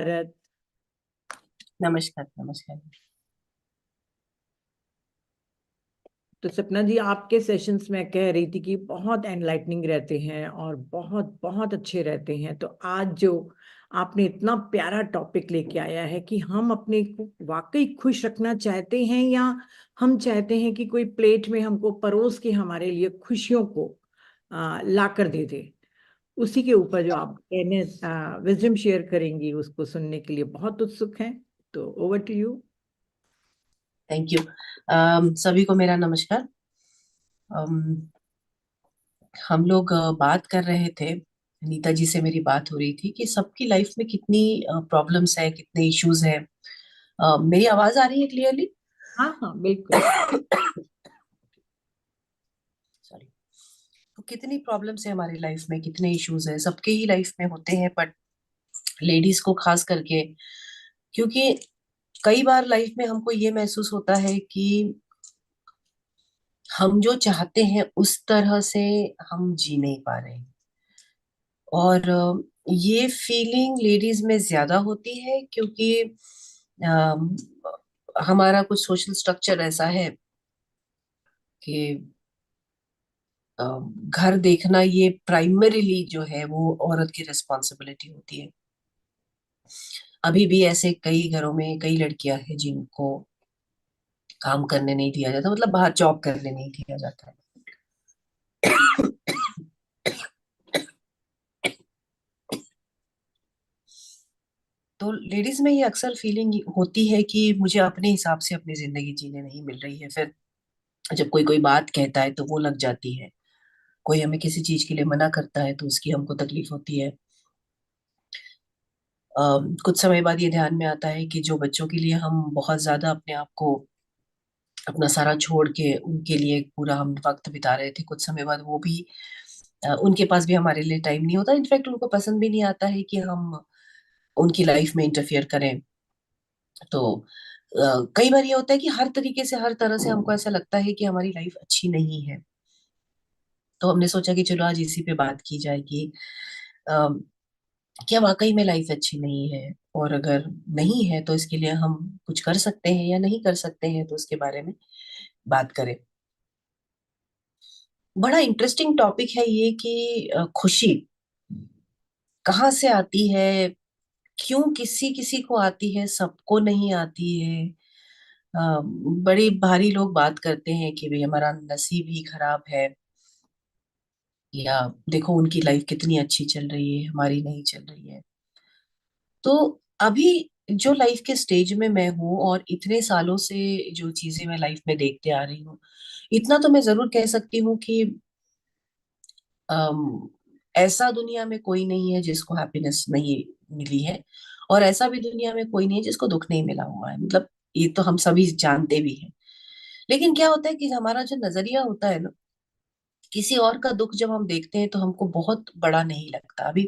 भारत। नमस्कार नमस्कार। तो सपना जी, आपके सेशंस में कह रही थी कि बहुत एनलाइटनिंग रहते हैं और बहुत बहुत अच्छे रहते हैं। तो आज जो आपने इतना प्यारा टॉपिक लेके आया है कि हम अपने को वाकई खुश रखना चाहते हैं, या हम चाहते हैं कि कोई प्लेट में हमको परोस के हमारे लिए खुशियों को ला कर दे दे, उसी के ऊपर जो आप कहने विजडम शेयर करेंगी उसको सुनने के लिए बहुत उत्सुक हैं। तो over to you. Thank you. सभी को मेरा नमस्कार। अम, हम लोग बात कर रहे थे, नीता जी से मेरी बात हो रही थी कि सबकी लाइफ में कितनी प्रॉब्लम्स है, कितने इश्यूज है। मेरी आवाज आ रही है क्लियरली? हाँ हाँ, बिल्कुल। सॉरी। तो कितनी प्रॉब्लम्स है हमारी लाइफ में, कितने इश्यूज है, सबके ही लाइफ में होते हैं, बट लेडीज को खास करके। क्योंकि कई बार लाइफ में हमको ये महसूस होता है कि हम जो चाहते हैं उस तरह से हम जी नहीं पा रहे हैं। और ये फीलिंग लेडीज में ज्यादा होती है क्योंकि अम, हमारा कुछ सोशल स्ट्रक्चर ऐसा है कि घर देखना ये प्राइमरीली जो है वो औरत की रिस्पॉन्सिबिलिटी होती है। अभी भी ऐसे कई घरों में कई लड़कियां हैं जिनको काम करने नहीं दिया जाता, मतलब बाहर जॉब करने नहीं दिया जाता है। तो लेडीज में ये अक्सर फीलिंग होती है कि मुझे अपने हिसाब से अपनी जिंदगी जीने नहीं मिल रही है। फिर जब कोई कोई बात कहता है तो वो लग जाती है, कोई हमें किसी चीज के लिए मना करता है तो उसकी हमको तकलीफ होती है। कुछ समय बाद ये ध्यान में आता है कि जो बच्चों के लिए हम बहुत ज्यादा अपने आप को, अपना सारा छोड़ के उनके लिए पूरा हम वक्त बिता रहे थे, कुछ समय बाद वो भी उनके पास भी हमारे लिए टाइम नहीं होता। इनफैक्ट उनको पसंद भी नहीं आता है कि हम उनकी लाइफ में इंटरफियर करें। तो कई बार ये होता है कि हर तरीके से, हर तरह से हमको ऐसा लगता है कि हमारी लाइफ अच्छी नहीं है। तो हमने सोचा कि चलो आज इसी पे बात की जाए कि अम, क्या वाकई में लाइफ अच्छी नहीं है, और अगर नहीं है तो इसके लिए हम कुछ कर सकते हैं या नहीं कर सकते हैं, तो उसके बारे में बात करें। बड़ा इंटरेस्टिंग टॉपिक है ये कि खुशी कहाँ से आती है, क्यों किसी किसी को आती है, सबको नहीं आती है। बड़ी भारी लोग बात करते हैं कि भाई हमारा नसीब ही खराब है, या देखो उनकी लाइफ कितनी अच्छी चल रही है, हमारी नहीं चल रही है। तो अभी जो लाइफ के स्टेज में मैं हूँ और इतने सालों से जो चीजें मैं लाइफ में देखते आ रही हूँ, इतना तो मैं जरूर कह सकती हूँ कि अम, ऐसा दुनिया में कोई नहीं है जिसको हैप्पीनेस नहीं मिली है, और ऐसा भी दुनिया में कोई नहीं है जिसको दुख नहीं मिला हुआ है। मतलब ये तो हम सभी जानते भी हैं। लेकिन क्या होता है कि हमारा जो नजरिया होता है ना, किसी और का दुख जब हम देखते हैं तो हमको बहुत बड़ा नहीं लगता। अभी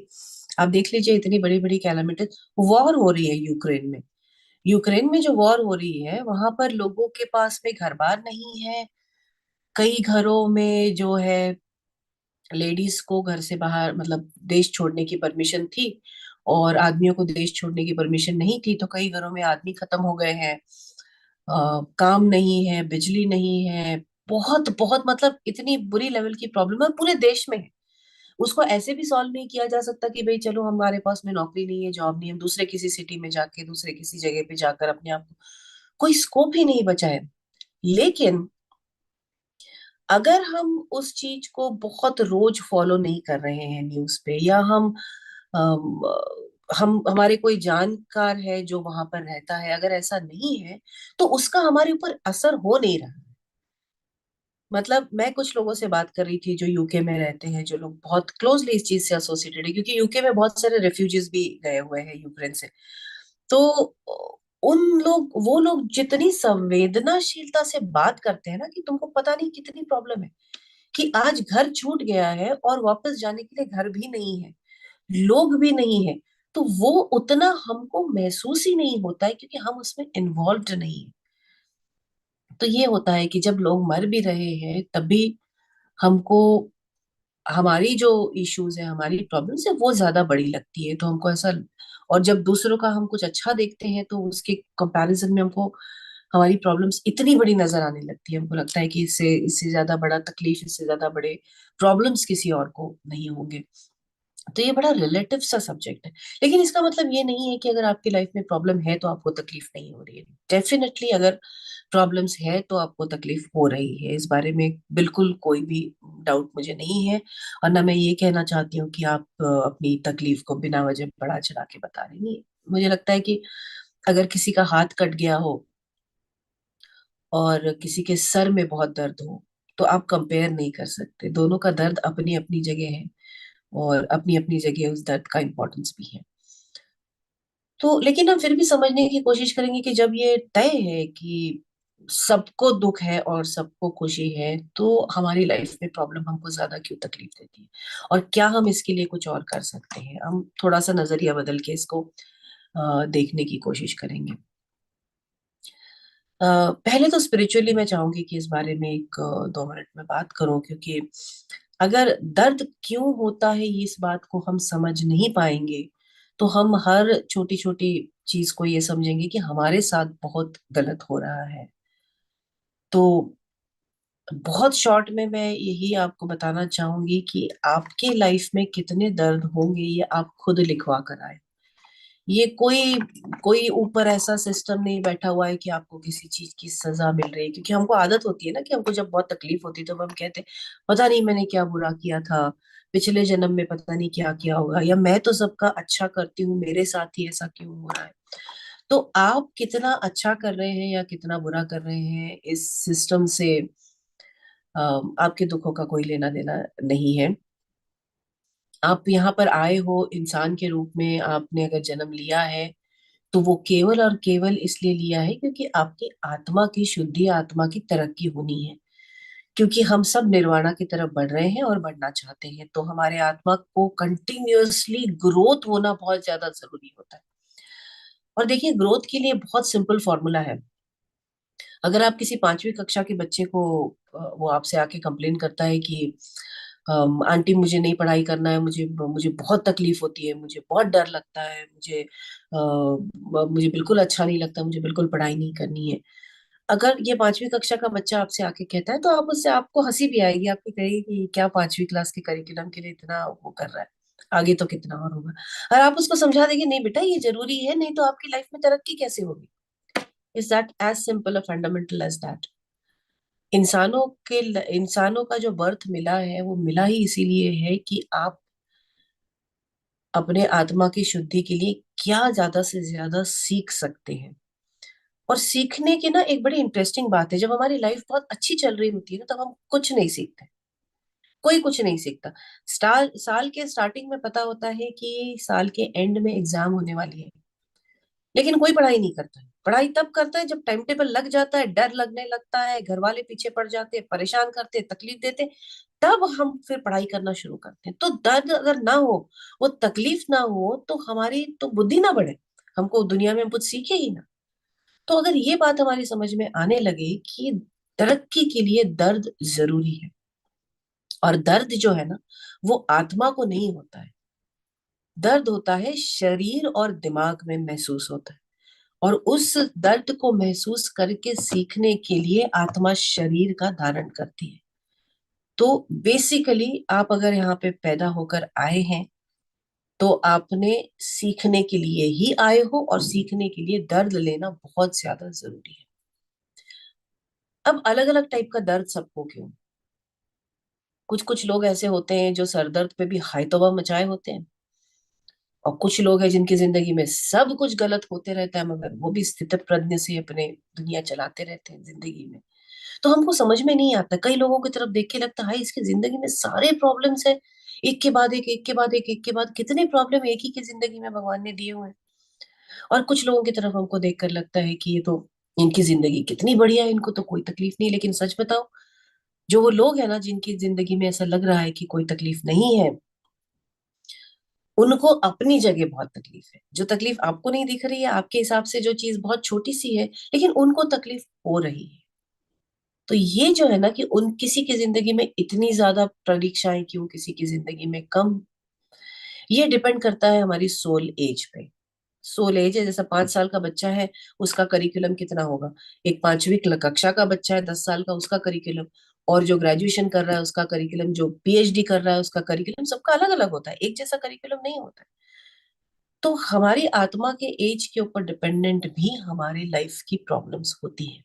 आप देख लीजिए, इतनी बड़ी बड़ी कैलामिटीज, वॉर हो रही है यूक्रेन में। यूक्रेन में जो वॉर हो रही है वहां पर लोगों के पास में घर बार नहीं है। कई घरों में जो है लेडीज को घर से बाहर, मतलब देश छोड़ने की परमिशन थी, और आदमियों को देश छोड़ने की परमिशन नहीं थी। तो कई घरों में आदमी खत्म हो गए हैं, काम नहीं है, बिजली नहीं है। बहुत बहुत मतलब इतनी बुरी लेवल की प्रॉब्लम है, पूरे देश में है। उसको ऐसे भी सॉल्व नहीं किया जा सकता कि भाई चलो हमारे पास में नौकरी नहीं है, जॉब नहीं है, हम दूसरे किसी सिटी में जाके, दूसरे किसी जगह पे जाकर अपने आप को, कोई स्कोप ही नहीं बचा है। लेकिन अगर हम उस चीज को बहुत रोज फॉलो नहीं कर रहे हैं न्यूज पे, या अम, हम हमारे कोई जानकार है जो वहां पर रहता है, अगर ऐसा नहीं है तो उसका हमारे ऊपर असर हो नहीं रहा। मतलब मैं कुछ लोगों से बात कर रही थी जो यूके में रहते हैं, जो लोग बहुत क्लोजली इस चीज से एसोसिएटेड है, क्योंकि यूके में बहुत सारे रेफ्यूजीज भी गए हुए हैं यूक्रेन से। तो उन लोग, वो लोग जितनी संवेदनाशीलता से बात करते हैं ना, कि तुमको पता नहीं कितनी प्रॉब्लम है, कि आज घर छूट गया है और वापस जाने के लिए घर भी नहीं है, लोग भी नहीं है। तो वो उतना हमको महसूस ही नहीं होता है क्योंकि हम उसमें इन्वॉल्व नहीं है। तो ये होता है कि जब लोग मर भी रहे हैं तब भी हमको हमारी जो इश्यूज है, हमारी प्रॉब्लम्स है, वो ज्यादा बड़ी लगती है। तो हमको ऐसा और जब दूसरों का हम कुछ अच्छा देखते हैं तो उसके कंपैरिजन में हमको हमारी प्रॉब्लम्स इतनी बड़ी नजर आने लगती है, हमको लगता है कि इससे इससे ज्यादा बड़ा तकलीफ, इससे ज्यादा बड़े प्रॉब्लम्स किसी और को नहीं होंगे। तो ये बड़ा रिलेटिव सा सब्जेक्ट है। लेकिन इसका मतलब ये नहीं है कि अगर आपकी लाइफ में प्रॉब्लम है तो आपको तकलीफ नहीं हो रही है। डेफिनेटली अगर प्रॉब्लम्स है तो आपको तकलीफ हो रही है, इस बारे में बिल्कुल कोई भी डाउट मुझे नहीं है। और ना मैं ये कहना चाहती हूँ कि आप अपनी तकलीफ को बिना वजह बढ़ा चढ़ा के बता रहे नहीं। मुझे लगता है कि अगर किसी का हाथ कट गया हो और किसी के सर में बहुत दर्द हो, तो आप कंपेयर नहीं कर सकते, दोनों का दर्द अपनी अपनी जगह है और अपनी अपनी जगह उस दर्द का इम्पोर्टेंस भी है। तो लेकिन हम फिर भी समझने की कोशिश करेंगे कि जब ये तय है कि सबको दुख है और सबको खुशी है, तो हमारी लाइफ में प्रॉब्लम हमको ज्यादा क्यों तकलीफ देती है, और क्या हम इसके लिए कुछ और कर सकते हैं। हम थोड़ा सा नजरिया बदल के इसको देखने की कोशिश करेंगे। पहले तो स्पिरिचुअली मैं चाहूंगी कि इस बारे में एक 2 मिनट में बात करूं, क्योंकि अगर दर्द क्यों होता है ये इस बात को हम समझ नहीं पाएंगे, तो हम हर छोटी छोटी चीज को ये समझेंगे कि हमारे साथ बहुत गलत हो रहा है। तो बहुत शॉर्ट में मैं यही आपको बताना चाहूंगी कि आपके लाइफ में कितने दर्द होंगे ये आप खुद लिखवा कर आए। ये कोई कोई ऊपर ऐसा सिस्टम नहीं बैठा हुआ है कि आपको किसी चीज की सजा मिल रही है। क्योंकि हमको आदत होती है ना कि हमको जब बहुत तकलीफ होती है तो हम कहते हैं पता नहीं मैंने क्या बुरा किया था, पिछले जन्म में पता नहीं क्या किया होगा, या मैं तो सबका अच्छा करती हूँ, मेरे साथ ही ऐसा क्यों हो रहा है। तो आप कितना अच्छा कर रहे हैं या कितना बुरा कर रहे हैं, इस सिस्टम से आपके दुखों का कोई लेना देना नहीं है। आप यहाँ पर आए हो इंसान के रूप में, आपने अगर जन्म लिया है तो वो केवल और केवल इसलिए लिया है क्योंकि आपकी आत्मा की शुद्धि, आत्मा की तरक्की होनी है। क्योंकि हम सब निर्वाणा की तरफ बढ़ रहे हैं और बढ़ना चाहते हैं, तो हमारे आत्मा को कंटिन्यूअसली ग्रोथ होना बहुत ज्यादा जरूरी होता है। और देखिए, ग्रोथ के लिए बहुत सिंपल फॉर्मूला है। अगर आप किसी 5वीं कक्षा के बच्चे को वो आपसे आके कंप्लेन करता है कि आंटी मुझे नहीं पढ़ाई करना है, मुझे मुझे बहुत तकलीफ होती है, मुझे बहुत डर लगता है, मुझे बिल्कुल अच्छा नहीं लगता, मुझे बिल्कुल पढ़ाई नहीं करनी है। अगर ये 5वीं कक्षा का बच्चा आपसे आके कहता है तो आप उससे आपको हंसी भी आएगी, आपको कहेगी कि क्या 5वीं क्लास के करिकुलम के लिए इतना वो कर रहा है, आगे तो कितना और होगा। और आप उसको समझा देंगे नहीं बेटा ये जरूरी है, नहीं तो आपकी लाइफ में तरक्की कैसे होगी। Is that as simple a fundamental as that. इंसानों का जो बर्थ मिला है वो मिला ही इसीलिए है कि आप अपने आत्मा की शुद्धि के लिए क्या ज्यादा से ज्यादा सीख सकते हैं। और सीखने की ना एक बड़ी इंटरेस्टिंग बात है, जब हमारी लाइफ बहुत अच्छी चल रही होती है ना तब हम कुछ नहीं सीखते, कोई कुछ नहीं सीखता। साल के स्टार्टिंग में पता होता है कि साल के एंड में एग्जाम होने वाली है, लेकिन कोई पढ़ाई नहीं करता है। पढ़ाई तब करता है जब टाइम टेबल लग जाता है, डर लगने लगता है, घर वाले पीछे पड़ जाते हैं, परेशान करते हैं, तकलीफ देते हैं, तब हम फिर पढ़ाई करना शुरू करते हैं। तो दर्द अगर ना हो, वो तकलीफ ना हो, तो हमारी तो बुद्धि ना बढ़े, हमको दुनिया में हम कुछ सीखे ही ना। तो अगर ये बात हमारी समझ में आने लगे कि तरक्की के लिए दर्द जरूरी है, और दर्द जो है ना वो आत्मा को नहीं होता है, दर्द होता है शरीर और दिमाग में महसूस होता है। और उस दर्द को महसूस करके सीखने के लिए आत्मा शरीर का धारण करती है। तो बेसिकली आप अगर यहाँ पे पैदा होकर आए हैं तो आपने सीखने के लिए ही आए हो, और सीखने के लिए दर्द लेना बहुत ज्यादा जरूरी है। अब अलग अलग टाइप का दर्द सबको क्यों। कुछ कुछ लोग ऐसे होते हैं जो सर दर्द पे भी हाय तौबा मचाए होते हैं, और कुछ लोग हैं जिनकी जिंदगी में सब कुछ गलत होते रहता है मगर वो भी स्थित प्रज्ञ से अपने दुनिया चलाते रहते हैं जिंदगी में। तो हमको समझ में नहीं आता, कई लोगों की तरफ देख के लगता है इसकी जिंदगी में सारे प्रॉब्लम्स है, एक के बाद एक, एक के बाद एक, एक के बाद कितने प्रॉब्लम एक ही की जिंदगी में भगवान ने दिए हुए हैं। और कुछ लोगों की तरफ हमको देखकर लगता है कि ये तो इनकी जिंदगी कितनी बढ़िया है, इनको तो कोई तकलीफ नहीं। लेकिन सच बताओ, जो वो लोग है ना जिनकी जिंदगी में ऐसा लग रहा है कि कोई तकलीफ नहीं है, उनको अपनी जगह बहुत तकलीफ है। जो तकलीफ आपको नहीं दिख रही है, आपके हिसाब से जो चीज बहुत छोटी सी है, लेकिन उनको तकलीफ हो रही है। तो ये जो है ना कि उन किसी की जिंदगी में इतनी ज्यादा परीक्षाएं क्यों, किसी की जिंदगी में कम, ये डिपेंड करता है हमारी सोल एज पे। सोल एज है, जैसा 5 साल का बच्चा है उसका करिकुलम कितना होगा, एक 5वीं कक्षा का बच्चा है 10 साल का, उसका करिकुलम, और जो ग्रेजुएशन कर रहा है उसका करिकुलम, जो पीएचडी कर रहा है उसका करिकुलम, सबका अलग अलग होता है, एक जैसा करिकुलम नहीं होता है। तो हमारी आत्मा के एज के ऊपर डिपेंडेंट भी हमारी लाइफ की प्रॉब्लम्स होती है।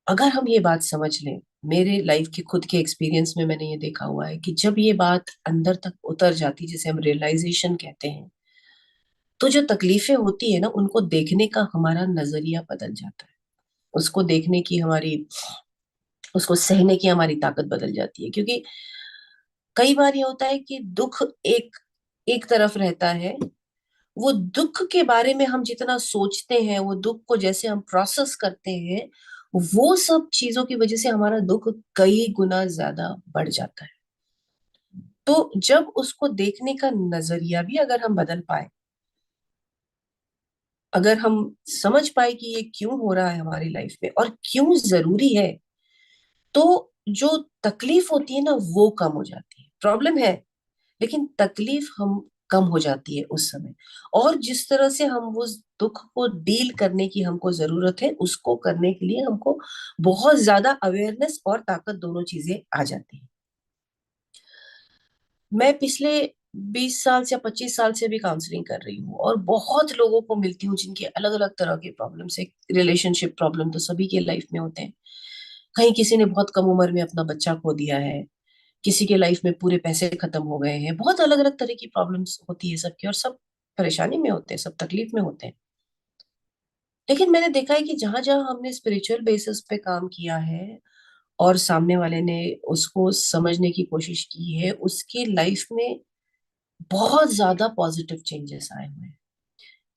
अगर हम ये बात समझ लें, मेरे लाइफ के खुद के एक्सपीरियंस में मैंने ये देखा हुआ है कि जब ये बात अंदर तक उतर जाती, जिसे हम रियलाइजेशन कहते हैं, तो जो तकलीफें होती है ना, उनको देखने का हमारा नजरिया बदल जाता है, उसको देखने की हमारी, उसको सहने की हमारी ताकत बदल जाती है। क्योंकि कई बार ये होता है कि दुख एक एक तरफ रहता है, वो दुख के बारे में हम जितना सोचते हैं, वो दुख को जैसे हम प्रोसेस करते हैं, वो सब चीजों की वजह से हमारा दुख कई गुना ज्यादा बढ़ जाता है। तो जब उसको देखने का नजरिया भी अगर हम बदल पाए, अगर हम समझ पाए कि ये क्यों हो रहा है हमारी लाइफ में और क्यों जरूरी है, तो जो तकलीफ होती है ना वो कम हो जाती है। प्रॉब्लम है, लेकिन तकलीफ हम कम हो जाती है उस समय। और जिस तरह से हम उस दुख को डील करने की हमको जरूरत है, उसको करने के लिए हमको बहुत ज्यादा अवेयरनेस और ताकत, दोनों चीजें आ जाती है। मैं पिछले 20 साल से या 25 साल से भी काउंसलिंग कर रही हूँ और बहुत लोगों को मिलती हूँ जिनके अलग अलग तरह के प्रॉब्लम्स है। रिलेशनशिप प्रॉब्लम तो सभी के लाइफ में होते हैं। कहीं किसी ने बहुत कम उम्र में अपना बच्चा खो दिया है, किसी के लाइफ में पूरे पैसे खत्म हो गए हैं, बहुत अलग अलग तरह की प्रॉब्लम्स होती है सबकी, और सब परेशानी में होते हैं, सब तकलीफ में होते हैं। लेकिन मैंने देखा है कि जहां जहां हमने स्पिरिचुअल बेसिस पे काम किया है और सामने वाले ने उसको समझने की कोशिश की है, उसके लाइफ में बहुत ज्यादा पॉजिटिव चेंजेस आए हुए हैं।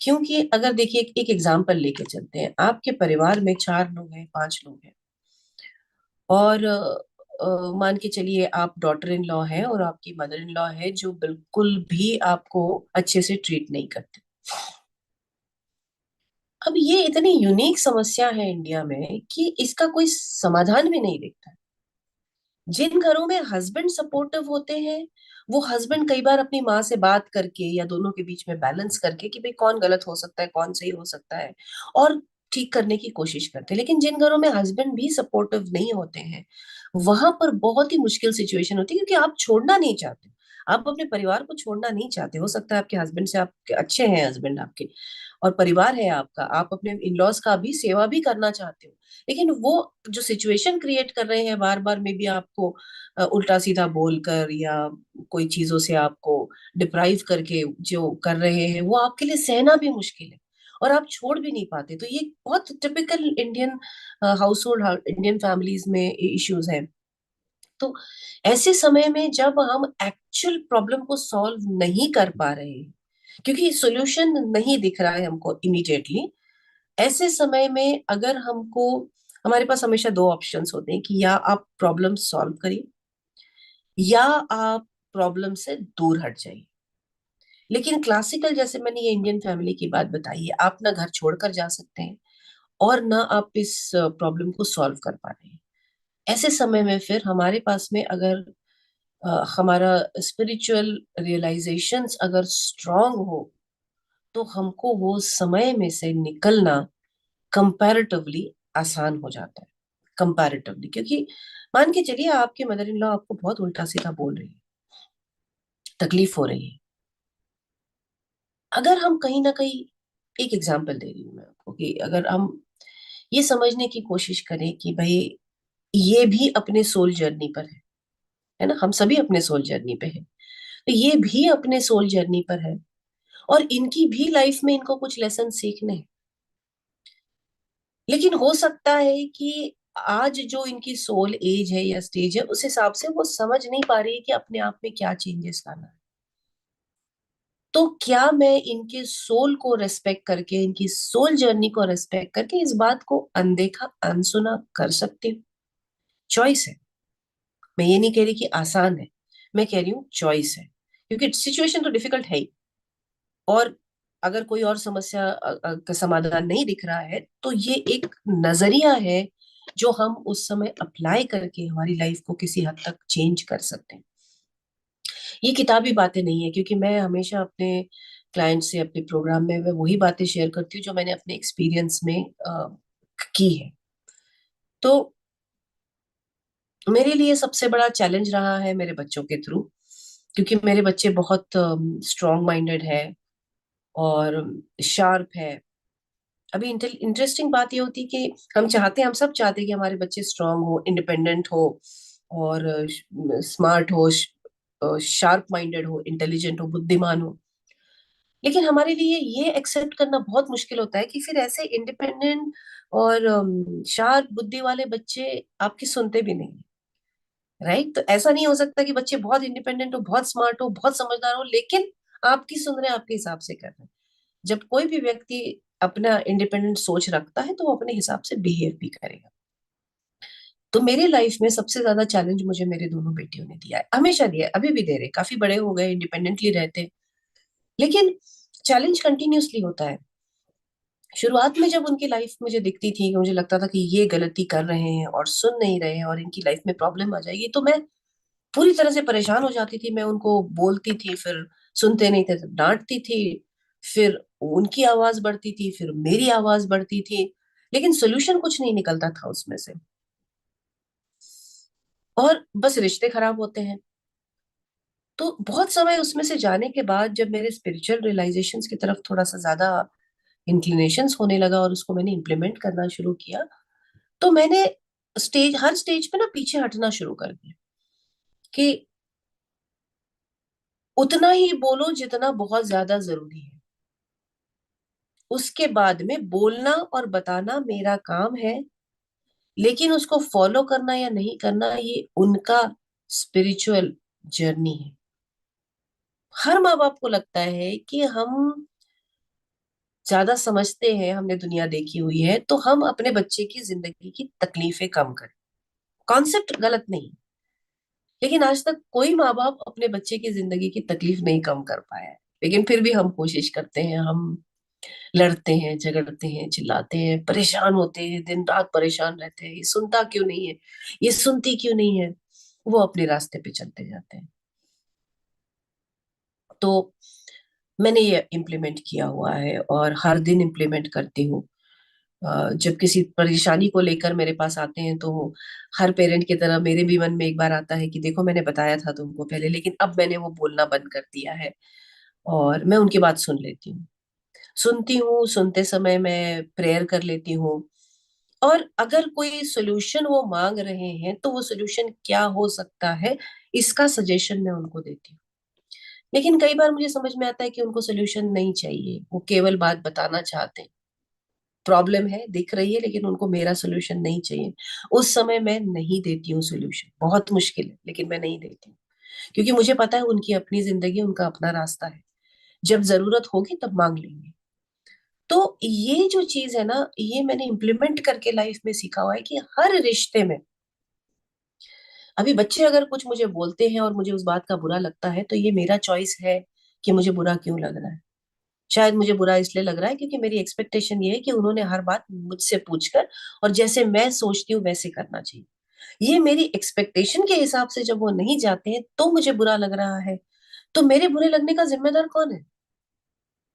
क्योंकि अगर देखिए, एक एग्जांपल लेके चलते हैं, आपके परिवार में 4 लोग हैं, 5 लोग हैं, और मान के चलिए आप डॉटर इन लॉ है और आपकी मदर इन लॉ है जो बिल्कुल भी आपको अच्छे से ट्रीट नहीं करते। अब ये इतनी यूनिक समस्या है इंडिया में कि इसका कोई समाधान भी नहीं दिखता है। जिन घरों में हस्बैंड सपोर्टिव होते हैं, वो हस्बैंड कई बार अपनी माँ से बात करके या दोनों के बीच में बैलेंस करके कि भाई कौन गलत हो सकता है, कौन सही हो सकता है, और ठीक करने की कोशिश करते हैं। लेकिन जिन घरों में हस्बैंड भी सपोर्टिव नहीं होते हैं, वहां पर बहुत ही मुश्किल सिचुएशन होती है, क्योंकि आप छोड़ना नहीं चाहते, आप अपने परिवार को छोड़ना नहीं चाहते। हो सकता है आपके हस्बैंड से आपके अच्छे हैं, हस्बैंड आपके, और परिवार है आपका, आप अपने इन लॉज का भी सेवा भी करना चाहते हो, लेकिन वो जो सिचुएशन क्रिएट कर रहे हैं बार बार, में भी आपको उल्टा सीधा बोलकर या कोई चीजों से आपको डिप्राइव करके जो कर रहे हैं, वो आपके लिए सहना भी मुश्किल है और आप छोड़ भी नहीं पाते। तो ये बहुत typical Indian house hold, Indian families में इश्यूज हैं। तो ऐसे समय में जब हम एक्चुअल प्रॉब्लम को सॉल्व नहीं कर पा रहे हैं, क्योंकि सॉल्यूशन नहीं दिख रहा है हमको इमीडिएटली, ऐसे समय में अगर हमको, हमारे पास हमेशा दो ऑप्शंस होते हैं कि या आप प्रॉब्लम सॉल्व करिए या आप प्रॉब्लम से दूर हट जाइए। लेकिन क्लासिकल, जैसे मैंने ये इंडियन फैमिली की बात बताई है, आप ना घर छोड़कर जा सकते हैं और ना आप इस प्रॉब्लम को सॉल्व कर पा रहे हैं। ऐसे समय में फिर हमारे पास में अगर हमारा स्पिरिचुअल रियलाइजेशंस अगर स्ट्रांग हो, तो हमको वो समय में से निकलना कंपैरेटिवली आसान हो जाता है। कंपैरेटिवली, क्योंकि मान के चलिए आपके मदर इन लॉ आपको बहुत उल्टा सीधा बोल रही है, तकलीफ हो रही है, अगर हम कहीं ना कहीं, एक एग्जांपल दे रही हूँ मैं आपको, कि अगर हम ये समझने की कोशिश करें कि भाई ये भी अपने सोल जर्नी पर है ना, हम सभी अपने सोल जर्नी पे हैं, तो ये भी अपने सोल जर्नी पर है और इनकी भी लाइफ में इनको कुछ लेसन सीखने हैं। लेकिन हो सकता है कि आज जो इनकी सोल एज है या स्टेज है, उस हिसाब से वो समझ नहीं पा रही है कि अपने आप में क्या चेंजेस लाना है। तो क्या मैं इनके सोल को रेस्पेक्ट करके, इनकी सोल जर्नी को रेस्पेक्ट करके इस बात को अनदेखा अनसुना कर सकती हूँ? चॉइस है। मैं ये नहीं कह रही कि आसान है, मैं कह रही हूँ चॉइस है, क्योंकि सिचुएशन तो डिफिकल्ट है ही। और अगर कोई और समस्या का समाधान नहीं दिख रहा है, तो ये एक नजरिया है जो हम उस समय अप्लाई करके हमारी लाइफ को किसी हद तक चेंज कर सकते हैं। ये किताबी बातें नहीं है, क्योंकि मैं हमेशा अपने क्लाइंट से अपने प्रोग्राम में मैं वही बातें शेयर करती हूँ जो मैंने अपने एक्सपीरियंस में की है। तो मेरे लिए सबसे बड़ा चैलेंज रहा है मेरे बच्चों के थ्रू, क्योंकि मेरे बच्चे बहुत स्ट्रांग माइंडेड है और शार्प है। अभी इंटरेस्टिंग बात ये होती है कि हम सब चाहते हैं कि हमारे बच्चे स्ट्रांग हो, इंडिपेंडेंट हो और स्मार्ट हो, शार्प माइंडेड हो, इंटेलिजेंट हो, बुद्धिमान हो। लेकिन हमारे लिए ये एक्सेप्ट करना बहुत मुश्किल होता है कि फिर ऐसे इंडिपेंडेंट और शार्प बुद्धि वाले बच्चे आपकी सुनते भी नहीं। राइट? तो ऐसा नहीं हो सकता कि बच्चे बहुत इंडिपेंडेंट हो, बहुत स्मार्ट हो, बहुत समझदार हो, लेकिन आपकी सुन रहे हैं, आपके हिसाब से कर रहे हैं। जब कोई भी व्यक्ति अपना इंडिपेंडेंट सोच रखता है तो वो अपने हिसाब से बिहेव भी करेगा। तो मेरे लाइफ में सबसे ज्यादा चैलेंज मुझे मेरे दोनों बेटियों ने दिया है, हमेशा दिया है, अभी भी दे रहे, काफी बड़े हो गए, इंडिपेंडेंटली रहते। लेकिन चैलेंज कंटिन्यूअसली होता है। शुरुआत में जब उनकी लाइफ मुझे दिखती थी कि मुझे लगता था कि ये गलती कर रहे हैं और सुन नहीं रहे हैं और इनकी लाइफ में प्रॉब्लम आ जाएगी, तो मैं पूरी तरह से परेशान हो जाती थी। मैं उनको बोलती थी, फिर सुनते नहीं थे तो डांटती थी, फिर उनकी आवाज बढ़ती थी, फिर मेरी आवाज बढ़ती थी, लेकिन सोल्यूशन कुछ नहीं निकलता था उसमें से, और बस रिश्ते खराब होते हैं। तो बहुत समय उसमें से जाने के बाद जब मेरे स्पिरिचुअल रियलाइजेशंस की तरफ थोड़ा सा ज्यादा इंक्लिनेशंस होने लगा और उसको मैंने इम्प्लीमेंट करना शुरू किया, तो मैंने हर स्टेज पे ना पीछे हटना शुरू कर दिया कि उतना ही बोलो जितना बहुत ज्यादा जरूरी है। उसके बाद में बोलना और बताना मेरा काम है, लेकिन उसको फॉलो करना या नहीं करना ये उनका स्पिरिचुअल जर्नी है। हर माँ बाप को लगता है कि हम ज्यादा समझते हैं, हमने दुनिया देखी हुई है, तो हम अपने बच्चे की जिंदगी की तकलीफें कम करें। कॉन्सेप्ट गलत नहीं, लेकिन आज तक कोई माँ बाप अपने बच्चे की जिंदगी की तकलीफ नहीं कम कर पाया है। लेकिन फिर भी हम कोशिश करते हैं, हम लड़ते हैं, झगड़ते हैं, चिल्लाते हैं, परेशान होते हैं, दिन रात परेशान रहते हैं, ये सुनता क्यों नहीं है, ये सुनती क्यों नहीं है। वो अपने रास्ते पे चलते जाते हैं। तो मैंने ये इम्प्लीमेंट किया हुआ है और हर दिन इम्प्लीमेंट करती हूँ। जब किसी परेशानी को लेकर मेरे पास आते हैं तो हर पेरेंट की तरह मेरे भी मन में एक बार आता है कि देखो मैंने बताया था तुमको पहले, लेकिन अब मैंने वो बोलना बंद कर दिया है और मैं उनकी बात सुन लेती हूँ। सुनती हूँ, सुनते समय मैं प्रेयर कर लेती हूँ, और अगर कोई सोल्यूशन वो मांग रहे हैं तो वो सोल्यूशन क्या हो सकता है, इसका सजेशन मैं उनको देती हूँ। लेकिन कई बार मुझे समझ में आता है कि उनको सोल्यूशन नहीं चाहिए, वो केवल बात बताना चाहते हैं। प्रॉब्लम है दिख रही है, लेकिन उनको मेरा सोल्यूशन नहीं चाहिए। उस समय मैं नहीं देती हूँ सोल्यूशन, बहुत मुश्किल है लेकिन मैं नहीं देती हूँ, क्योंकि मुझे पता है उनकी अपनी जिंदगी, उनका अपना रास्ता है। जब जरूरत होगी तब मांग लेंगे। तो ये जो चीज है ना, ये मैंने इम्प्लीमेंट करके लाइफ में सीखा हुआ है कि हर रिश्ते में, अभी बच्चे अगर कुछ मुझे बोलते हैं और मुझे उस बात का बुरा लगता है, तो ये मेरा चॉइस है कि मुझे बुरा क्यों लग रहा है। शायद मुझे बुरा इसलिए लग रहा है क्योंकि मेरी एक्सपेक्टेशन ये है कि उन्होंने हर बात मुझसे पूछकर और जैसे मैं सोचती हूँ वैसे करना चाहिए। ये मेरी एक्सपेक्टेशन के हिसाब से जब वो नहीं जाते हैं तो मुझे बुरा लग रहा है। तो मेरे बुरे लगने का जिम्मेदार कौन है?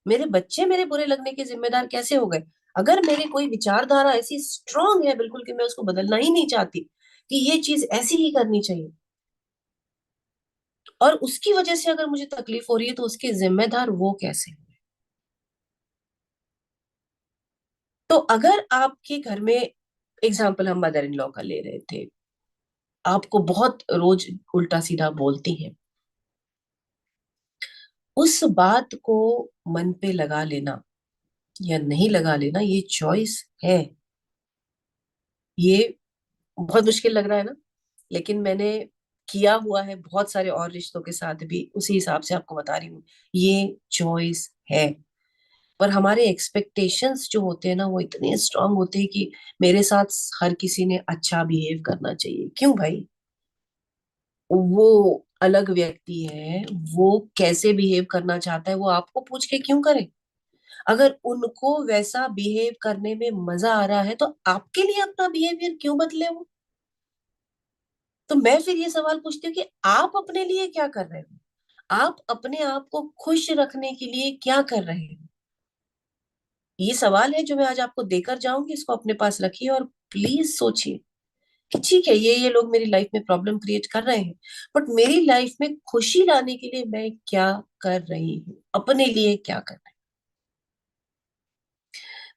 मेरे बच्चे मेरे बुरे लगने के जिम्मेदार कैसे हो गए? अगर मेरी कोई विचारधारा ऐसी स्ट्रांग है बिल्कुल कि मैं उसको बदलना ही नहीं चाहती कि ये चीज ऐसी ही करनी चाहिए, और उसकी वजह से अगर मुझे तकलीफ हो रही है, तो उसके जिम्मेदार वो कैसे हुए? तो अगर आपके घर में, एग्जाम्पल हम मदर इन लॉ का ले रहे थे, आपको बहुत रोज उल्टा सीधा बोलती हैं, उस बात को मन पे लगा लेना या नहीं लगा लेना ये चॉइस है। ये बहुत मुश्किल लग रहा है ना, लेकिन मैंने किया हुआ है बहुत सारे और रिश्तों के साथ भी, उसी हिसाब से आपको बता रही हूँ। ये चॉइस है। पर हमारे एक्सपेक्टेशंस जो होते हैं ना, वो इतने स्ट्रांग होते हैं कि मेरे साथ हर किसी ने अच्छा बिहेव करना चाहिए। क्यों भाई? वो अलग व्यक्ति है, वो कैसे बिहेव करना चाहता है वो आपको पूछ के क्यों करे? अगर उनको वैसा बिहेव करने में मजा आ रहा है तो आपके लिए अपना बिहेवियर क्यों बदले वो? तो मैं फिर ये सवाल पूछती हूँ कि आप अपने लिए क्या कर रहे हो? आप अपने आप को खुश रखने के लिए क्या कर रहे हैं? ये सवाल है जो मैं आज आपको देकर जाऊंगी, इसको अपने पास रखिए और प्लीज सोचिए कि ठीक है, ये लोग मेरी लाइफ में प्रॉब्लम क्रिएट कर रहे हैं, बट मेरी लाइफ में खुशी लाने के लिए मैं क्या कर रही हूँ, अपने लिए क्या कर रही हूँ।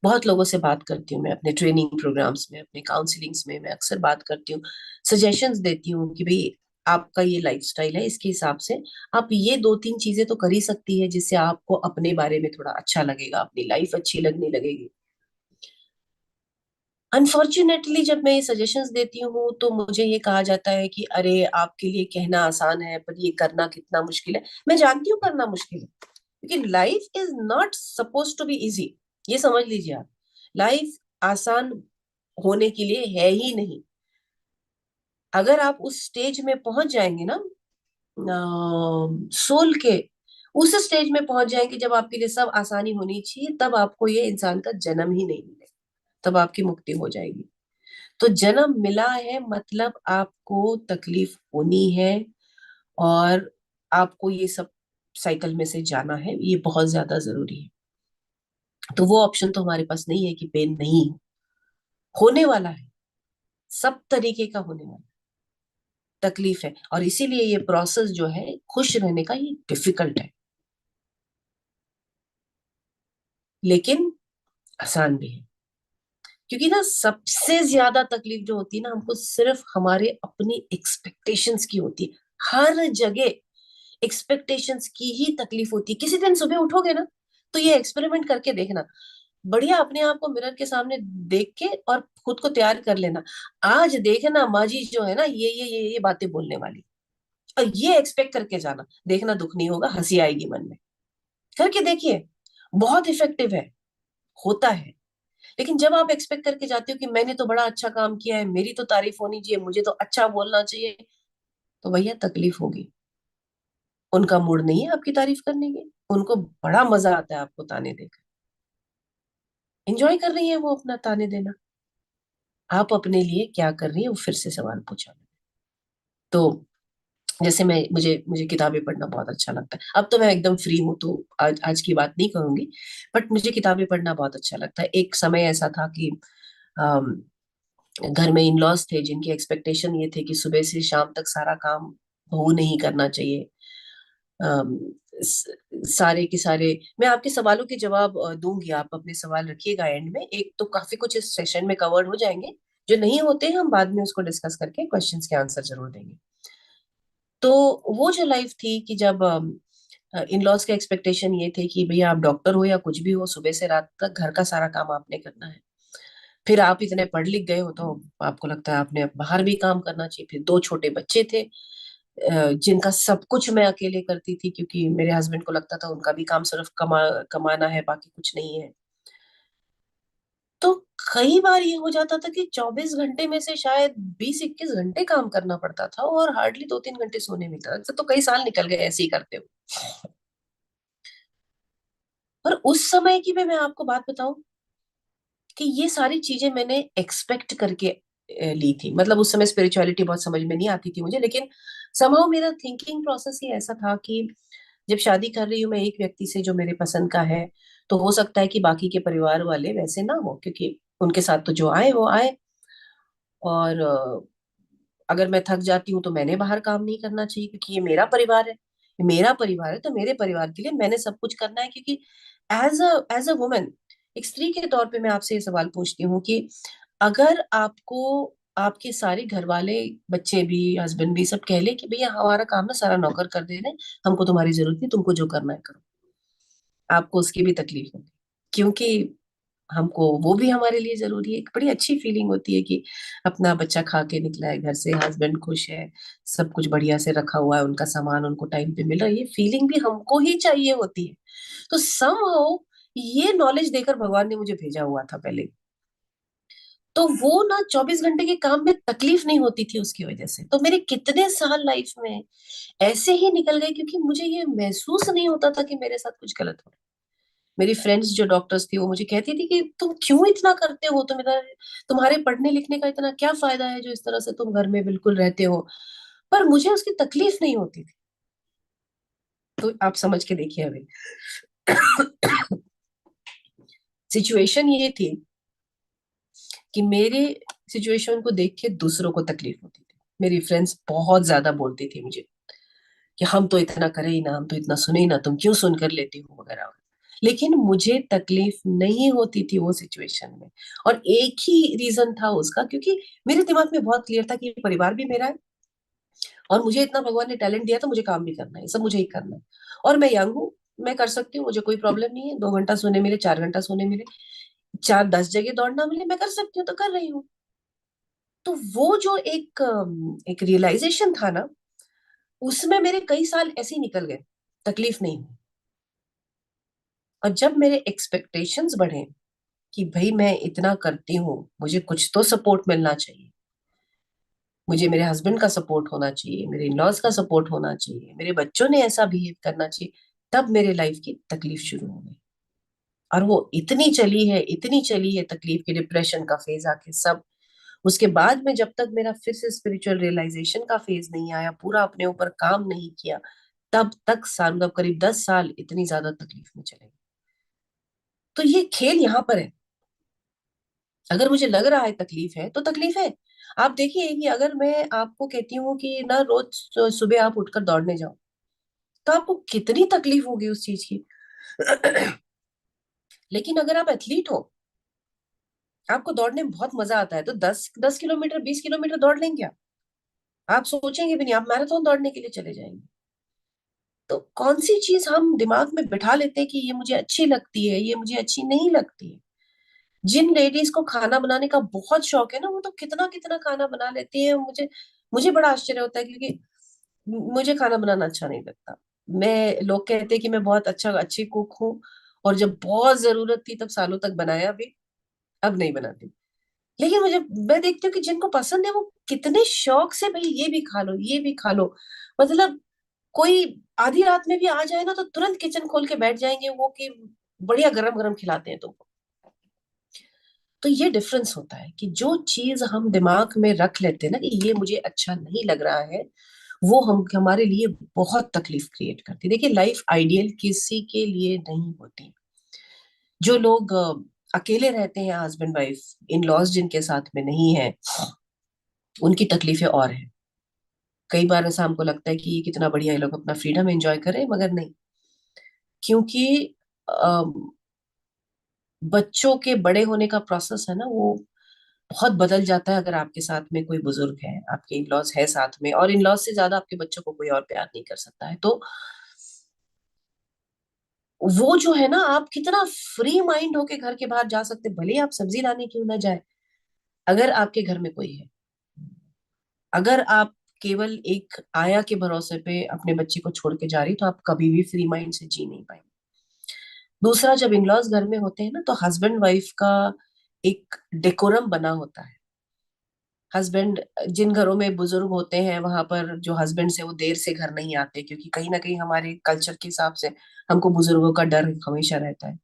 बहुत लोगों से बात करती हूँ मैं अपने ट्रेनिंग प्रोग्राम्स में, अपने काउंसलिंग्स में, मैं अक्सर बात करती हूँ, सजेशंस देती हूँ कि भाई आपका ये लाइफस्टाइल है, इसके हिसाब से आप ये दो तीन चीजें तो कर ही सकती है जिससे आपको अपने बारे में थोड़ा अच्छा लगेगा, अपनी लाइफ अच्छी लगने लगेगी। अनफॉर्चुनेटली जब मैं ये सजेशंस देती हूँ तो मुझे ये कहा जाता है कि अरे आपके लिए कहना आसान है पर ये करना कितना मुश्किल है। मैं जानती हूँ करना मुश्किल है, क्योंकि life is not suppose to be easy. ये समझ लीजिए आप, लाइफ आसान होने के लिए है ही नहीं। अगर आप उस स्टेज में पहुंच जाएंगे ना, सोल के उस स्टेज में पहुंच जाएंगे जब आपके लिए सब आसानी होनी चाहिए, तब आपको ये इंसान का जन्म ही नहीं मिलेगा, तब आपकी मुक्ति हो जाएगी। तो जन्म मिला है मतलब आपको तकलीफ होनी है, और आपको ये सब साइकिल में से जाना है, ये बहुत ज्यादा जरूरी है। तो वो ऑप्शन तो हमारे पास नहीं है कि पेन नहीं हो, होने वाला है, सब तरीके का होने वाला तकलीफ है, और इसीलिए ये प्रोसेस जो है खुश रहने का, ये डिफिकल्ट है, लेकिन आसान भी है। क्योंकि ना सबसे ज्यादा तकलीफ जो होती है ना हमको, सिर्फ हमारे अपनी एक्सपेक्टेशंस की होती है। हर जगह एक्सपेक्टेशंस की ही तकलीफ होती है। किसी दिन सुबह उठोगे ना, तो ये एक्सपेरिमेंट करके देखना, बढ़िया अपने आप को मिरर के सामने देख के और खुद को तैयार कर लेना। आज देखना माँ जी जो है ना, ये बातें बोलने वाली, और ये एक्सपेक्ट करके जाना, देखना दुख नहीं होगा, हंसी आएगी मन में। करके देखिए, बहुत इफेक्टिव है, होता है। लेकिन जब आप एक्सपेक्ट करके जाते हो कि मैंने तो बड़ा अच्छा काम किया है, मेरी तो तारीफ होनी चाहिए, मुझे तो अच्छा बोलना चाहिए, तो भैया तकलीफ होगी। उनका मूड नहीं है आपकी तारीफ करने की, उनको बड़ा मजा आता है आपको ताने देकर, एंजॉय कर रही है वो अपना ताने देना। आप अपने लिए क्या कर रही है, वो फिर से सवाल पूछा। तो जैसे मैं मुझे मुझे किताबें पढ़ना बहुत अच्छा लगता है। अब तो मैं एकदम फ्री हूँ तो आज आज की बात नहीं करूंगी, बट मुझे किताबें पढ़ना बहुत अच्छा लगता है। एक समय ऐसा था कि अम, घर में इन लॉज थे जिनकी एक्सपेक्टेशन ये थे कि सुबह से शाम तक सारा काम बहू नहीं करना चाहिए। अम, सारे के सारे, मैं आपके सवालों के जवाब दूंगी, आप अपने सवाल रखिएगा एंड में, एक तो काफी कुछ इस सेशन में कवर हो जाएंगे, जो नहीं होते हम बाद में उसको डिस्कस करके क्वेश्चंस के आंसर जरूर देंगे। तो वो जो लाइफ थी कि जब इन लॉज के एक्सपेक्टेशन ये थे कि भैया आप डॉक्टर हो या कुछ भी हो, सुबह से रात तक घर का सारा काम आपने करना है। फिर आप इतने पढ़ लिख गए हो तो आपको लगता है आपने बाहर भी काम करना चाहिए। फिर दो छोटे बच्चे थे जिनका सब कुछ मैं अकेले करती थी, क्योंकि मेरे हस्बैंड को लगता था उनका भी काम सिर्फ कमाना है, बाकी कुछ नहीं है। तो कई बार ये हो जाता था कि 24 घंटे में से शायद 20-21 घंटे काम करना पड़ता था, और हार्डली 2-3 घंटे सोने मिलता था। तो कई साल निकल गए ऐसे ही करते हुए। पर उस समय की मैं आपको बात बताऊं कि ये सारी चीजें मैंने एक्सपेक्ट करके ली थी। मतलब उस समय स्पिरिचुअलिटी बहुत समझ में नहीं आती थी मुझे, लेकिन समहाउ मेरा थिंकिंग प्रोसेस ही ऐसा था कि जब शादी कर रही हूँ मैं एक व्यक्ति से जो मेरे पसंद का है, तो हो सकता है कि बाकी के परिवार वाले वैसे ना हो, क्योंकि उनके साथ तो जो आए वो आए। और अगर मैं थक जाती हूँ तो मैंने बाहर काम नहीं करना चाहिए, क्योंकि ये मेरा परिवार है, ये मेरा परिवार है, तो मेरे परिवार के लिए मैंने सब कुछ करना है। क्योंकि एज अ वुमेन, एक स्त्री के तौर पे मैं आपसे ये सवाल पूछती हूँ कि अगर आपको आपके सारे घर वाले, बच्चे भी, हस्बैंड भी, सब कह ले कि भैया हमारा काम ना सारा नौकर कर दे रहे हैं, हमको तुम्हारी जरूरत नहीं, तुमको जो करना है करो, आपको उसकी भी तकलीफ होगी। क्योंकि हमको वो भी हमारे लिए जरूरी है। एक बड़ी अच्छी फीलिंग होती है कि अपना बच्चा खा के निकला है घर से, हस्बैंड खुश है, सब कुछ बढ़िया से रखा हुआ है, उनका सामान उनको टाइम पे मिल रहा है, ये फीलिंग भी हमको ही चाहिए होती है। तो समहाउ ये नॉलेज देकर भगवान ने मुझे भेजा हुआ था पहले। तो वो ना 24 घंटे के काम में तकलीफ नहीं होती थी उसकी वजह से। तो मेरे कितने साल लाइफ में ऐसे ही निकल गए, क्योंकि मुझे ये महसूस नहीं होता था कि मेरे साथ कुछ गलत हो रहा है। मेरी फ्रेंड्स जो डॉक्टर्स थी वो मुझे कहती थी कि तुम क्यों इतना करते हो, तुम्हारे पढ़ने लिखने का इतना क्या फायदा है जो इस तरह से तुम घर में बिल्कुल रहते हो। पर मुझे उसकी तकलीफ नहीं होती थी। तो आप समझ के देखिए अभी। सिचुएशन ये थी कि मेरे सिचुएशन को देख के दूसरों को तकलीफ होती थी। मेरी फ्रेंड्स बहुत ज्यादा बोलती थी मुझे कि हम तो इतना करें ही ना, हम तो इतना सुने ही ना, तुम क्यों सुनकर लेती हो वगैरह वगैरह। लेकिन मुझे तकलीफ नहीं होती थी वो सिचुएशन में। और एक ही रीजन था उसका, क्योंकि मेरे दिमाग में बहुत क्लियर था कि ये परिवार भी मेरा है, और मुझे इतना भगवान ने टैलेंट दिया तो मुझे काम भी करना है, ये सब मुझे ही करना है। और मैं यंग हूँ, मैं कर सकती हूँ, मुझे कोई प्रॉब्लम नहीं है। 2 घंटा सोने मिले, 4 घंटा सोने मिले, 4-10 जगह दौड़ना मिले, मैं कर सकती हूँ तो कर रही हूँ। तो वो जो एक रियलाइजेशन था ना, उसमें मेरे कई साल ऐसे ही निकल गए, तकलीफ नहीं हुई। और जब मेरे एक्सपेक्टेशंस बढ़े कि भाई मैं इतना करती हूँ, मुझे कुछ तो सपोर्ट मिलना चाहिए, मुझे मेरे हस्बैंड का सपोर्ट होना चाहिए, मेरे इन लॉज का सपोर्ट होना चाहिए, मेरे बच्चों ने ऐसा बिहेव करना चाहिए, तब मेरे लाइफ की तकलीफ शुरू हो गई। और वो इतनी चली है, इतनी चली है तकलीफ की, डिप्रेशन का फेज आके सब। उसके बाद में जब तक मेरा फिर से स्पिरिचुअल रियलाइजेशन का फेज नहीं आया, पूरा अपने ऊपर काम नहीं किया, तब तक साल, मतलब करीब 10 साल इतनी ज्यादा तकलीफ में चले गए। तो ये खेल यहाँ पर है। अगर मुझे लग रहा है तकलीफ है तो तकलीफ है। आप देखिए कि अगर मैं आपको कहती हूँ कि ना रोज सुबह आप उठकर दौड़ने जाओ, तो आपको कितनी तकलीफ होगी उस चीज की। लेकिन अगर आप एथलीट हो, आपको दौड़ने में बहुत मजा आता है, तो 10-10 किलोमीटर, 20 किलोमीटर दौड़ लेंगे आप सोचेंगे भी नहीं, आप मैराथन दौड़ने के लिए चले जाएंगे। तो कौन सी चीज हम दिमाग में बिठा लेते हैं कि ये मुझे अच्छी लगती है, ये मुझे अच्छी नहीं लगती है। जिन लेडीज को खाना बनाने का बहुत शौक है ना, वो तो कितना कितना खाना बना लेती है। मुझे मुझे बड़ा आश्चर्य होता है, क्योंकि मुझे खाना बनाना अच्छा नहीं लगता। मैं, लोग कहते हैं कि मैं बहुत अच्छी कुक हूँ, और जब बहुत जरूरत थी तब सालों तक बनाया भी, अब नहीं बनाती। लेकिन मैं देखती हूँ कि जिनको पसंद है वो कितने शौक से, भाई ये भी खा लो, ये भी खा लो। मतलब कोई आधी रात में भी आ जाए ना, तो तुरंत किचन खोल के बैठ जाएंगे वो, कि बढ़िया गरम गरम खिलाते हैं तुमको। तो ये डिफरेंस होता है कि जो चीज हम दिमाग में रख लेते हैं ना कि ये मुझे अच्छा नहीं लग रहा है, वो हम हमारे लिए बहुत तकलीफ क्रिएट करती है। देखिए, लाइफ आइडियल किसी के लिए नहीं होती। जो लोग अकेले रहते हैं, हस्बैंड वाइफ, इन लॉज जिनके साथ में नहीं है, उनकी तकलीफें और हैं। कई बार ऐसा हमको लगता है कि ये कितना बढ़िया, ये लोग अपना फ्रीडम एंजॉय करें, मगर नहीं। क्योंकि बच्चों के बड़े होने का प्रोसेस है ना, वो बहुत बदल जाता है अगर आपके साथ में कोई बुजुर्ग है, आपके इन लॉज है साथ में। और इन लॉज से ज्यादा आपके बच्चों को कोई और प्यार नहीं कर सकता है। तो वो जो है ना, आप कितना फ्री माइंड होके घर के बाहर जा सकते, भले ही आप सब्जी लाने क्यों ना जाए, अगर आपके घर में कोई है। अगर आप केवल एक आया के भरोसे पे अपने बच्चे को छोड़ के जा रही, तो आप कभी भी फ्री माइंड से जी नहीं पाएंगे। दूसरा, जब इनलॉज घर में होते हैं ना, तो हस्बैंड वाइफ का एक डेकोरम बना होता है। हस्बैंड, जिन घरों में बुजुर्ग होते हैं वहां पर जो हस्बैंड से वो देर से घर नहीं आते, क्योंकि कहीं ना कहीं हमारे कल्चर के हिसाब से हमको बुजुर्गों का डर हमेशा रहता है।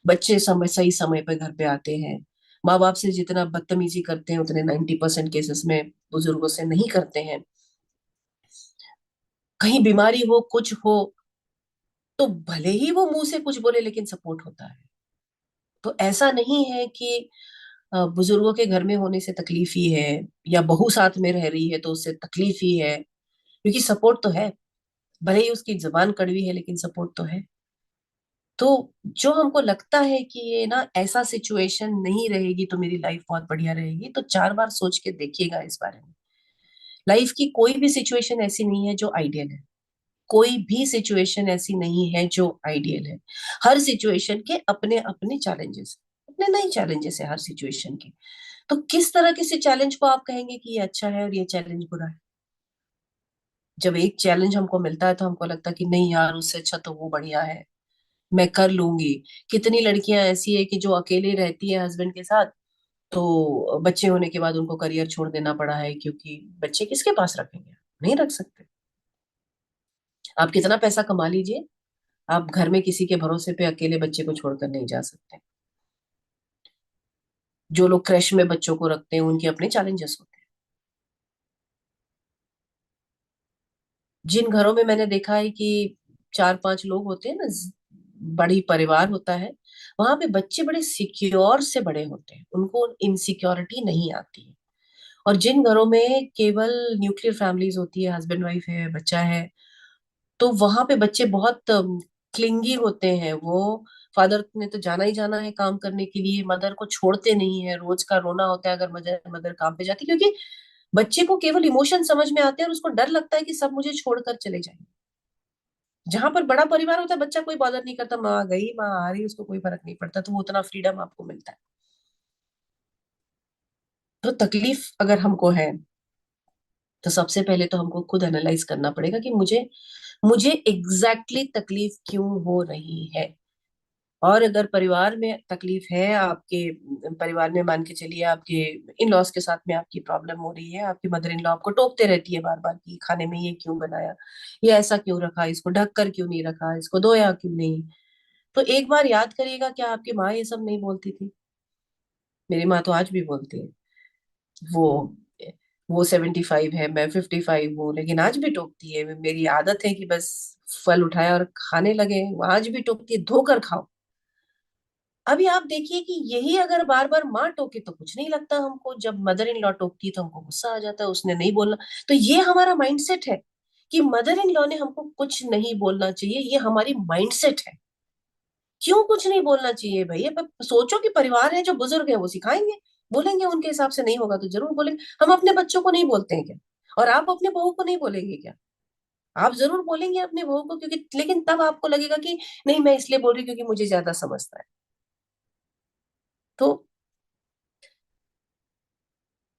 बच्चे समय सही समय पर घर पे आते हैं। माँ बाप से जितना बदतमीजी करते हैं उतने 90% केसेस में बुजुर्गों से नहीं करते हैं। कहीं बीमारी हो, कुछ हो, तो भले ही वो मुंह से कुछ बोले, लेकिन सपोर्ट होता है। तो ऐसा नहीं है कि बुजुर्गों के घर में होने से तकलीफ ही है, या बहू साथ में रह रही है तो उससे तकलीफ ही है, क्योंकि सपोर्ट तो है। भले ही उसकी जबान कड़वी है, लेकिन सपोर्ट तो है। तो जो हमको लगता है कि ये ना ऐसा सिचुएशन नहीं रहेगी तो मेरी लाइफ बहुत बढ़िया रहेगी, तो 4 बार सोच के देखिएगा इस बारे में। लाइफ की कोई भी सिचुएशन ऐसी नहीं है जो आइडियल है। कोई भी सिचुएशन ऐसी नहीं है जो आइडियल है। हर सिचुएशन के अपने अपने चैलेंजेस, अपने नए चैलेंजेस है हर सिचुएशन के। तो किस तरह के से चैलेंज को आप कहेंगे कि ये अच्छा है और ये चैलेंज बुरा है? जब एक चैलेंज हमको मिलता है तो हमको लगता है कि नहीं यार, उससे अच्छा तो वो बढ़िया है, मैं कर लूंगी। कितनी लड़कियां ऐसी है कि जो अकेले रहती है हस्बैंड के साथ, तो बच्चे होने के बाद उनको करियर छोड़ देना पड़ा है, क्योंकि बच्चे किसके पास रखेंगे, नहीं रख सकते। आप कितना पैसा कमा लीजिए, आप घर में किसी के भरोसे पे अकेले बच्चे को छोड़कर नहीं जा सकते। जो लोग क्रैश में बच्चों को रखते हैं उनके अपने चैलेंजेस होते हैं। जिन घरों में मैंने देखा है कि चार पांच लोग होते हैं ना, बड़ी परिवार होता है, वहां पे बच्चे बड़े सिक्योर से बड़े होते हैं, उनको इनसिक्योरिटी नहीं आती है। और जिन घरों में केवल न्यूक्लियर फैमिलीज होती है, हस्बैंड वाइफ है, बच्चा है, तो वहां पे बच्चे बहुत क्लिंगी होते हैं। वो फादर ने तो जाना ही जाना है काम करने के लिए, मदर को छोड़ते नहीं है, रोज का रोना होता है अगर मदर मदर काम पे जाती है, क्योंकि बच्चे को केवल इमोशन समझ में आते हैं और उसको डर लगता है कि सब मुझे छोड़कर चले जाएंगे। जहां पर बड़ा परिवार होता है, बच्चा कोई बॉदर नहीं करता, माँ गई माँ आ रही, उसको कोई फर्क नहीं पड़ता, तो वो उतना फ्रीडम आपको मिलता है। तो तकलीफ अगर हमको है, तो सबसे पहले तो हमको खुद एनालाइज करना पड़ेगा कि मुझे मुझे एग्जैक्टली exactly तकलीफ क्यों हो रही है। और अगर परिवार में तकलीफ है, आपके परिवार में मान के चलिए आपके इन लॉज के साथ में आपकी प्रॉब्लम हो रही है, आपकी मदर इन लॉ आपको टोकते रहती है बार बार कि खाने में ये क्यों बनाया, ये ऐसा क्यों रखा, इसको ढक कर क्यों नहीं रखा, इसको धोया क्यों नहीं, तो एक बार याद करिएगा, क्या आपकी माँ ये सब नहीं बोलती थी? मेरी माँ तो आज भी बोलती है। वो वो 75 है, मैं 55 हूँ, लेकिन आज भी टोकती है। मेरी आदत है कि बस फल उठाया और खाने लगे, वो आज भी टोकती है, धोकर खाओ। अभी आप देखिए कि यही अगर बार बार माँ टोके तो कुछ नहीं लगता हमको, जब मदर इन लॉ टोकती है तो हमको गुस्सा आ जाता है, उसने नहीं बोलना। तो ये हमारा माइंडसेट है कि मदर इन लॉ ने हमको कुछ नहीं बोलना चाहिए, ये हमारी माइंडसेट है। क्यों कुछ नहीं बोलना चाहिए भैया? सोचो कि परिवार है, जो बुजुर्ग है वो सिखाएंगे, बोलेंगे, उनके हिसाब से नहीं होगा तो जरूर बोलेंगे। हम अपने बच्चों को नहीं बोलते हैं क्या? और आप अपने बहू को नहीं बोलेंगे क्या? आप जरूर बोलेंगे अपने बहू को, क्योंकि लेकिन तब आपको लगेगा कि नहीं, मैं इसलिए बोल रही हूँ क्योंकि मुझे ज्यादा समझता है। तो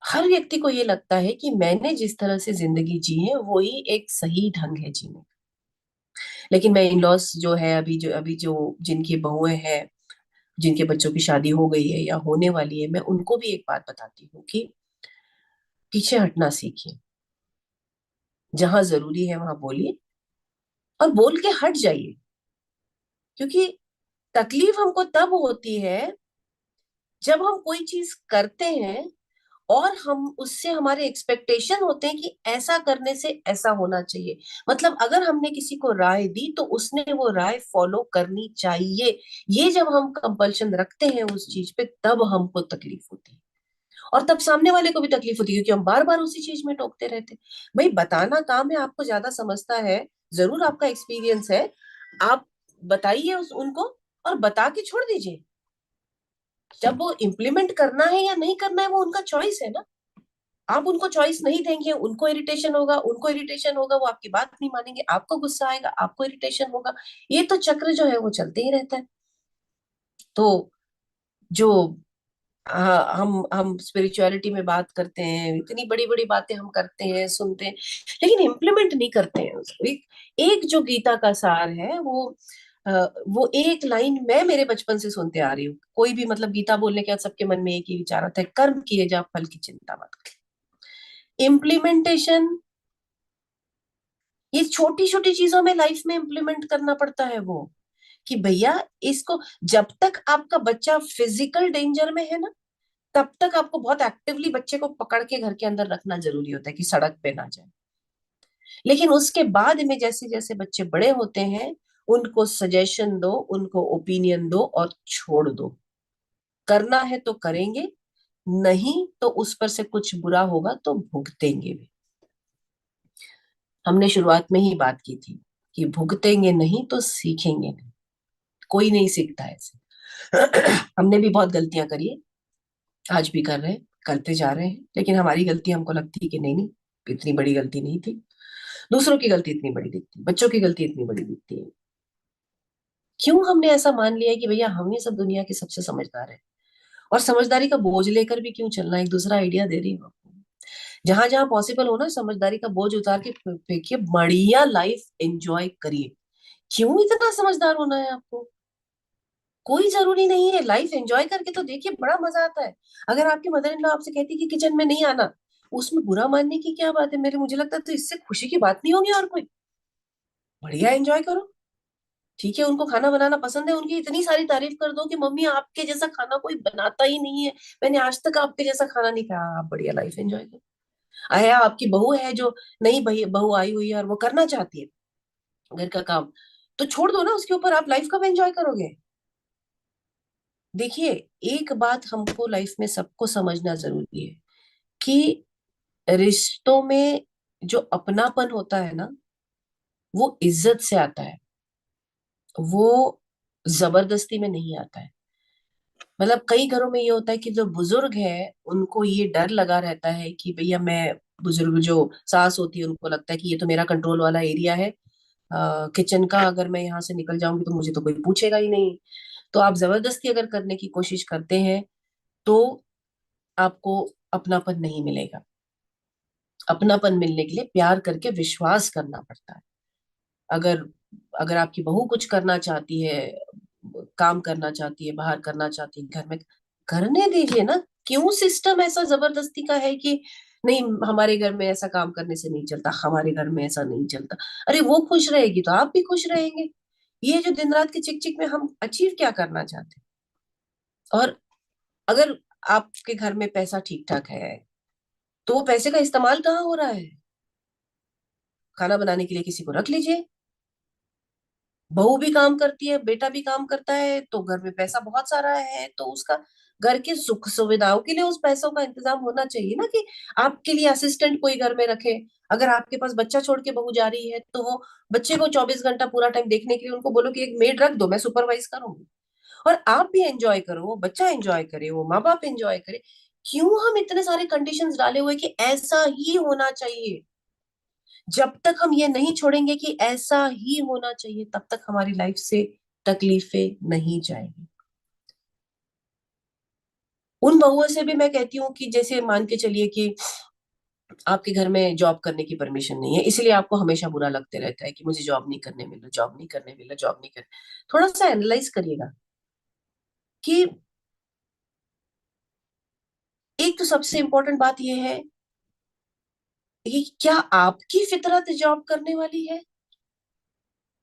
हर व्यक्ति को ये लगता है कि मैंने जिस तरह से जिंदगी जी है वो ही एक सही ढंग है जीने का। लेकिन मैं इन लॉस जो है, अभी जो जिनकी बहुएं हैं, जिनके बच्चों की शादी हो गई है या होने वाली है, मैं उनको भी एक बात बताती हूँ कि पीछे हटना सीखिए। जहां जरूरी है वहां बोलिए, और बोल के हट जाइए। क्योंकि तकलीफ हमको तब होती है जब हम कोई चीज करते हैं और हम उससे, हमारे एक्सपेक्टेशन होते हैं कि ऐसा करने से ऐसा होना चाहिए। मतलब अगर हमने किसी को राय दी तो उसने वो राय फॉलो करनी चाहिए। ये जब हम कंपल्शन रखते हैं उस चीज पे, तब हमको तकलीफ होती है। और तब सामने वाले को भी तकलीफ होती है, क्योंकि हम बार बार उसी चीज में टोकते रहते हैं। भाई बताना काम है, आपको ज्यादा समझता है, जरूर आपका एक्सपीरियंस है, आप बताइए उनको, और बता के छोड़ दीजिए। जब वो इम्प्लीमेंट करना है या नहीं करना है, वो उनका चॉइस है ना। आप उनको चॉइस नहीं देंगे, उनको इरिटेशन होगा, उनको इरिटेशन होगा, वो आपकी बात नहीं मानेंगे, आपको गुस्सा आएगा, आपको इरिटेशन होगा। ये तो चक्र जो है वो चलते ही रहता है। तो जो हम स्पिरिचुअलिटी में बात करते हैं, इतनी बड़ी बड़ी बातें हम करते हैं, सुनते हैं, लेकिन इम्प्लीमेंट नहीं करते हैं उसको। एक जो गीता का सार है वो एक लाइन मैं मेरे बचपन से सुनते आ रही हूँ। कोई भी मतलब गीता बोलने के बाद सबके मन में एक ही विचार आता है, कर्म किए जा, फल की चिंता मत कर। इम्प्लीमेंटेशन, ये छोटी छोटी चीजों में लाइफ में इम्प्लीमेंट करना पड़ता है। वो कि भैया इसको, जब तक आपका बच्चा फिजिकल डेंजर में है ना, तब तक आपको बहुत एक्टिवली बच्चे को पकड़ के घर के अंदर रखना जरूरी होता है कि सड़क पे ना जाए। लेकिन उसके बाद में जैसे जैसे बच्चे बड़े होते हैं, उनको सजेशन दो, उनको ओपिनियन दो और छोड़ दो। करना है तो करेंगे, नहीं तो उस पर से कुछ बुरा होगा तो भुगतेंगे भी। हमने शुरुआत में ही बात की थी कि भुगतेंगे नहीं तो सीखेंगे नहीं। कोई नहीं सीखता है ऐसे। हमने भी बहुत गलतियां करी है, आज भी कर रहे हैं, करते जा रहे हैं, लेकिन हमारी गलती हमको लगती है कि नहीं नहीं, इतनी बड़ी गलती नहीं थी। दूसरों की गलती इतनी बड़ी दिखती है, बच्चों की गलती इतनी बड़ी दिखती है। क्यों हमने ऐसा मान लिया है कि भैया हम ही सब दुनिया के सबसे समझदार हैं? और समझदारी का बोझ लेकर भी क्यों चलना? एक दूसरा आइडिया दे रही हूँ आपको। जहां जहां पॉसिबल हो ना, समझदारी का बोझ उतार के फेंकिए, बढ़िया लाइफ एंजॉय करिए। क्यों इतना समझदार होना है आपको? कोई जरूरी नहीं है, लाइफ एंजॉय करके तो देखिए, बड़ा मजा आता है। अगर आपकी मदर इन लॉ आपसे कहती कि किचन में नहीं आना, उसमें बुरा मानने की क्या बात है? मेरे मुझे लगता है तो इससे खुशी की बात नहीं होगी और कोई। बढ़िया एंजॉय करो। ठीक है, उनको खाना बनाना पसंद है, उनकी इतनी सारी तारीफ कर दो कि मम्मी आपके जैसा खाना कोई बनाता ही नहीं है, मैंने आज तक आपके जैसा खाना नहीं खाया। आप बढ़िया लाइफ एंजॉय करो। आया आपकी बहू है जो, नहीं भाई बहू आई हुई है और वो करना चाहती है घर का काम, तो छोड़ दो ना उसके ऊपर, आप लाइफ कब एंजॉय करोगे? देखिए, एक बात हमको लाइफ में सबको समझना जरूरी है कि रिश्तों में जो अपनापन होता है ना, वो इज्जत से आता है, वो जबरदस्ती में नहीं आता है। मतलब कई घरों में ये होता है कि जो बुजुर्ग है उनको ये डर लगा रहता है कि भैया मैं, बुजुर्ग जो सास होती है उनको लगता है कि ये तो मेरा कंट्रोल वाला एरिया है, किचन का, अगर मैं यहाँ से निकल जाऊंगी तो मुझे तो कोई पूछेगा ही नहीं। तो आप जबरदस्ती अगर करने की कोशिश करते हैं तो आपको अपनापन नहीं मिलेगा। अपनापन मिलने के लिए प्यार करके विश्वास करना पड़ता है। अगर अगर आपकी बहू कुछ करना चाहती है, काम करना चाहती है, बाहर करना चाहती है, घर में करने दीजिए ना। क्यों सिस्टम ऐसा जबरदस्ती का है कि नहीं, हमारे घर में ऐसा काम करने से नहीं चलता, हमारे घर में ऐसा नहीं चलता। अरे वो खुश रहेगी तो आप भी खुश रहेंगे। ये जो दिन रात की चिक चिक में हम अचीव क्या करना चाहते हैं? और अगर आपके घर में पैसा ठीक ठाक है तो वो पैसे का इस्तेमाल कहाँ हो रहा है? खाना बनाने के लिए किसी को रख लीजिए। बहू भी काम करती है, बेटा भी काम करता है, तो घर में पैसा बहुत सारा है, तो उसका घर के सुख सुविधाओं के लिए उस पैसों का इंतजाम होना चाहिए ना, कि आपके लिए असिस्टेंट कोई घर में रखे। अगर आपके पास बच्चा छोड़ के बहू जा रही है तो वो बच्चे को 24 घंटा पूरा टाइम देखने के लिए उनको बोलो कि एक मेड रख दो, मैं सुपरवाइज करूंगी। और आप भी एंजॉय करो, वो बच्चा एंजॉय करे, वो माँ बाप एंजॉय करे। क्यों हम इतने सारे कंडीशंस डाले हुए कि ऐसा ही होना चाहिए? जब तक हम ये नहीं छोड़ेंगे कि ऐसा ही होना चाहिए, तब तक हमारी लाइफ से तकलीफें नहीं जाएंगी। उन बहुओं से भी मैं कहती हूँ कि जैसे मान के चलिए कि आपके घर में जॉब करने की परमिशन नहीं है, इसलिए आपको हमेशा बुरा लगते रहता है कि मुझे जॉब नहीं करने मिल रहा, जॉब नहीं करने मिल रहा, जॉब नहीं कर। थोड़ा सा एनालाइज करिएगा कि एक तो सबसे इंपॉर्टेंट बात यह है कि क्या आपकी फितरत जॉब करने वाली है?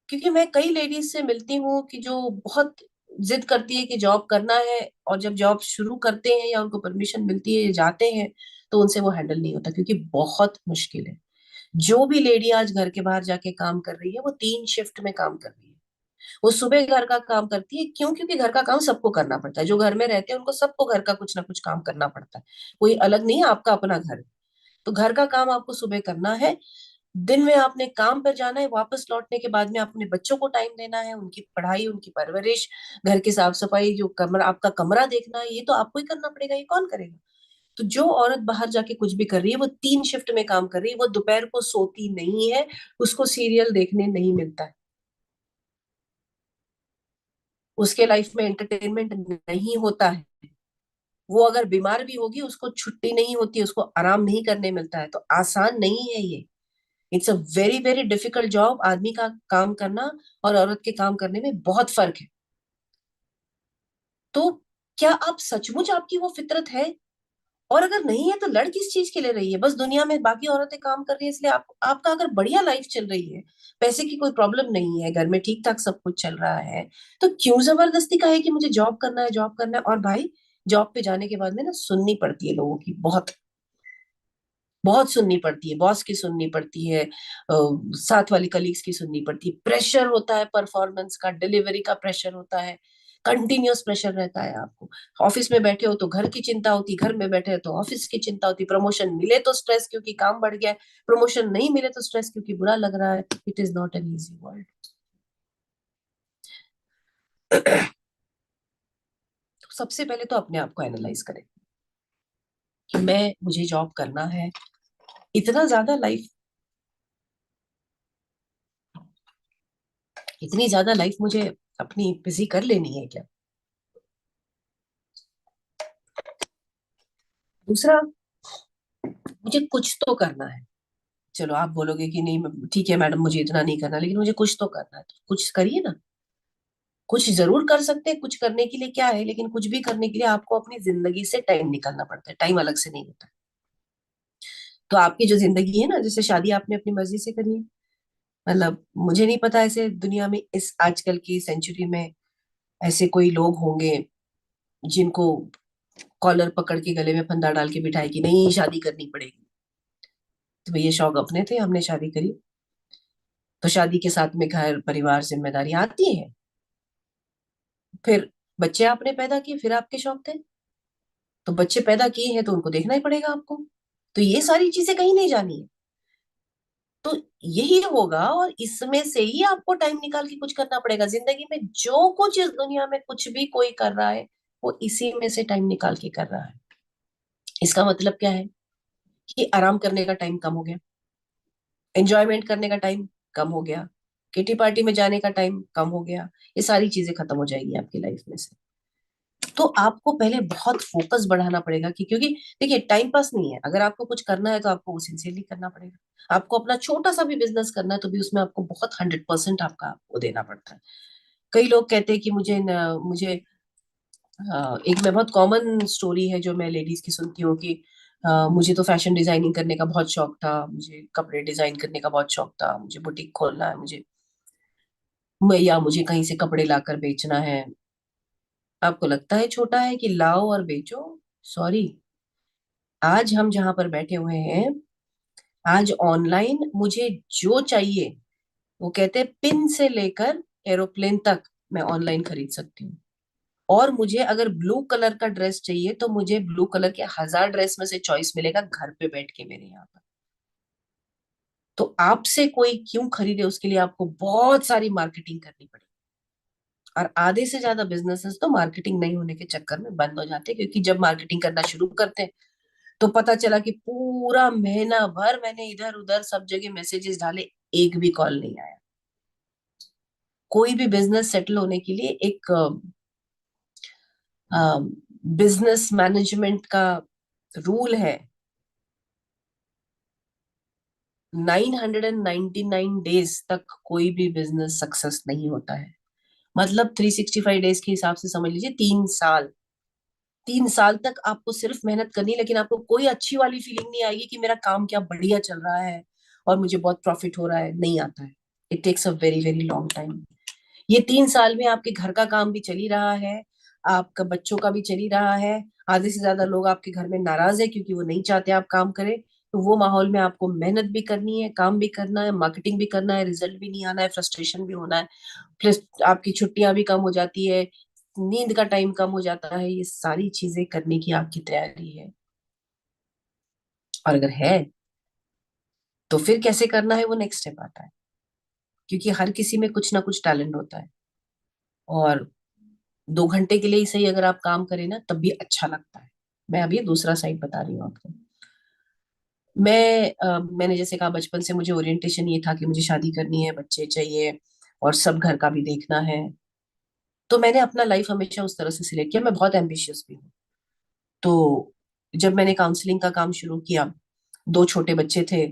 क्योंकि मैं कई लेडीज से मिलती हूँ कि जो बहुत जिद करती है कि जॉब करना है, और जब जॉब शुरू करते हैं या उनको परमिशन मिलती है, जाते हैं, तो उनसे वो हैंडल नहीं होता, क्योंकि बहुत मुश्किल है। जो भी लेडी आज घर के बाहर जाके काम कर रही है वो 3 शिफ्ट में काम कर रही है। वो सुबह घर का काम करती है, क्यों? क्योंकि घर का काम सबको करना पड़ता है, जो घर में रहते हैं उनको सबको घर का कुछ ना कुछ काम करना पड़ता है। कोई अलग नहीं है, आपका अपना घर है। तो घर का काम आपको सुबह करना है, दिन में आपने काम पर जाना है, वापस लौटने के बाद में अपने बच्चों को टाइम देना है, उनकी पढ़ाई, उनकी परवरिश, घर की साफ सफाई, जो कमरा, आपका कमरा देखना है, ये तो आपको ही करना पड़ेगा। ये कौन करेगा? तो जो औरत बाहर जाके कुछ भी कर रही है वो 3 शिफ्ट में काम कर रही है, वो दोपहर को सोती नहीं है, उसको सीरियल देखने नहीं मिलता है, उसके लाइफ में एंटरटेनमेंट नहीं होता है। वो अगर बीमार भी होगी उसको छुट्टी नहीं होती, उसको आराम नहीं करने मिलता है। तो आसान नहीं है ये। It's a very very difficult job. आदमी का काम करना और औरत के काम करने में बहुत फर्क है। तो क्या आप सचमुच, आपकी वो फितरत है? और अगर नहीं है तो लड़ किस चीज के लिए रही है? बस दुनिया में बाकी औरतें काम कर रही है इसलिए आपका अगर बढ़िया लाइफ चल रही है, पैसे की कोई प्रॉब्लम नहीं है, घर में ठीक ठाक सब कुछ चल रहा है, तो क्यों जबरदस्ती का है कि मुझे जॉब करना है, जॉब करना है? और भाई, जॉब पे जाने के बाद में ना सुननी पड़ती है लोगों की, बहुत बहुत सुननी पड़ती है, बॉस की सुननी पड़ती है, साथ वाली कलीग्स की सुननी पड़ती है, प्रेशर होता है, परफॉर्मेंस का, डिलीवरी का प्रेशर होता है, कंटिन्यूअस प्रेशर रहता है आपको। ऑफिस में बैठे हो तो घर की चिंता होती, घर में बैठे हो तो ऑफिस की चिंता होती, प्रमोशन मिले तो स्ट्रेस क्योंकि काम बढ़ गया है, प्रमोशन नहीं मिले तो स्ट्रेस क्योंकि बुरा लग रहा है। It is not an easy world. सबसे पहले तो अपने आप को एनालाइज करें कि मैं, मुझे जॉब करना है, इतना ज्यादा लाइफ, इतनी ज्यादा लाइफ मुझे अपनी बिजी कर लेनी है क्या? दूसरा, मुझे कुछ तो करना है। चलो आप बोलोगे कि नहीं, ठीक है मैडम मुझे इतना नहीं करना, लेकिन मुझे कुछ तो करना है, तो कुछ करिए ना। कुछ जरूर कर सकते हैं, कुछ करने के लिए क्या है, लेकिन कुछ भी करने के लिए आपको अपनी जिंदगी से टाइम निकालना पड़ता है, टाइम अलग से नहीं होता है। तो आपकी जो जिंदगी है ना, जैसे शादी आपने अपनी मर्जी से करी है, मतलब मुझे नहीं पता ऐसे दुनिया में इस आजकल की सेंचुरी में ऐसे कोई लोग होंगे जिनको कॉलर पकड़ के गले में फंदा डाल के बिठाए कि नहीं शादी करनी पड़ेगी। तो भैया शौक अपने थे, हमने शादी करी। तो शादी के साथ में घर परिवार जिम्मेदारी आती है। फिर बच्चे आपने पैदा किए, फिर आपके शौक थे, तो बच्चे पैदा किए हैं तो उनको देखना ही पड़ेगा आपको। तो ये सारी चीजें कहीं नहीं जानी है। तो यही होगा, और इसमें से ही आपको टाइम निकाल के कुछ करना पड़ेगा जिंदगी में। जो कुछ इस दुनिया में कुछ भी कोई कर रहा है, वो इसी में से टाइम निकाल के कर रहा है। इसका मतलब क्या है कि आराम करने का टाइम कम हो गया, एंजॉयमेंट करने का टाइम कम हो गया, किटी पार्टी में जाने का टाइम कम हो गया। ये सारी चीजें खत्म हो जाएगी आपकी लाइफ में से। तो आपको पहले बहुत फोकस बढ़ाना पड़ेगा कि, क्योंकि देखिए टाइम पास नहीं है। अगर आपको कुछ करना है तो आपको वो सिंसियरली करना पड़ेगा। आपको अपना छोटा सा भी बिजनेस करना है तो भी उसमें आपको बहुत 100% आपका वो देना पड़ता है। कई लोग कहते हैं कि मुझे एक मैं बहुत कॉमन स्टोरी है जो मैं लेडीज की सुनती हूँ कि मुझे तो फैशन डिजाइनिंग करने का बहुत शौक था, मुझे कपड़े डिजाइन करने का बहुत शौक था, मुझे बुटीक खोलना है, या मुझे कहीं से कपड़े लाकर बेचना है। आपको लगता है छोटा है कि लाओ और बेचो? सॉरी, आज हम जहां पर बैठे हुए हैं, आज ऑनलाइन मुझे जो चाहिए, वो कहते हैं पिन से लेकर एरोप्लेन तक मैं ऑनलाइन खरीद सकती हूँ। और मुझे अगर ब्लू कलर का ड्रेस चाहिए तो मुझे ब्लू कलर के 1000 ड्रेस में से चॉइस मिलेगा घर पे बैठ के मेरे यहाँ पर। तो आपसे कोई क्यों खरीदे, उसके लिए आपको बहुत सारी मार्केटिंग करनी पड़ेगी। और आधे से ज्यादा बिजनेसेस तो मार्केटिंग नहीं होने के चक्कर में बंद हो जाते हैं, क्योंकि जब मार्केटिंग करना शुरू करते हैं तो पता चला कि पूरा महीना भर मैंने इधर उधर सब जगह मैसेजेस डाले, एक भी कॉल नहीं आया। कोई भी बिजनेस सेटल होने के लिए एक बिजनेस मैनेजमेंट का रूल है, 999 डेज तक कोई भी बिजनेस सक्सेस नहीं होता है। मतलब 365 डेज के हिसाब से समझ लीजिए 3 साल। 3 साल तक आपको सिर्फ मेहनत करनी है, लेकिन आपको कोई अच्छी वाली फीलिंग नहीं आएगी कि मेरा काम क्या बढ़िया चल रहा है और मुझे बहुत प्रॉफिट हो रहा है। नहीं आता है। It takes a very very long time. ये 3 साल में आपके घर का काम भी चल ही रहा है, आपका बच्चों का भी चल ही रहा है। आधे से ज्यादा लोग आपके घर में नाराज है क्योंकि वो नहीं चाहते आप काम करें। तो वो माहौल में आपको मेहनत भी करनी है, काम भी करना है, मार्केटिंग भी करना है, रिजल्ट भी नहीं आना है, फ्रस्ट्रेशन भी होना है। प्लस आपकी छुट्टियां भी कम हो जाती है, नींद का टाइम कम हो जाता है। ये सारी चीजें करने की आपकी तैयारी है, और अगर है तो फिर कैसे करना है वो नेक्स्ट स्टेप आता है। क्योंकि हर किसी में कुछ ना कुछ टैलेंट होता है, और 2 घंटे के लिए ही सही अगर आप काम करें ना तब भी अच्छा लगता है। मैं अभी दूसरा साइड बता रही हूँ आपको। मैंने जैसे कहा, बचपन से मुझे ओरिएंटेशन ये था कि मुझे शादी करनी है, बच्चे चाहिए, और सब घर का भी देखना है। तो मैंने अपना लाइफ हमेशा उस तरह से सिलेक्ट किया। मैं बहुत एम्बिशियस भी हूँ। तो जब मैंने काउंसलिंग का काम शुरू किया, 2 छोटे बच्चे थे,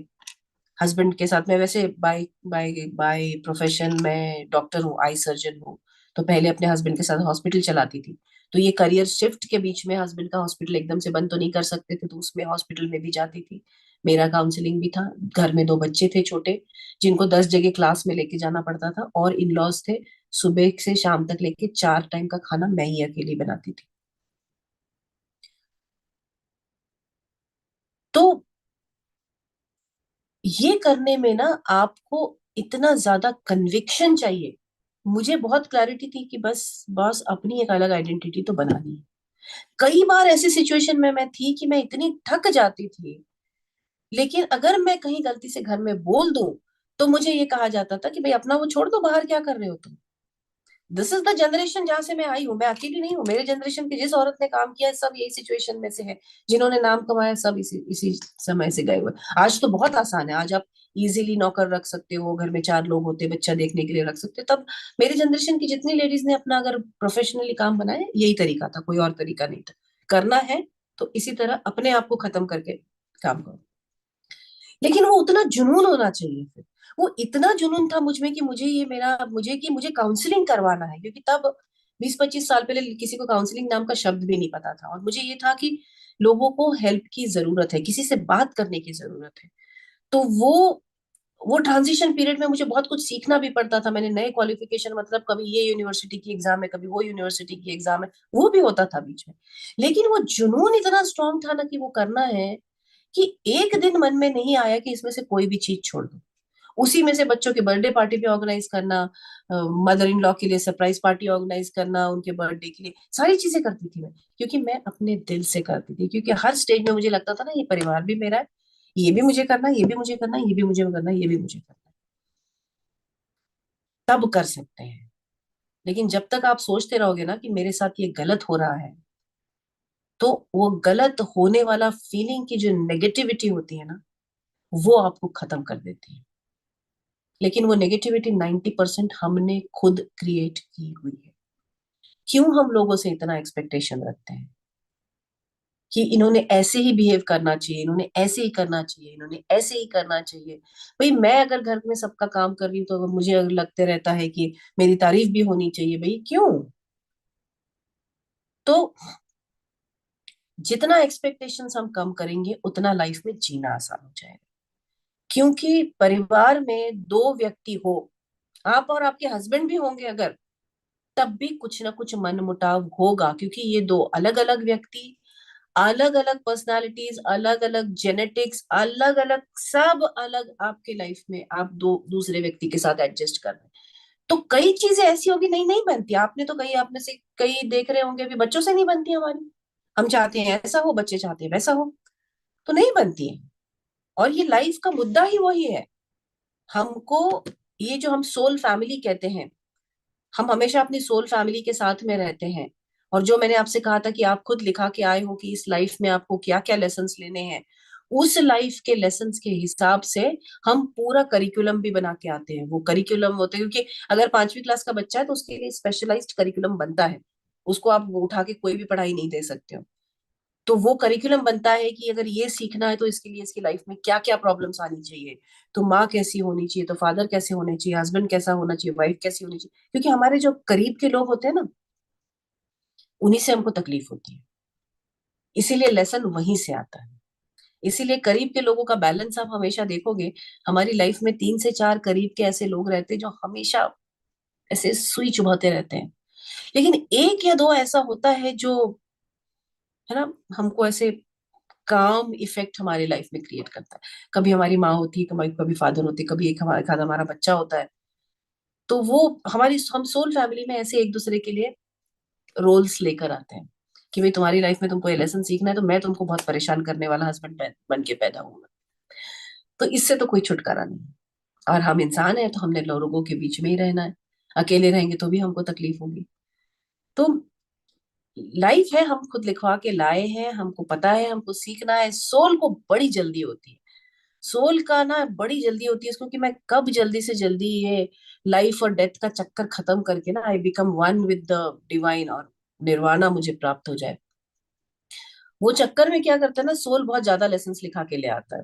हस्बैंड के साथ, मैं वैसे बाय बाय बाय प्रोफेशन मैं डॉक्टर हूँ, आई सर्जन हूँ। तो पहले अपने हस्बैंड के साथ हॉस्पिटल चलाती थी। तो ये करियर शिफ्ट के बीच में हस्बैंड का हॉस्पिटल एकदम से बंद तो नहीं कर सकते थे, तो उसमें हॉस्पिटल में भी जाती थी, मेरा काउंसलिंग भी था। घर में 2 बच्चे थे छोटे, जिनको 10 जगह क्लास में लेके जाना पड़ता था, और इन लॉज थे। सुबह से शाम तक लेके 4 टाइम का खाना मैं ही अकेली बनाती थी। तो ये करने में ना आपको इतना ज्यादा कन्विक्शन चाहिए। मुझे बहुत क्लैरिटी थी कि बस बस अपनी एक अलग आइडेंटिटी तो बनानी है। कई बार ऐसी सिचुएशन में मैं थी कि मैं इतनी थक जाती थी, लेकिन अगर मैं कहीं गलती से घर में बोल दूं तो मुझे ये कहा जाता था कि भाई अपना वो छोड़ दो, बाहर क्या कर रहे हो तुम। दिस इज द जनरेशन जहां से मैं आई हूँ, मैं अकेली नहीं हूँ। मेरे जनरेशन की जिस औरत ने काम किया है सब यही सिचुएशन में से है, जिन्होंने नाम कमाया सब इसी इसी समय से गए हुए। आज तो बहुत आसान है, आज आप इजीली नौकर रख सकते हो, घर में 4 लोग होते बच्चा देखने के लिए रख सकते हो। तब मेरी जनरेशन की जितनी लेडीज ने अपना अगर प्रोफेशनली काम बनाया, यही तरीका था, कोई और तरीका नहीं था। करना है तो इसी तरह अपने आप को खत्म करके काम करो। लेकिन वो उतना जुनून होना चाहिए फिर। वो इतना जुनून था मुझ में कि मुझे काउंसलिंग करवाना है, क्योंकि तब 20-25 साल पहले किसी को काउंसलिंग नाम का शब्द भी नहीं पता था, और मुझे ये था कि लोगों को हेल्प की जरूरत है, किसी से बात करने की जरूरत है। तो वो ट्रांजिशन पीरियड में मुझे बहुत कुछ सीखना भी पड़ता था। मैंने नए क्वालिफिकेशन, मतलब कभी ये यूनिवर्सिटी की एग्जाम है, कभी वो यूनिवर्सिटी की एग्जाम है, वो भी होता था बीच में। लेकिन वो जुनून इतना स्ट्रांग था ना कि वो करना है, कि एक दिन मन में नहीं आया कि इसमें से कोई भी चीज छोड़ दो। उसी में से बच्चों के बर्थडे पार्टी भी ऑर्गेनाइज करना, मदर इन लॉ के लिए सरप्राइज पार्टी ऑर्गेनाइज करना, उनके बर्थडे के लिए सारी चीजें करती थी मैं, क्योंकि मैं अपने दिल से करती थी, क्योंकि हर स्टेज में मुझे लगता था ना, ये परिवार भी मेरा है, ये भी मुझे करना है, ये भी मुझे करना है, ये भी मुझे करना है, ये भी मुझे करना है, तब कर सकते हैं। लेकिन जब तक आप सोचते रहोगे ना कि मेरे साथ ये गलत हो रहा है, तो वो गलत होने वाला फीलिंग की जो नेगेटिविटी होती है ना, वो आपको खत्म कर देती है। लेकिन वो नेगेटिविटी 90% हमने खुद क्रिएट की हुई है। क्यों हम लोगों से इतना एक्सपेक्टेशन रखते हैं कि इन्होंने ऐसे ही बिहेव करना चाहिए, इन्होंने ऐसे ही करना चाहिए, इन्होंने ऐसे ही करना चाहिए। भाई मैं अगर घर में सबका काम कर रही हूँ, तो मुझे अगर लगते रहता है कि मेरी तारीफ भी होनी चाहिए, भाई क्यों? तो जितना एक्सपेक्टेशंस हम कम करेंगे, उतना लाइफ में जीना आसान हो जाएगा। क्योंकि परिवार में दो व्यक्ति हो, आप और आपके हस्बैंड भी होंगे अगर, तब भी कुछ ना कुछ मनमुटाव होगा, क्योंकि ये दो अलग अलग व्यक्ति, अलग अलग पर्सनालिटीज, अलग अलग जेनेटिक्स, अलग अलग सब अलग, आपके लाइफ में आप दो दूसरे व्यक्ति के साथ एडजस्ट कर रहे हैं। तो कई चीजें ऐसी होगी नहीं नहीं बनती। आपने तो कई, आप में से कई देख रहे होंगे, अभी बच्चों से नहीं बनती हमारी। हम चाहते हैं ऐसा हो, बच्चे चाहते हैं वैसा हो, तो नहीं बनती है। और ये लाइफ का मुद्दा ही वही है। हमको, ये जो हम सोल फैमिली कहते हैं, हम हमेशा अपनी सोल फैमिली के साथ में रहते हैं। और जो मैंने आपसे कहा था कि आप खुद लिखा के आए हो कि इस लाइफ में आपको क्या क्या लेसन्स लेने हैं, उस लाइफ के लेसन्स के हिसाब से हम पूरा करिकुलम भी बना के आते हैं। वो करिकुलम होते हैं, क्योंकि अगर 5वीं क्लास का बच्चा है तो उसके लिए स्पेशलाइज्ड करिकुलम बनता है। उसको आप उठा के कोई भी पढ़ाई नहीं दे सकते हो। तो वो करिकुलम बनता है कि अगर ये सीखना है तो इसके लिए इसकी लाइफ में क्या क्या प्रॉब्लम्स आनी चाहिए। तो माँ कैसी होनी चाहिए, तो फादर कैसे होने चाहिए, हस्बैंड कैसा होना चाहिए, वाइफ कैसी होनी चाहिए, क्योंकि हमारे जो करीब के लोग होते हैं ना, उन्हीं से हमको तकलीफ होती है। इसीलिए लेसन वहीं से आता है। इसीलिए करीब के लोगों का बैलेंस आप हमेशा देखोगे। हमारी लाइफ में 3 से 4 करीब के ऐसे लोग रहते हैं जो हमेशा ऐसे सुई चुभाते रहते हैं। लेकिन एक या दो ऐसा होता है जो, है ना, हमको ऐसे काम इफेक्ट हमारी लाइफ में क्रिएट करता है। कभी हमारी माँ होती है, कभी कभी फादर होते हैं, कभी एक आधा हमारा बच्चा होता है। तो वो हमारी, हम सोल फैमिली में ऐसे एक दूसरे के लिए रोल्स लेकर आते हैं कि भाई तुम्हारी लाइफ में तुमको ये लेसन सीखना है, तो मैं तुमको बहुत परेशान करने वाला हस्बैंड बन के पैदा हुआ। तो इससे तो कोई छुटकारा नहीं है। और हम इंसान है, तो हमने लोगों के बीच में ही रहना है। अकेले रहेंगे तो भी हमको तकलीफ होगी। तो लाइफ है, हम खुद लिखवा के लाए हैं, हमको पता है, हमको सीखना है। सोल को बड़ी जल्दी होती है, सोल का ना बड़ी जल्दी होती है इसको, कि मैं कब जल्दी से जल्दी ये लाइफ और डेथ का चक्कर खत्म करके ना, I become one with the divine, और निर्वाणा मुझे प्राप्त हो जाए। वो चक्कर में क्या करता है ना, सोल बहुत ज्यादा लेसन्स लिखा के ले आता है।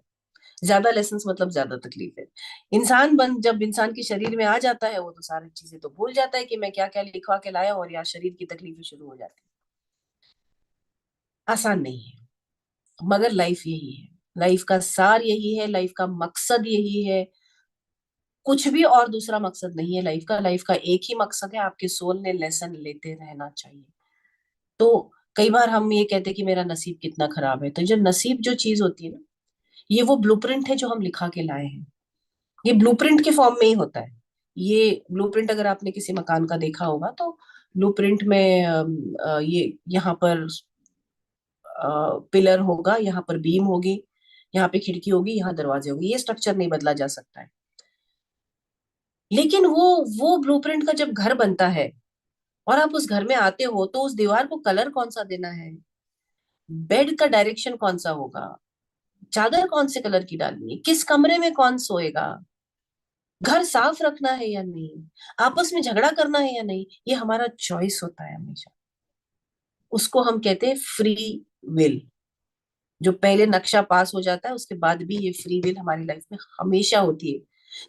ज्यादा लेसन्स मतलब ज्यादा तकलीफ है। जब इंसान के शरीर में आ जाता है, वो तो सारी चीजें तो भूल जाता है कि मैं क्या क्या लिखवा के लाया, और यार शरीर की तकलीफें शुरू हो जाती है। आसान नहीं है, मगर लाइफ यही है। लाइफ का सार यही है, लाइफ का मकसद यही है। कुछ भी और दूसरा मकसद नहीं है लाइफ का। लाइफ का एक ही मकसद है, आपके सोल ने लेसन लेते रहना चाहिए। तो कई बार हम ये कहते हैं कि मेरा नसीब कितना खराब है। तो जो नसीब जो चीज होती है ना, ये वो ब्लूप्रिंट है जो हम लिखा के लाए हैं। ये ब्लूप्रिंट के फॉर्म में ही होता है। ये ब्लूप्रिंट अगर आपने किसी मकान का देखा होगा, तो ब्लूप्रिंट में ये यहाँ पर पिलर होगा, यहाँ पर बीम होगी, यहाँ पे खिड़की होगी, यहाँ दरवाजे होंगे। ये स्ट्रक्चर नहीं बदला जा सकता है। लेकिन वो ब्लूप्रिंट का जब घर बनता है और आप उस घर में आते हो, तो उस दीवार को कलर कौन सा देना है, बेड का डायरेक्शन कौन सा होगा, चादर कौन से कलर की डालनी है, किस कमरे में कौन सोएगा, घर साफ रखना है या नहीं, आपस में झगड़ा करना है या नहीं, ये हमारा चॉइस होता है हमेशा। उसको हम कहते हैं फ्री विल। जो पहले नक्शा पास हो जाता है, उसके बाद भी ये फ्री विल हमारी लाइफ में हमेशा होती है।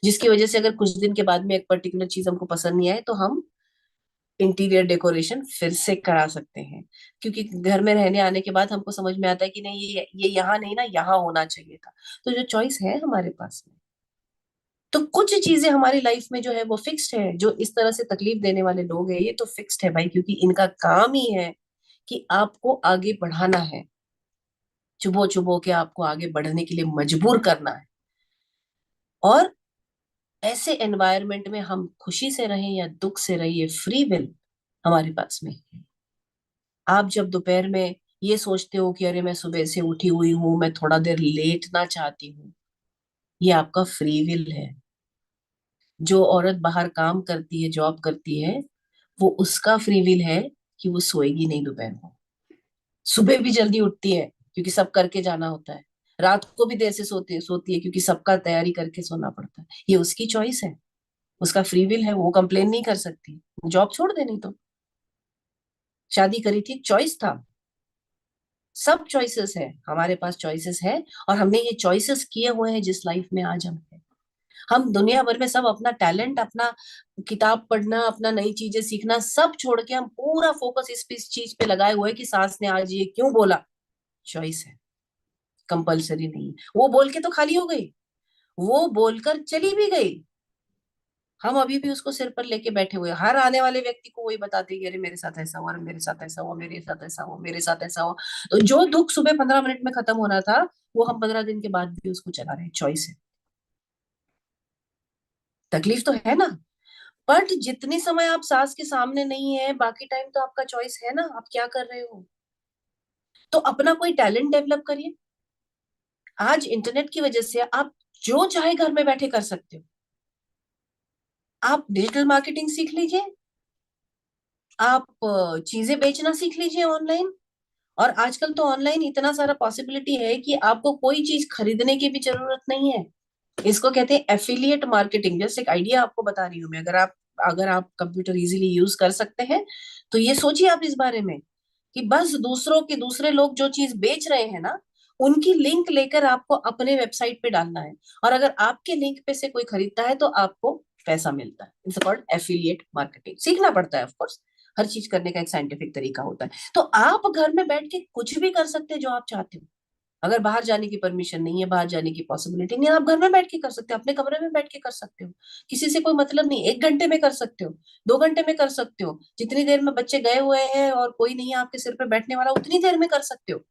जिसकी वजह से अगर कुछ दिन के बाद में एक पर्टिकुलर चीज हमको पसंद नहीं आए, तो हम इंटीरियर डेकोरेशन फिर से करा सकते हैं। क्योंकि घर में रहने आने के बाद हमको समझ में आता है कि नहीं, ये यहाँ नहीं ना, यहाँ होना चाहिए था। तो जो चॉइस है हमारे पास में, तो कुछ चीजें हमारी लाइफ में जो है वो फिक्स्ड है। जो इस तरह से तकलीफ देने वाले लोग हैं, ये तो फिक्स्ड है भाई, क्योंकि इनका काम ही है कि आपको आगे बढ़ाना है। चुबो चुबो के आपको आगे बढ़ने के लिए मजबूर करना है। और ऐसे एनवायरनमेंट में हम खुशी से रहें या दुख से रहें, ये फ्री विल हमारे पास में है। आप जब दोपहर में ये सोचते हो कि अरे मैं सुबह से उठी हुई हूं, मैं थोड़ा देर लेटना चाहती हूँ, ये आपका फ्री विल है। जो औरत बाहर काम करती है, जॉब करती है, वो उसका फ्री विल है कि वो सोएगी नहीं दोपहर को, सुबह भी जल्दी उठती है क्योंकि सब करके जाना होता है, रात को भी देर से सोती है क्योंकि सबका तैयारी करके सोना पड़ता है। ये उसकी चॉइस है, उसका फ्री विल है, वो कंप्लेन नहीं कर सकती। जॉब छोड़ दे, नहीं तो शादी करी थी, चॉइस था। सब चॉइसेस है, हमारे पास चॉइसेस है, और हमने ये चॉइसेस किए हुए हैं जिस लाइफ में आज हम हैं। हम दुनिया भर में सब अपना टैलेंट, अपना किताब पढ़ना, अपना नई चीजें सीखना सब छोड़ के हम पूरा फोकस इस चीज पे लगाए हुए हैं कि सास ने आज ये क्यों बोला। चॉइस है, कंपल्सरी नहीं है। वो बोल के तो खाली हो गई, वो बोलकर चली भी गई, हम अभी भी उसको सिर पर लेके बैठे हुए हैं। हर आने वाले व्यक्ति को वही बताते हैं कि अरे मेरे साथ ऐसा हुआ, अरे मेरे साथ ऐसा हुआ, मेरे साथ ऐसा हुआ, मेरे साथ ऐसा हुआ। तो जो दुख सुबह 15 मिनट में खत्म होना था, वो हम 15 दिन के बाद भी उसको चला रहे हैं। चॉइस है, तकलीफ तो है ना। बट जितने समय आप सास के सामने नहीं है, बाकी टाइम तो आपका चॉइस है ना, आप क्या कर रहे हो। तो अपना कोई टैलेंट डेवलप करिए। आज इंटरनेट की वजह से आप जो चाहे घर में बैठे कर सकते हो। आप डिजिटल मार्केटिंग सीख लीजिए, आप चीजें बेचना सीख लीजिए ऑनलाइन। और आजकल तो ऑनलाइन इतना सारा पॉसिबिलिटी है कि आपको कोई चीज खरीदने की भी जरूरत नहीं है। इसको कहते हैं एफिलिएट मार्केटिंग। जस्ट एक आइडिया आपको बता रही हूँ मैं, अगर आप कंप्यूटर इजीली यूज कर सकते हैं, तो ये सोचिए आप इस बारे में कि बस दूसरे लोग जो चीज बेच रहे हैं ना, उनकी लिंक लेकर आपको अपने वेबसाइट पे डालना है, और अगर आपके लिंक पे से कोई खरीदता है तो आपको पैसा मिलता है। It's called affiliate marketing. सीखना पड़ता है ऑफ कोर्स, हर चीज करने का एक साइंटिफिक तरीका होता है। तो आप घर में बैठ के कुछ भी कर सकते हैं जो आप चाहते हो। अगर बाहर जाने की परमिशन नहीं है, बाहर जाने की पॉसिबिलिटी नहीं है, आप घर में बैठ के कर सकते हो, अपने कमरे में बैठ के कर सकते हो। किसी से कोई मतलब नहीं, 1 घंटे में कर सकते हो, 2 घंटे में कर सकते हो, जितनी देर में बच्चे गए हुए हैं और कोई नहीं है आपके सिर पे बैठने वाला, उतनी देर में कर सकते हो।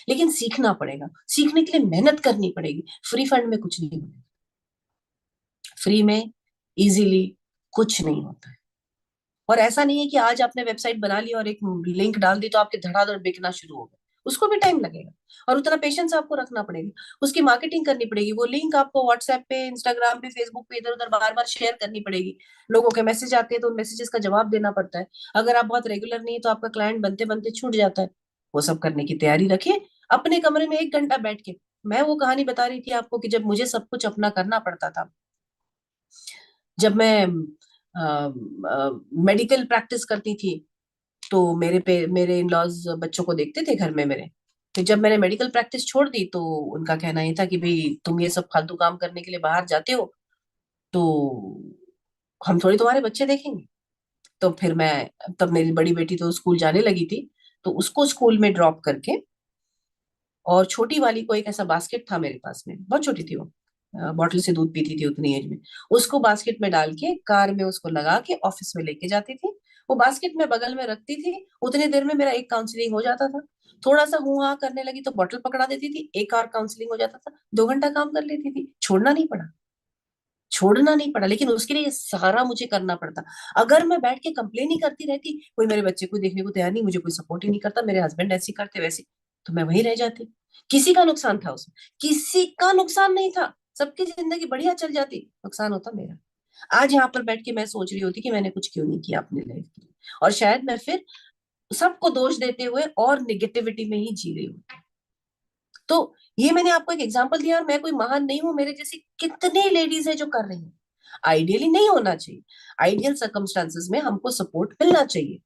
लेकिन सीखना पड़ेगा, सीखने के लिए मेहनत करनी पड़ेगी। फ्री फंड में कुछ नहीं होता, फ्री में इजीली कुछ नहीं होता है। और ऐसा नहीं है कि आज आपने वेबसाइट बना ली और एक लिंक डाल दी तो आपके धड़ाधड़ बिकना शुरू हो गया। उसको भी टाइम लगेगा, और उतना पेशेंस आपको रखना पड़ेगा। उसकी मार्केटिंग करनी पड़ेगी, वो लिंक आपको व्हाट्सएप पे, इंस्टाग्राम पे, फेसबुक पे इधर उधर बार बार शेयर करनी पड़ेगी। लोगों के मैसेज आते हैं तो उन मैसेजेस का जवाब देना पड़ता है। अगर आप बहुत रेगुलर नहीं है तो आपका क्लाइंट बनते बनते छूट जाता है। वो सब करने की तैयारी रखिए, अपने कमरे में 1 घंटा बैठ के। मैं वो कहानी बता रही थी आपको कि जब मुझे सब कुछ अपना करना पड़ता था, जब मैं मेडिकल प्रैक्टिस करती थी, तो मेरे इन लॉज बच्चों को देखते थे घर में मेरे। तो जब मैंने मेडिकल प्रैक्टिस छोड़ दी तो उनका कहना ये था कि भाई तुम ये सब फालतू काम करने के लिए बाहर जाते हो, तो हम थोड़ी तुम्हारे बच्चे देखेंगे। तो फिर मैं, तब मेरी बड़ी बेटी तो स्कूल जाने लगी थी, तो उसको स्कूल में ड्रॉप करके, और छोटी वाली को एक ऐसा बास्केट था मेरे पास में, बहुत छोटी थी वो, बॉटल से दूध पीती थी उतनी एज में, उसको बास्केट में डाल के कार में उसको लगा के ऑफिस में लेके जाती थी। वो बास्केट में बगल में रखती थी, उतनी देर में मेरा एक काउंसलिंग हो जाता था। थोड़ा सा हूँ हाँ करने लगी तो बॉटल पकड़ा देती थी, एक और काउंसलिंग हो जाता था, 2 घंटा काम कर लेती थी। छोड़ना नहीं पड़ा, लेकिन उसके लिए सारा मुझे करना पड़ता। अगर मैं बैठ के कंप्लेन ही करती रहती, कोई मेरे बच्चे को देखने को तैयार नहीं, मुझे कोई सपोर्ट ही नहीं करता, मेरे हस्बैंड ऐसी करते वैसी, तो मैं वहीं रह जाती। किसी का नुकसान था उसमें? किसी का नुकसान नहीं था, सबकी जिंदगी बढ़िया चल जाती, नुकसान होता मेरा। आज यहाँ पर बैठ के मैं सोच रही होती कि मैंने कुछ क्यों नहीं किया अपनी लाइफ के लिए, और शायद मैं फिर सबको दोष देते हुए और निगेटिविटी में ही जी रही हूँ। तो ये मैंने आपको एक एग्जांपल दिया, और मैं कोई महान नहीं हूं, मेरे जैसी कितने लेडीज है जो कर रही हैं। आइडियली नहीं होना चाहिए, आइडियल सर्कमस्टांसेस में हमको सपोर्ट मिलना चाहिए,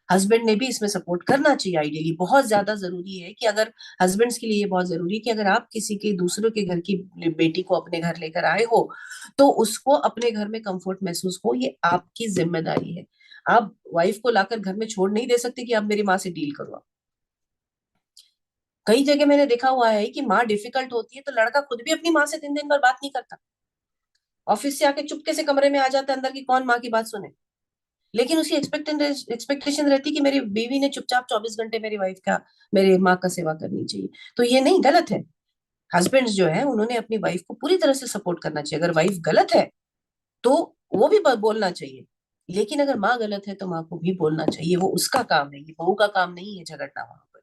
हस्बैंड ने भी इसमें सपोर्ट करना चाहिए। आइडियली बहुत ज्यादा जरूरी है कि अगर हस्बैंड्स के लिए ये बहुत जरूरी है कि अगर आप किसी के दूसरों के घर की बेटी को अपने घर लेकर आए हो, तो उसको अपने घर में कंफर्ट महसूस हो, ये आपकी जिम्मेदारी है। आप वाइफ को लाकर घर में छोड़ नहीं दे सकते कि आप मेरी माँ से डील करो। कई जगह मैंने देखा हुआ है कि माँ डिफिकल्ट होती है तो लड़का खुद भी अपनी माँ से 3 दिन पर बात नहीं करता, ऑफिस से आके चुपके से कमरे में आ जाता है अंदर की कौन माँ की बात सुने। लेकिन उसकी एक्सपेक्टेशन रहती है कि मेरी बीवी ने चुपचाप 24 घंटे मेरी माँ का सेवा करनी चाहिए। तो ये नहीं, गलत है। हस्बैंड्स जो है उन्होंने अपनी वाइफ को पूरी तरह से सपोर्ट करना चाहिए। अगर वाइफ गलत है तो वो भी बोलना चाहिए। लेकिन अगर माँ गलत है तो माँ को भी बोलना चाहिए, वो उसका काम है, ये बहू का काम नहीं है झगड़ना वहां पर।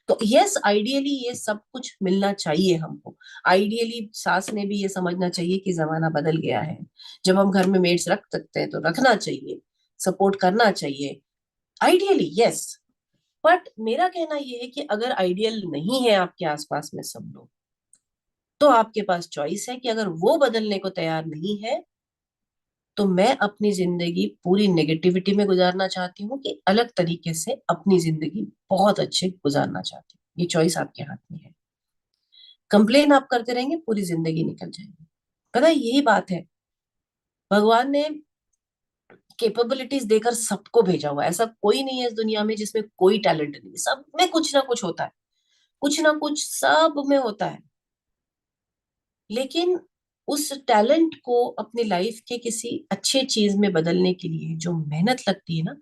तो यस, आइडियली ये सब कुछ मिलना चाहिए हमको। आइडियली सास ने भी ये समझना चाहिए कि जमाना बदल गया है, जब हम घर में मेड्स रख सकते हैं तो रखना चाहिए, सपोर्ट करना चाहिए, आइडियली यस। बट मेरा कहना यह है कि अगर आइडियल नहीं है आपके आसपास में सब लोग, तो आपके पास चॉइस है कि अगर वो बदलने को तैयार नहीं है, तो मैं अपनी जिंदगी पूरी नेगेटिविटी में गुजारना चाहती हूँ कि अलग तरीके से अपनी जिंदगी बहुत अच्छे गुजारना चाहती हूँ। ये चॉइस आपके हाथ में है। कंप्लेन आप करते रहेंगे, पूरी जिंदगी निकल जाएगी। पता है, यही बात है, भगवान ने कैपेबिलिटीज देकर सबको भेजा हुआ है। ऐसा कोई नहीं है इस दुनिया में जिसमें कोई टैलेंट नहीं है, सब में कुछ ना कुछ होता है, कुछ ना कुछ सब में होता है। लेकिन उस टैलेंट को अपनी लाइफ के किसी अच्छे चीज में बदलने के लिए जो मेहनत लगती है ना,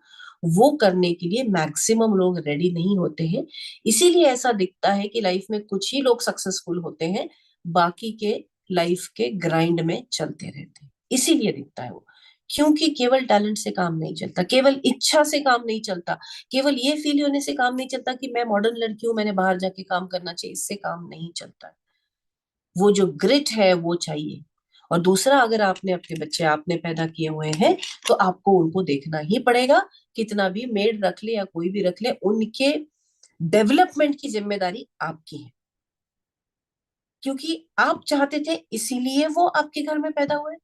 वो करने के लिए मैक्सिमम लोग रेडी नहीं होते हैं। इसीलिए ऐसा दिखता है कि लाइफ में कुछ ही लोग सक्सेसफुल होते हैं, बाकी के लाइफ के ग्राइंड में चलते रहते हैं। इसीलिए दिखता है वो, क्योंकि केवल टैलेंट से काम नहीं चलता, केवल इच्छा से काम नहीं चलता, केवल ये फील होने से काम नहीं चलता कि मैं मॉडर्न लड़की हूं, मैंने बाहर जाके काम करना चाहिए, इससे काम नहीं चलता। वो जो ग्रिट है वो चाहिए। और दूसरा, अगर आपने अपने बच्चे आपने पैदा किए हुए हैं, तो आपको उनको देखना ही पड़ेगा। कितना भी मेड रख ले या कोई भी रख ले, उनके डेवलपमेंट की जिम्मेदारी आपकी है, क्योंकि आप चाहते थे इसीलिए वो आपके घर में पैदा हुए।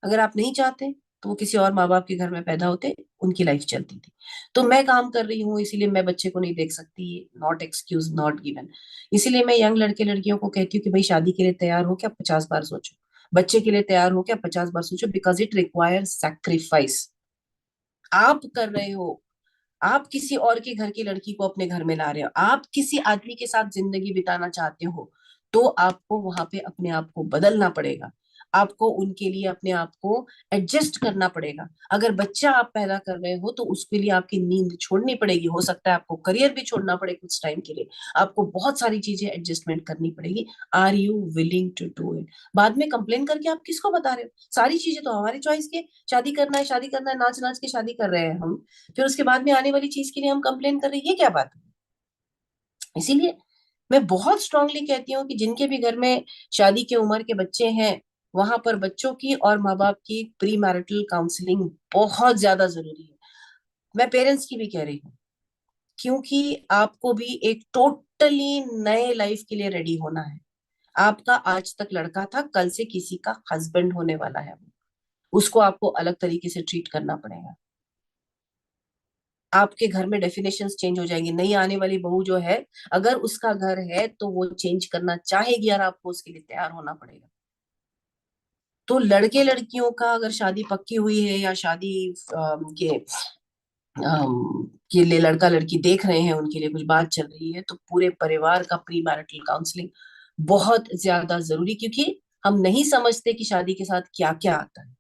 अगर आप नहीं चाहते तो वो किसी और माँ बाप के घर में पैदा होते, उनकी लाइफ चलती थी। तो मैं काम कर रही हूँ इसीलिए मैं बच्चे को नहीं देख सकती, नॉट एक्सक्यूज, नॉट गिवन। इसीलिए मैं यंग लड़के लड़कियों को कहती हूँ कि भाई शादी के लिए तैयार हो क्या, 50 बार सोचो। बच्चे के लिए तैयार हो क्या, 50 बार सोचो, बिकॉज इट रिक्वायर सैक्रिफाइस। आप कर रहे हो, आप किसी और के घर की लड़की को अपने घर में ला रहे हो, आप किसी आदमी के साथ जिंदगी बिताना चाहते हो, तो आपको वहां पे अपने आप को बदलना पड़ेगा। आपको उनके लिए अपने आप को एडजस्ट करना पड़ेगा। अगर बच्चा आप पैदा कर रहे हो तो उसके लिए आपकी नींद छोड़नी पड़ेगी, हो सकता है आपको करियर भी छोड़ना पड़े कुछ टाइम के लिए, आपको बहुत सारी चीजें एडजस्टमेंट करनी पड़ेगी। Are you willing to do it? बाद में कंप्लेन करके आप किसको बता रहे हो? सारी चीजें तो हमारी चॉइस की है। शादी करना है, शादी करना है, नाच नाच के शादी कर रहे हैं हम, फिर उसके बाद में आने वाली चीज के लिए हम कंप्लेन कर रहे हैं, ये क्या बात है? इसीलिए मैं बहुत स्ट्रांगली कहती हूँ कि जिनके भी घर में शादी की उम्र के बच्चे हैं, वहां पर बच्चों की और माँ बाप की प्री मैरिटल काउंसलिंग बहुत ज्यादा जरूरी है। मैं पेरेंट्स की भी कह रही हूँ, क्योंकि आपको भी एक टोटली नए लाइफ के लिए रेडी होना है। आपका आज तक लड़का था, कल से किसी का हस्बैंड होने वाला है, उसको आपको अलग तरीके से ट्रीट करना पड़ेगा। आपके घर में डेफिनेशंस चेंज हो जाएंगी। नई आने वाली बहू जो है, अगर उसका घर है तो वो चेंज करना चाहेगी और आपको उसके लिए तैयार होना पड़ेगा। तो लड़के लड़कियों का अगर शादी पक्की हुई है या शादी के लिए लड़का लड़की देख रहे हैं, उनके लिए कुछ बात चल रही है, तो पूरे परिवार का प्री मैरिटल काउंसलिंग बहुत ज्यादा जरूरी, क्योंकि हम नहीं समझते कि शादी के साथ क्या क्या आता है।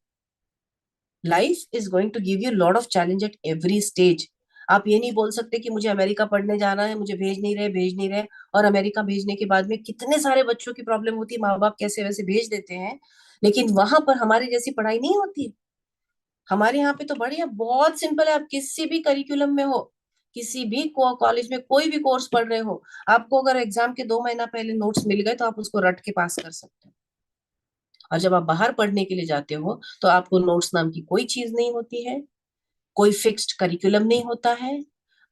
Life is going to give you lot of challenge at every stage. आप ये नहीं बोल सकते कि मुझे अमेरिका पढ़ने जाना है, मुझे भेज नहीं रहे, भेज नहीं रहे। और अमेरिका भेजने के बाद में कितने सारे बच्चों की प्रॉब्लम होती है, माँ बाप कैसे वैसे भेज देते हैं, लेकिन वहां पर हमारे जैसी पढ़ाई नहीं होती। हमारे यहाँ पे तो बढ़िया, बहुत सिंपल है। आप किसी भी करिकुलम में हो, किसी भी कॉलेज में कोई भी कोर्स पढ़ रहे हो, आपको अगर एग्जाम के 2 महीना पहले नोट्स मिल गए तो आप उसको रट के पास कर सकते हो। और जब आप बाहर पढ़ने के लिए जाते हो तो आपको नोट्स नाम की कोई चीज नहीं होती है, कोई फिक्स्ड करिकुलम नहीं होता है।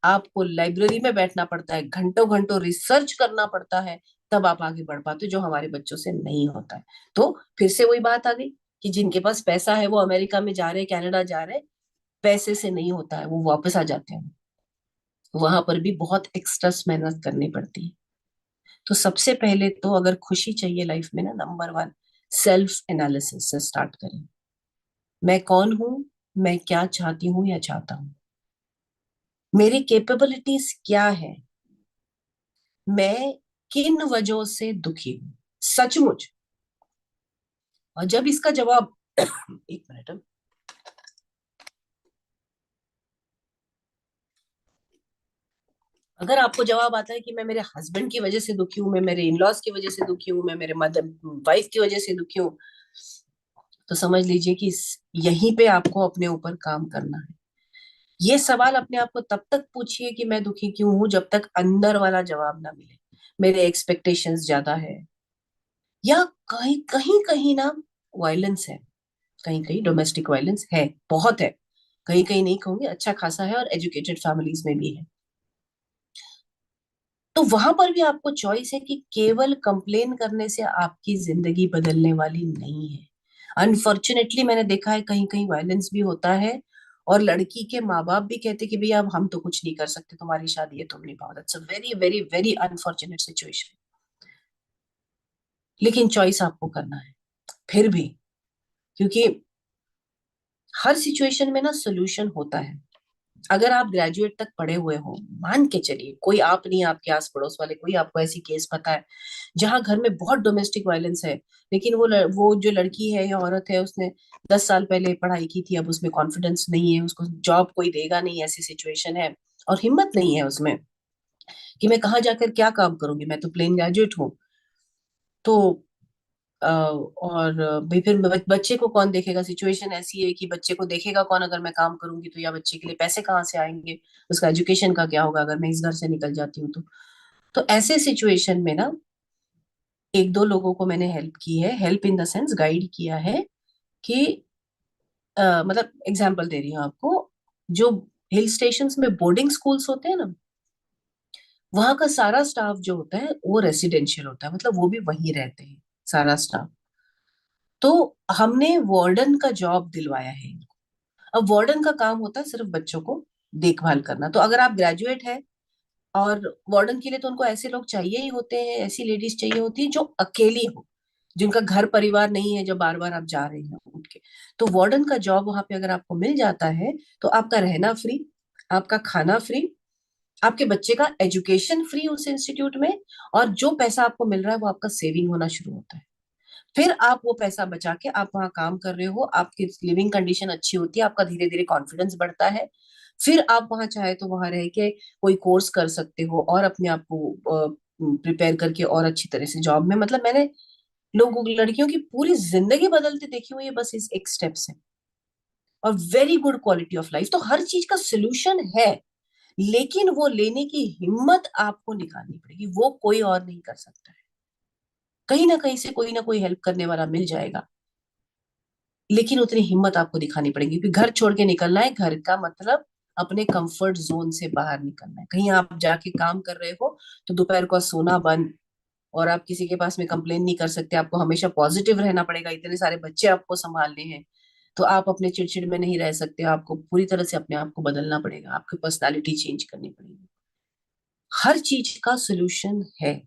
आपको लाइब्रेरी में बैठना पड़ता है, घंटों घंटों रिसर्च करना पड़ता है, तब आप आगे बढ़ पाते हो, जो हमारे बच्चों से नहीं होता है। तो फिर से वही बात आ गई कि जिनके पास पैसा है वो अमेरिका में जा रहे हैं, कनाडा जा रहे हैं, पैसे से नहीं होता है, वो वापस आ जाते हैं। वहां पर भी बहुत एक्स्ट्रा मेहनत करनी पड़ती है। तो सबसे पहले तो अगर खुशी चाहिए लाइफ में ना, नंबर वन, सेल्फ एनालिसिस से स्टार्ट करें। मैं कौन हूं, मैं क्या चाहती हूँ या चाहता हूँ, मेरी कैपेबिलिटीज क्या है, मैं किन वजहों से दुखी हूं सचमुच। और जब इसका जवाब एक मिनट, अगर आपको जवाब आता है कि मैं मेरे हस्बैंड की वजह से दुखी हूँ, मैं मेरे इन लॉज की वजह से दुखी हूँ, मैं मेरे मदर वाइफ की वजह से दुखी हूँ, तो समझ लीजिए कि यहीं पे आपको अपने ऊपर काम करना है। ये सवाल अपने आप को तब तक पूछिए कि मैं दुखी क्यों हूं, जब तक अंदर वाला जवाब ना मिले। मेरे एक्सपेक्टेशंस ज्यादा है, या कहीं कहीं कहीं ना वायलेंस है, कहीं कहीं डोमेस्टिक वायलेंस है, बहुत है, कहीं कहीं नहीं कहूंगी, अच्छा खासा है, और एजुकेटेड फैमिलीज में भी है। तो वहां पर भी आपको चॉइस है कि केवल कंप्लेन करने से आपकी जिंदगी बदलने वाली नहीं है। अनफॉर्चुनेटली मैंने देखा है कहीं कहीं वायलेंस भी होता है, और लड़की के माँ बाप भी कहते कि भैया अब हम तो कुछ नहीं कर सकते, तुम्हारी शादी है, तुम निभाओ। That's a very very very unfortunate situation. लेकिन चॉइस आपको करना है फिर भी, क्योंकि हर सिचुएशन में ना सोल्यूशन होता है। अगर आप ग्रेजुएट तक पढ़े हुए हो, मान के चलिए कोई आप नहीं, आपके आस पड़ोस वाले कोई आपको ऐसी केस पता है जहां घर में बहुत डोमेस्टिक वायलेंस है, लेकिन वो जो लड़की है या औरत है, उसने 10 साल पहले पढ़ाई की थी, अब उसमें कॉन्फिडेंस नहीं है, उसको जॉब कोई देगा नहीं, ऐसी सिचुएशन है, और हिम्मत नहीं है उसमें कि मैं कहाँ जाकर क्या काम करूंगी, मैं तो प्लेन ग्रेजुएट हूँ। तो और भाई फिर बच्चे को कौन देखेगा, सिचुएशन ऐसी है कि बच्चे को देखेगा कौन अगर मैं काम करूंगी तो, या बच्चे के लिए पैसे कहाँ से आएंगे, उसका एजुकेशन का क्या होगा अगर मैं इस घर से निकल जाती हूँ तो ऐसे सिचुएशन में ना एक दो लोगों को मैंने हेल्प की है, help in the sense guide किया है कि मतलब एग्जाम्पल दे रही हूँ आपको, जो हिल स्टेशंस में बोर्डिंग स्कूल्स होते हैं ना, वहां का सारा स्टाफ जो होता है वो रेसिडेंशियल होता है, मतलब वो भी वहीं रहते हैं सारा स्टाफ। तो हमने वार्डन का जॉब दिलवाया है इनको। अब वार्डन का काम होता है सिर्फ बच्चों को देखभाल करना। तो अगर आप ग्रेजुएट है, और वार्डन के लिए तो उनको ऐसे लोग चाहिए ही होते हैं, ऐसी लेडीज चाहिए होती है जो अकेली हो, जिनका घर परिवार नहीं है, जो बार बार आप जा रहे हैं उठ के। तो वार्डन का जॉब वहां पे अगर आपको मिल जाता है, तो आपका रहना फ्री, आपका खाना फ्री, आपके बच्चे का एजुकेशन फ्री उस इंस्टीट्यूट में, और जो पैसा आपको मिल रहा है वो आपका सेविंग होना शुरू होता है। फिर आप वो पैसा बचा के आप वहां काम कर रहे हो, आपकी लिविंग कंडीशन अच्छी होती है, आपका धीरे धीरे कॉन्फिडेंस बढ़ता है। फिर आप वहां चाहे तो वहां रह के कोई कोर्स कर सकते हो, और अपने आप को प्रिपेयर करके और अच्छी तरह से जॉब में, मतलब मैंने लोगों लड़कियों की पूरी जिंदगी बदलते देखी हुई है बस इस एक स्टेप से। और very good quality of life. तो हर चीज का सोल्यूशन है, लेकिन वो लेने की हिम्मत आपको निकालनी पड़ेगी, वो कोई और नहीं कर सकता है। कहीं ना कहीं से कोई ना कोई हेल्प करने वाला मिल जाएगा, लेकिन उतनी हिम्मत आपको दिखानी पड़ेगी, क्योंकि घर छोड़ के निकलना है, घर का मतलब अपने कंफर्ट जोन से बाहर निकलना है। कहीं आप जाके काम कर रहे हो तो दोपहर को सोना बंद, और आप किसी के पास में कंप्लेन नहीं कर सकते, आपको हमेशा पॉजिटिव रहना पड़ेगा, इतने सारे बच्चे आपको संभालने हैं। तो आप अपने चिड़चिड़ में नहीं रह सकते, आपको पूरी तरह से अपने आप को बदलना पड़ेगा, आपकी पर्सनालिटी चेंज करनी पड़ेगी। हर चीज का सोल्यूशन है,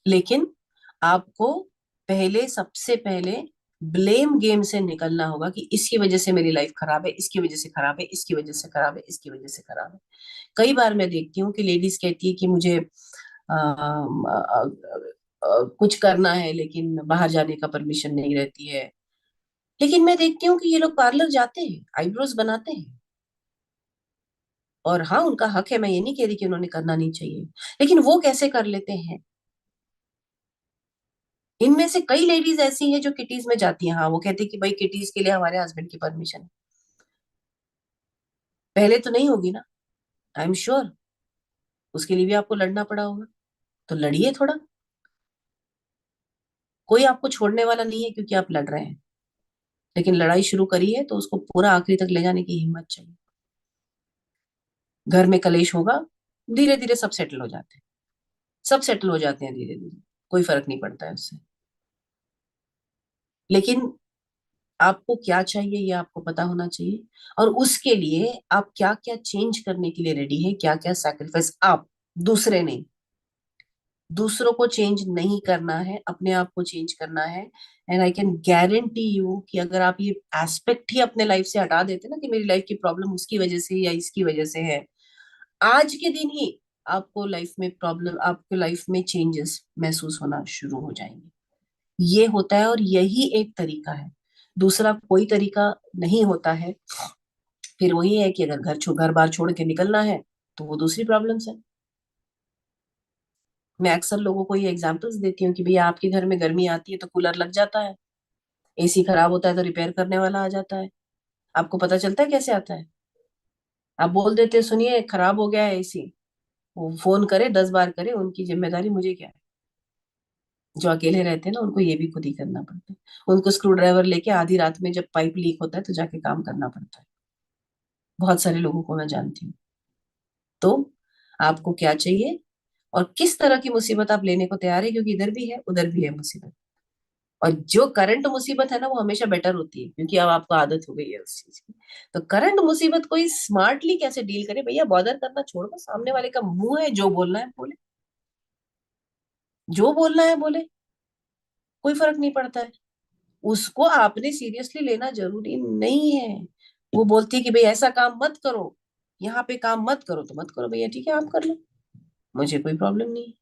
लेकिन आपको पहले, सबसे पहले ब्लेम गेम से निकलना होगा कि इसकी वजह से मेरी लाइफ खराब है, इसकी वजह से खराब है, इसकी वजह से खराब है, इसकी वजह से खराब है। कई बार मैं देखती हूँ कि लेडीज कहती है कि मुझे कुछ करना है, लेकिन बाहर जाने का परमिशन नहीं रहती है। लेकिन मैं देखती हूँ कि ये लोग पार्लर जाते हैं, आईब्रोज बनाते हैं, और हाँ उनका हक है, मैं ये नहीं कह रही कि उन्होंने करना नहीं चाहिए, लेकिन वो कैसे कर लेते हैं। इनमें से कई लेडीज ऐसी हैं जो किटीज में जाती हैं, हाँ वो कहती है कि भाई किटीज के लिए हमारे हस्बैंड की परमिशन है। पहले तो नहीं होगी ना, आई एम श्योर, उसके लिए भी आपको लड़ना पड़ा होगा, तो लड़िए थोड़ा। कोई आपको छोड़ने वाला नहीं है क्योंकि आप लड़ रहे हैं, लेकिन लड़ाई शुरू करी है तो उसको पूरा आखिरी तक ले जाने की हिम्मत चाहिए। घर में कलेश होगा, धीरे धीरे सब सेटल हो जाते हैं, सब सेटल हो जाते हैं धीरे धीरे, कोई फर्क नहीं पड़ता है उससे। लेकिन आपको क्या चाहिए ये आपको पता होना चाहिए, और उसके लिए आप क्या क्या चेंज करने के लिए रेडी है, क्या क्या सैक्रिफाइस आप, दूसरे नहीं, दूसरों को चेंज नहीं करना है, अपने आप को चेंज करना है। And I can guarantee you कि अगर आप ये एस्पेक्ट ही अपने लाइफ से हटा देते ना कि मेरी लाइफ की प्रॉब्लम उसकी वजह से या इसकी वजह से है, आज के दिन ही आपको लाइफ में प्रॉब्लम, आपके लाइफ में चेंजेस महसूस होना शुरू हो जाएंगे। ये होता है, और यही एक तरीका है, दूसरा कोई तरीका नहीं होता है। फिर वही है कि अगर घर बार छोड़ के निकलना है तो वो दूसरी प्रॉब्लम्स है। मैं अक्सर लोगों को ये एग्जांपल्स देती हूँ कि भैया आपके घर में गर्मी आती है तो कूलर लग जाता है, एसी खराब होता है तो रिपेयर करने वाला आ जाता है। आपको पता चलता है कैसे आता है? आप बोल देते सुनिए खराब हो गया है एसी, वो फोन करे 10 बार करे, उनकी जिम्मेदारी मुझे क्या है? जो अकेले रहते हैं ना उनको ये भी खुद ही करना पड़ता है। उनको स्क्रू ड्राइवर लेके आधी रात में जब पाइप लीक होता है तो जाके काम करना पड़ता है। बहुत सारे लोगों को मैं जानती हूँ। तो आपको क्या चाहिए और किस तरह की मुसीबत आप लेने को तैयार है, क्योंकि इधर भी है उधर भी है मुसीबत। और जो करंट मुसीबत है ना वो हमेशा बेटर होती है, क्योंकि अब आपको आदत हो गई है उस चीज की। तो करंट मुसीबत कोई स्मार्टली कैसे डील करे, भैया बॉदर करना छोड़ दो, सामने वाले का मुंह है, जो बोलना है बोले, जो बोलना है बोले, कोई फर्क नहीं पड़ता है। उसको आपने सीरियसली लेना जरूरी नहीं है। वो बोलती है कि भाई ऐसा काम मत करो, यहाँ पे काम मत करो, तो मत करो भैया, ठीक है आप कर लो, मुझे कोई प्रॉब्लम नहीं है।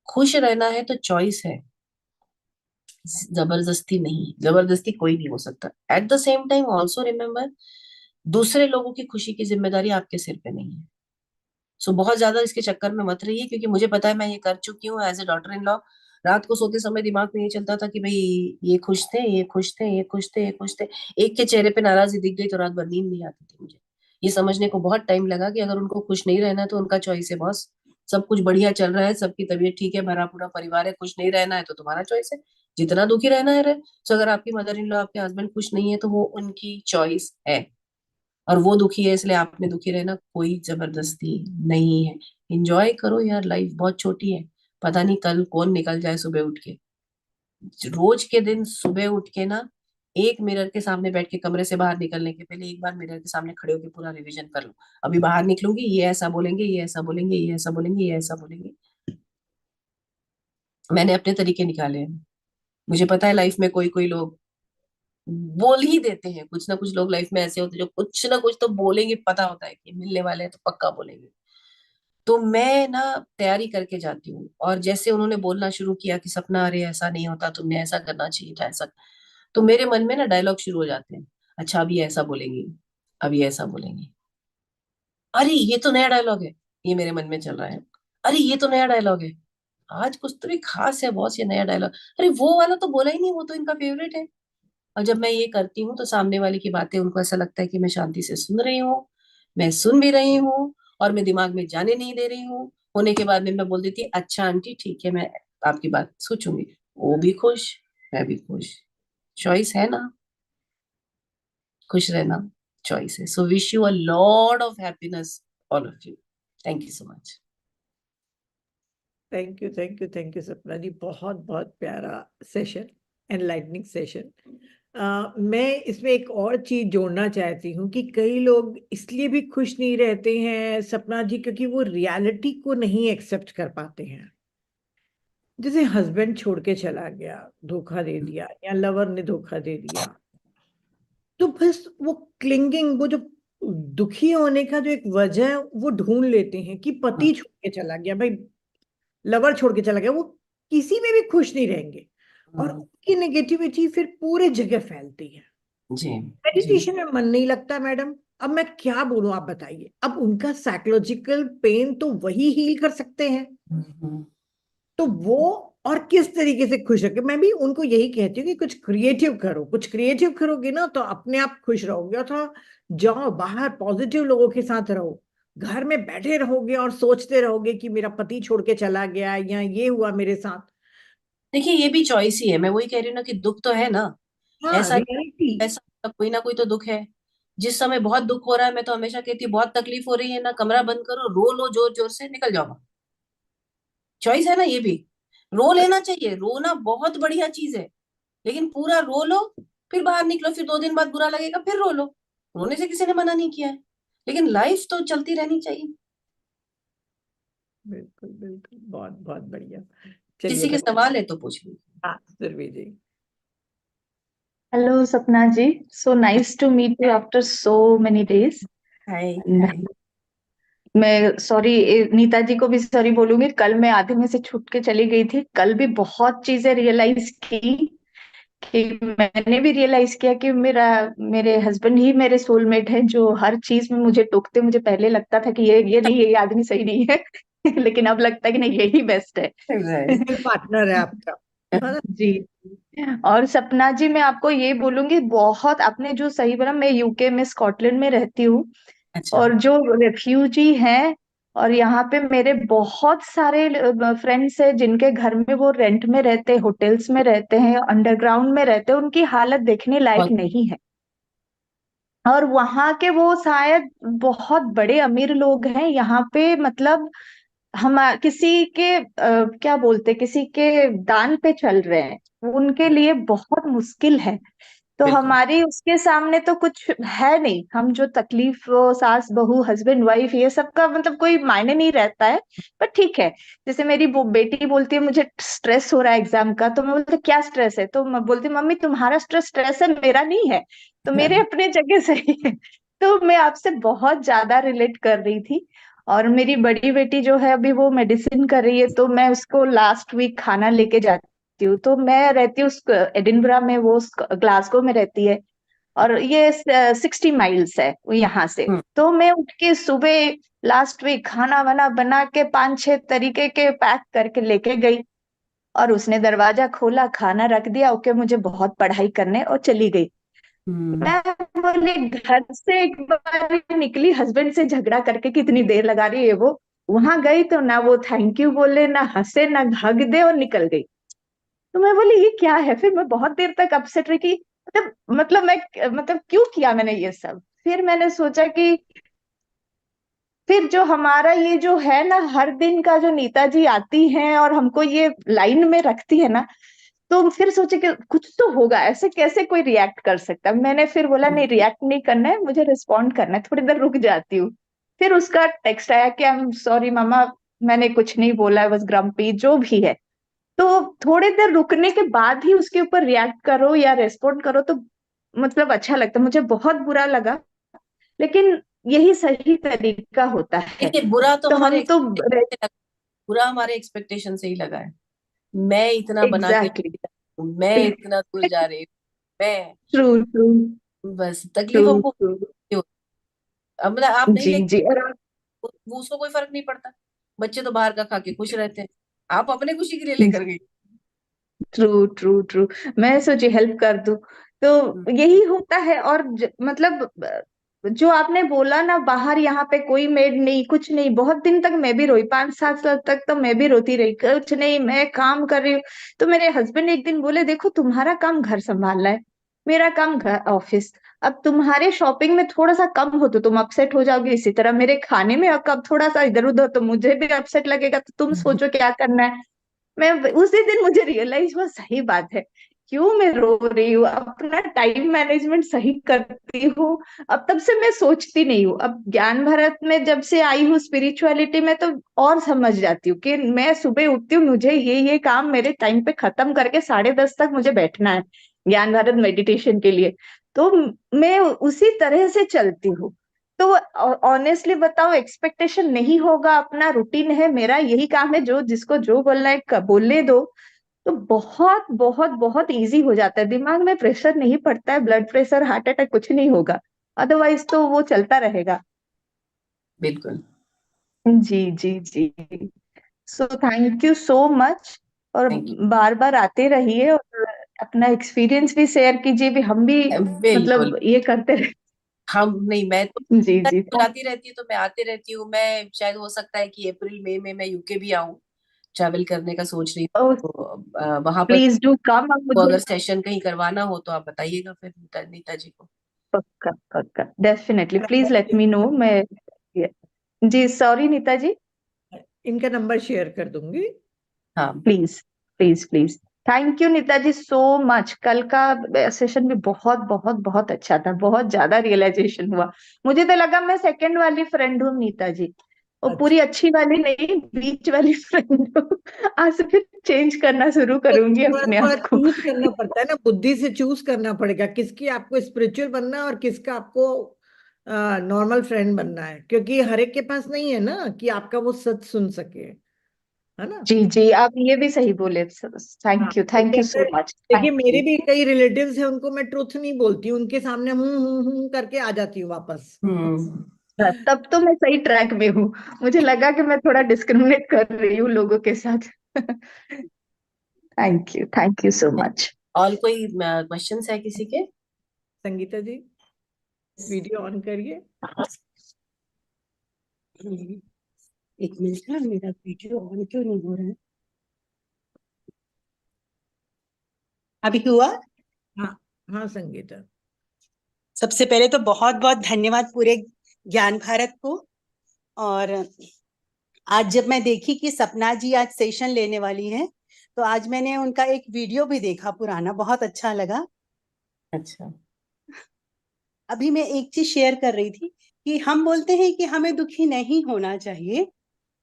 खुश रहना है तो चॉइस है, जबरदस्ती नहीं, जबरदस्ती कोई नहीं हो सकता। At the same time also remember, दूसरे लोगों की खुशी की जिम्मेदारी आपके सिर पे नहीं है। सो बहुत ज्यादा इसके चक्कर में मत रहिए, क्योंकि मुझे पता है, मैं ये कर चुकी हूँ as a daughter in law. रात को सोते समय दिमाग में ये चलता था कि भाई ये खुश थे, ये खुश थे, ये खुश थे, ये खुश थे। एक के चेहरे पे नाराजगी दिख गई तो रात भर नींद नहीं आती थी मुझे। ये समझने को बहुत टाइम लगा कि अगर उनको खुश नहीं रहना है तो उनका चॉइस है बॉस। सब कुछ बढ़िया चल रहा है, सबकी तबीयत ठीक है, भरा पूरा परिवार है, खुश नहीं रहना है तो तुम्हारा चॉइस है, जितना दुखी रहना है रहे। तो अगर आपकी मदर इन लॉ, आपके हस्बैंड खुश नहीं है तो वो उनकी चॉइस है, और वो दुखी है इसलिए आपने दुखी रहना, कोई जबरदस्ती नहीं है। एंजॉय करो यार, लाइफ बहुत छोटी है। पता नहीं कल कौन निकल जाए सुबह उठ के। रोज के दिन सुबह उठ के ना, एक मिरर के सामने बैठ के, कमरे से बाहर निकलने के पहले एक बार मिरर के सामने खड़े होकर पूरा रिवीजन कर लो। अभी बाहर निकलूंगी, ये ऐसा बोलेंगे, ये ऐसा बोलेंगे, ये ऐसा बोलेंगे, ये ऐसा बोलेंगे। मैंने अपने तरीके निकाले हैं। मुझे पता है लाइफ में कोई कोई लोग बोल ही देते हैं, कुछ ना कुछ लोग लाइफ में ऐसे होते हैं जो कुछ ना कुछ तो बोलेंगे, पता होता है कि मिलने वाले हैं तो पक्का बोलेंगे। तो मैं ना तैयारी करके जाती हूँ, और जैसे उन्होंने बोलना शुरू किया कि सपना अरे ऐसा नहीं होता, तुमने ऐसा करना चाहिए था, ऐसा, तो मेरे मन में ना डायलॉग शुरू हो जाते हैं। अच्छा अभी ऐसा बोलेंगे, अभी ऐसा बोलेंगे, अरे ये तो नया डायलॉग है, ये मेरे मन में चल रहा है। अरे ये तो नया डायलॉग है, आज कुछ तो भी खास है बॉस, ये नया डायलॉग। अरे वो वाला तो बोला ही नहीं, वो तो इनका फेवरेट है। और जब मैं ये करती हूँ तो सामने वाले की बातें उनको ऐसा लगता है कि मैं शांति से सुन रही हूँ, मैं सुन भी रही हूँ, और मैं दिमाग में जाने नहीं दे रही हूँ। होने के बाद में मैं बोल देती अच्छा आंटी ठीक है, मैं आपकी बात सोचूंगी। वो भी खुश, मैं भी खुश। चॉइस है ना, खुश रहना चॉइस है। So wish you a lot of happiness, all of you. Thank you so much. Thank you, thank you, thank you सपना जी, बहुत बहुत प्यारा सेशन, एनलाइटनिंग सेशन। मैं इसमें एक और चीज जोड़ना चाहती हूँ कि कई लोग इसलिए भी खुश नहीं रहते हैं सपना जी, क्योंकि वो रियलिटी को नहीं एक्सेप्ट कर पाते हैं। जैसे हस्बैंड छोड़ के चला गया, धोखा दे दिया, या लवर ने धोखा दे दिया, तो बस वो क्लिंगिंग, वो जो दुखी होने का जो एक वजह है वो ढूंढ लेते हैं कि पति छोड़ के चला गया भाई, लवर छोड़ के चला गया, वो किसी में भी खुश नहीं रहेंगे, और उनकी नेगेटिविटी फिर पूरे जगह फैलती है। जी। जी। मेडिटेशन में मन नहीं लगता मैडम, अब मैं क्या बोलूं, आप बताइए। अब उनका साइकोलॉजिकल पेन तो वही हील कर सकते हैं, हम्म। तो वो और किस तरीके से खुश रखे। मैं भी उनको यही कहती हूँ कि कुछ क्रिएटिव करो, कुछ क्रिएटिव करोगे ना तो अपने आप खुश रहोगे। और जाओ बाहर, पॉजिटिव लोगों के साथ रहो। घर में बैठे रहोगे और सोचते रहोगे कि मेरा पति छोड़ के चला गया या ये हुआ मेरे साथ। देखिए ये भी चॉइस ही है, मैं वही कह रही हूँ ना कि दुख तो है ना। हाँ, ऐसा रियलिटी। ऐसा कोई ना कोई तो दुख है। जिस समय बहुत दुख हो रहा है, मैं तो हमेशा कहती हूँ बहुत तकलीफ हो रही है ना, कमरा बंद करो, रो लो जोर जोर से, निकल जाओ। चॉइस है ना ये भी। रो लेना चाहिए, रोना बहुत बढ़िया चीज है, लेकिन पूरा रो लो, फिर बाहर निकलो, फिर 2 दिन बाद बुरा लगेगा, फिर रो लो। रोने से किसी ने मना नहीं किया है, लेकिन लाइफ तो चलती रहनी चाहिए। बिल्कुल बिल्कुल, बहुत बहुत बढ़िया। चलिए किसी के सवाल है तो पूछ लीजिए। हाँ सुरभि जी। Hello, Sapna ji. So nice to meet you after so many days. Hi And हाय। मैं सॉरी, नीता जी को भी सॉरी बोलूंगी। कल मैं आधे में से छूट के चली गई थी। कल भी बहुत चीजें रियलाइज की कि मैंने भी रियलाइज किया कि मेरे हस्बैंड ही मेरे सोलमेट है, जो हर चीज में मुझे टोकते। मुझे पहले लगता था कि ये नहीं है, ये आदमी सही नहीं है। लेकिन अब लगता है कि नहीं यही बेस्ट है। राइट। पार्टनर है आपका, है ना? जी। और सपना जी, मैं आपको ये बोलूंगी, बहुत आपने जो सही बोला, मैं यूके में स्कॉटलैंड में रहती हूँ, अच्छा। और जो रेफ्यूजी हैं, और यहाँ पे मेरे बहुत सारे फ्रेंड्स हैं जिनके घर में वो रेंट में रहते, होटल्स में रहते हैं, अंडरग्राउंड में रहते हैं, उनकी हालत देखने लायक बहुत। नहीं है। और वहां के वो शायद बहुत बड़े अमीर लोग हैं यहाँ पे, मतलब हम किसी के क्या बोलते, किसी के दान पे चल रहे हैं, उनके लिए बहुत मुश्किल है। तो बिल्कुल। हमारी उसके सामने तो कुछ है नहीं, हम जो तकलीफ, वो सास बहू हस्बैंड वाइफ ये सब का मतलब कोई मायने नहीं रहता है। पर ठीक है, जैसे मेरी वो बेटी बोलती है मुझे स्ट्रेस हो रहा है एग्जाम का, तो मैं बोलती हूँ, क्या स्ट्रेस है? तो मैं बोलती हूँ, मम्मी तुम्हारा स्ट्रेस स्ट्रेस है, मेरा नहीं है। तो मेरे अपने जगह सही है। तो मैं आपसे बहुत ज्यादा रिलेट कर रही थी। और मेरी बड़ी बेटी जो है अभी वो मेडिसिन कर रही है, तो मैं उसको लास्ट वीक खाना लेके जाती हूँ। तो मैं रहती हूँ एडिनबरा में, वो ग्लासगो में रहती है, और ये 60 माइल्स है वो यहाँ से। हम्म। तो मैं उठ के सुबह लास्ट वीक खाना वाना बना के 5-6 तरीके के पैक करके लेके गई, और उसने दरवाजा खोला, खाना रख दिया, ओके मुझे बहुत पढ़ाई करने, और चली गई। हम्म। मैं बोले घर से एक बार निकली, हस्बैंड से झगड़ा करके कितनी देर लगा रही है वो, वहां गई तो ना वो थैंक यू बोले, ना हंसे, ना हग दे, और निकल गई। तो मैं बोली ये क्या है? फिर मैं बहुत देर तक अपसेट रही कि मतलब मैं, मतलब क्यों किया मैंने ये सब। फिर मैंने सोचा कि फिर जो हमारा ये जो है ना, हर दिन का जो नीता जी आती हैं और हमको ये लाइन में रखती है ना, तो फिर सोचे कि कुछ तो होगा, ऐसे कैसे कोई रिएक्ट कर सकता है। मैंने फिर बोला नहीं, रिएक्ट नहीं करना है, मुझे रिस्पॉन्ड करना है, थोड़ी देर रुक जाती हूँ। फिर उसका टेक्स्ट आया कि आई एम सॉरी मामा, मैंने कुछ नहीं बोला, आई वाज ग्रम्पी, जो भी है। तो थोड़ी देर रुकने के बाद ही उसके ऊपर रिएक्ट करो या रेस्पॉन्ड करो, तो मतलब अच्छा लगता है। मुझे बहुत बुरा लगा, लेकिन यही सही तरीका होता है। देखिए, बुरा तो तो हमारे हम तो expectation से लगा, बुरा हमारे एक्सपेक्टेशन से ही लगा है। मैं इतना बना के एग्जैक्टली। मैं इतना दूर जा रही हूँ, मैं ट्रू ट्रू बस तकलीफ ट्रू हमको ट्रू। क्यों? अब मतलब आप नहीं जी ले, जी। और वो उसको कोई फर्क नहीं पड़ता। बच्चे तो बाहर का खा के खुश रहते हैं, आप अपने खुशी के लिए लेकर गई। ट्रू ट्रू ट्रू, मैं सोची हेल्प कर दूं। हम्म। तो यही होता है। और मतलब जो आपने बोला ना, बाहर यहाँ पे कोई मेड नहीं, कुछ नहीं, बहुत दिन तक मैं भी रोई, 5-7 साल तक तो मैं भी रोती रही, कुछ नहीं मैं काम कर रही हूँ। तो मेरे हस्बैंड एक दिन बोले, देखो तुम्हारा काम घर संभालना है, मेरा काम घर ऑफिस, अब तुम्हारे शॉपिंग में थोड़ा सा कम हो तो तुम अपसेट हो जाओगे, इसी तरह मेरे खाने में अब थोड़ा सा इधर उधर तो मुझे भी अपसेट लगेगा, तो तुम सोचो क्या करना है। मैं उसी दिन मुझे रियलाइज हुआ, सही बात है, क्यों मैं रो रही हूँ, अपना टाइम मैनेजमेंट सही करती हूँ। अब तब से मैं सोचती नहीं हूँ। अब ज्ञान भारत में जब से आई हूँ स्पिरिचुअलिटी में, तो और समझ जाती हूँ कि मैं सुबह उठती हूँ, मुझे ये काम मेरे टाइम पे खत्म करके 10:30 तक मुझे बैठना है ज्ञान भारत मेडिटेशन के लिए। तो मैं उसी तरह से चलती हूँ। तो ऑनेस्टली बताओ, एक्सपेक्टेशन नहीं होगा, अपना रूटीन है, मेरा यही काम है, जो जिसको जो बोलना है बोलने दो। तो बहुत बहुत बहुत इजी हो जाता है, दिमाग में प्रेशर नहीं पड़ता है, ब्लड प्रेशर हार्ट अटैक कुछ नहीं होगा, अदरवाइज तो वो चलता रहेगा। बिल्कुल। जी जी जी। So thank you so much. और थैंक बार बार आते रहिए, और अपना एक्सपीरियंस भी शेयर कीजिए, भी हम भी यू। बिल्कुल। मतलब ये करते रहे। हम नहीं, मैं तो जी जी। बुलाती रहती है तो मैं आते रहती हूँ। मैं शायद हो सकता है कि अप्रैल मई में मैं यूके भी आऊँ, ट्रैवल करने का सोच रही हूँ। तो वहां पर प्लीज डू कम। अब तो मुझे अगर सेशन कहीं करवाना हो तो आप बताइएगा फिर नीता जी को। पक्का पक्का, definitely, please let me know. मैं जी, सॉरी नीता जी। इनका नंबर शेयर कर दूंगी। हाँ। Please please please. Thank you Nita ji so much. कल का सेशन भी बहुत बहुत बहुत अच्छा था, बहुत ज्यादा रियलाइजेशन हुआ। मुझे तो लगा मैं सेकंड वाली फ्रेंड हूँ नीता जी, और अच्छा, पूरी अच्छी वाली नहीं, बीच वाली फ्रेंड हूँ। आज से फिर चेंज करना शुरू तो करूंगी थोड़ा अपने थोड़ा आप को। चूज करना पड़ता है ना, बुद्धि से चूज करना पड़ेगा किसकी आपको स्पिरिचुअल बनना है और किसका आपको नॉर्मल फ्रेंड बनना है, क्योंकि हर एक के पास नहीं है ना कि आपका वो सच सुन सके, है ना? जी जी, आप ये भी सही बोले, हाँ, तो थैंक यू कैसे? सो मच, देखिए, थैंक मेरे यू। भी कई रिलेटिव्स हैं, उनको मैं ट्रुथ नहीं बोलती, उनके सामने हूँ करके आ जाती हूँ वापस। हम्म। तब तो मैं सही ट्रैक में हूँ। मुझे लगा कि मैं थोड़ा डिस्क्रिमिनेट कर रही हूँ लोगों के साथ। Thank you so much. और कोई क्वेश्चंस है किसी के? संगीता जी, वीडियो ऑन करिए। एक मिनट ना, मेरा वीडियो ऑन क्यों नहीं हो रहा है? अभी हुआ? हाँ हाँ संगीता। सबसे पहले तो बहुत बहुत धन्यवाद पूरे ज्ञान भारत को। और आज जब मैं देखी कि सपना जी आज सेशन लेने वाली हैं, तो आज मैंने उनका एक वीडियो भी देखा पुराना, बहुत अच्छा लगा। अच्छा। अभी मैं एक चीज शेयर कर रही थी कि हम बोलते हैं कि हमें दुखी नहीं होना चाहिए,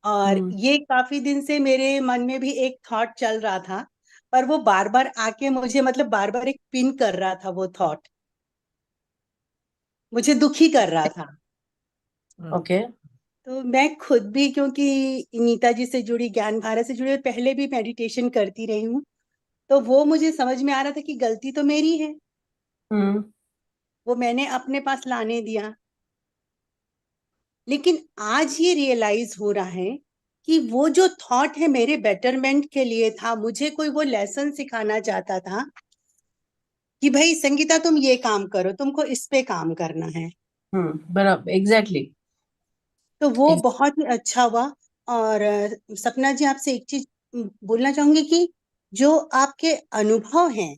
और ये काफी दिन से मेरे मन में भी एक थॉट चल रहा था, पर वो बार बार आके मुझे मतलब बार बार एक पिन कर रहा था, वो थॉट मुझे दुखी कर रहा था। हाँ, ओके। तो मैं खुद भी, क्योंकि नीता जी से जुड़ी, ज्ञान भारत से जुड़ी, पहले भी मेडिटेशन करती रही हूँ, तो वो मुझे समझ में आ रहा था कि गलती तो मेरी है, हम्म। वो मैंने अपने पास लाने दिया। लेकिन आज ये रियलाइज हो रहा है कि वो जो थॉट है मेरे बेटरमेंट के लिए था, मुझे कोई वो लेसन सिखाना चाहता था कि भाई संगीता तुम ये काम करो, तुमको इस पे काम करना है। बराबर, एग्जैक्टली। तो वो बहुत ही अच्छा हुआ। और सपना जी, आपसे एक चीज बोलना चाहूंगी कि जो आपके अनुभव हैं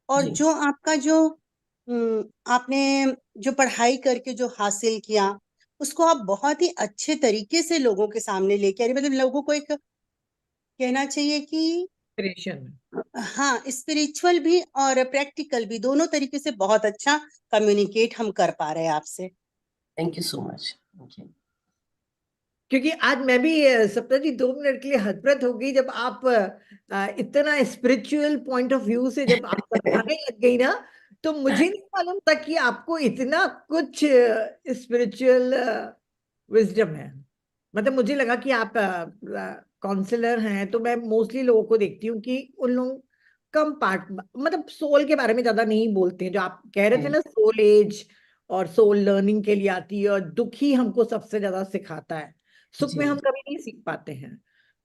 और जी जो आपका जो आपने जो पढ़ाई करके जो हासिल किया, उसको आप बहुत ही अच्छे तरीके से लोगों के सामने लेके आ रही, मतलब लोगों को एक कहना चाहिए कि इंस्पिरेशन। हाँ, स्पिरिचुअल भी और प्रैक्टिकल भी, दोनों तरीके से बहुत अच्छा कम्युनिकेट हम कर पा रहे हैं आपसे। Thank you so much. Okay. क्योंकि आज मैं भी सप्ता जी 2 मिनट के लिए हतप्रत हो गई जब आप इतना स्पिरिचुअल पॉइंट ऑफ व्यू से जब आप बताने लग गई ना, तो मुझे नहीं मालूम था कि आपको इतना कुछ स्पिरिचुअल विजडम है। मतलब मुझे लगा कि आप काउंसलर हैं, तो मैं मोस्टली लोगों को देखती हूँ कि उन लोग कम पार्ट, मतलब सोल के बारे में ज्यादा नहीं बोलते हैं। जो आप कह रहे थे ना, सोल एज और सोल लर्निंग के लिए आती है, और दुख ही हमको सबसे ज्यादा सिखाता है, सुख में जी। हम कभी नहीं सीख पाते हैं।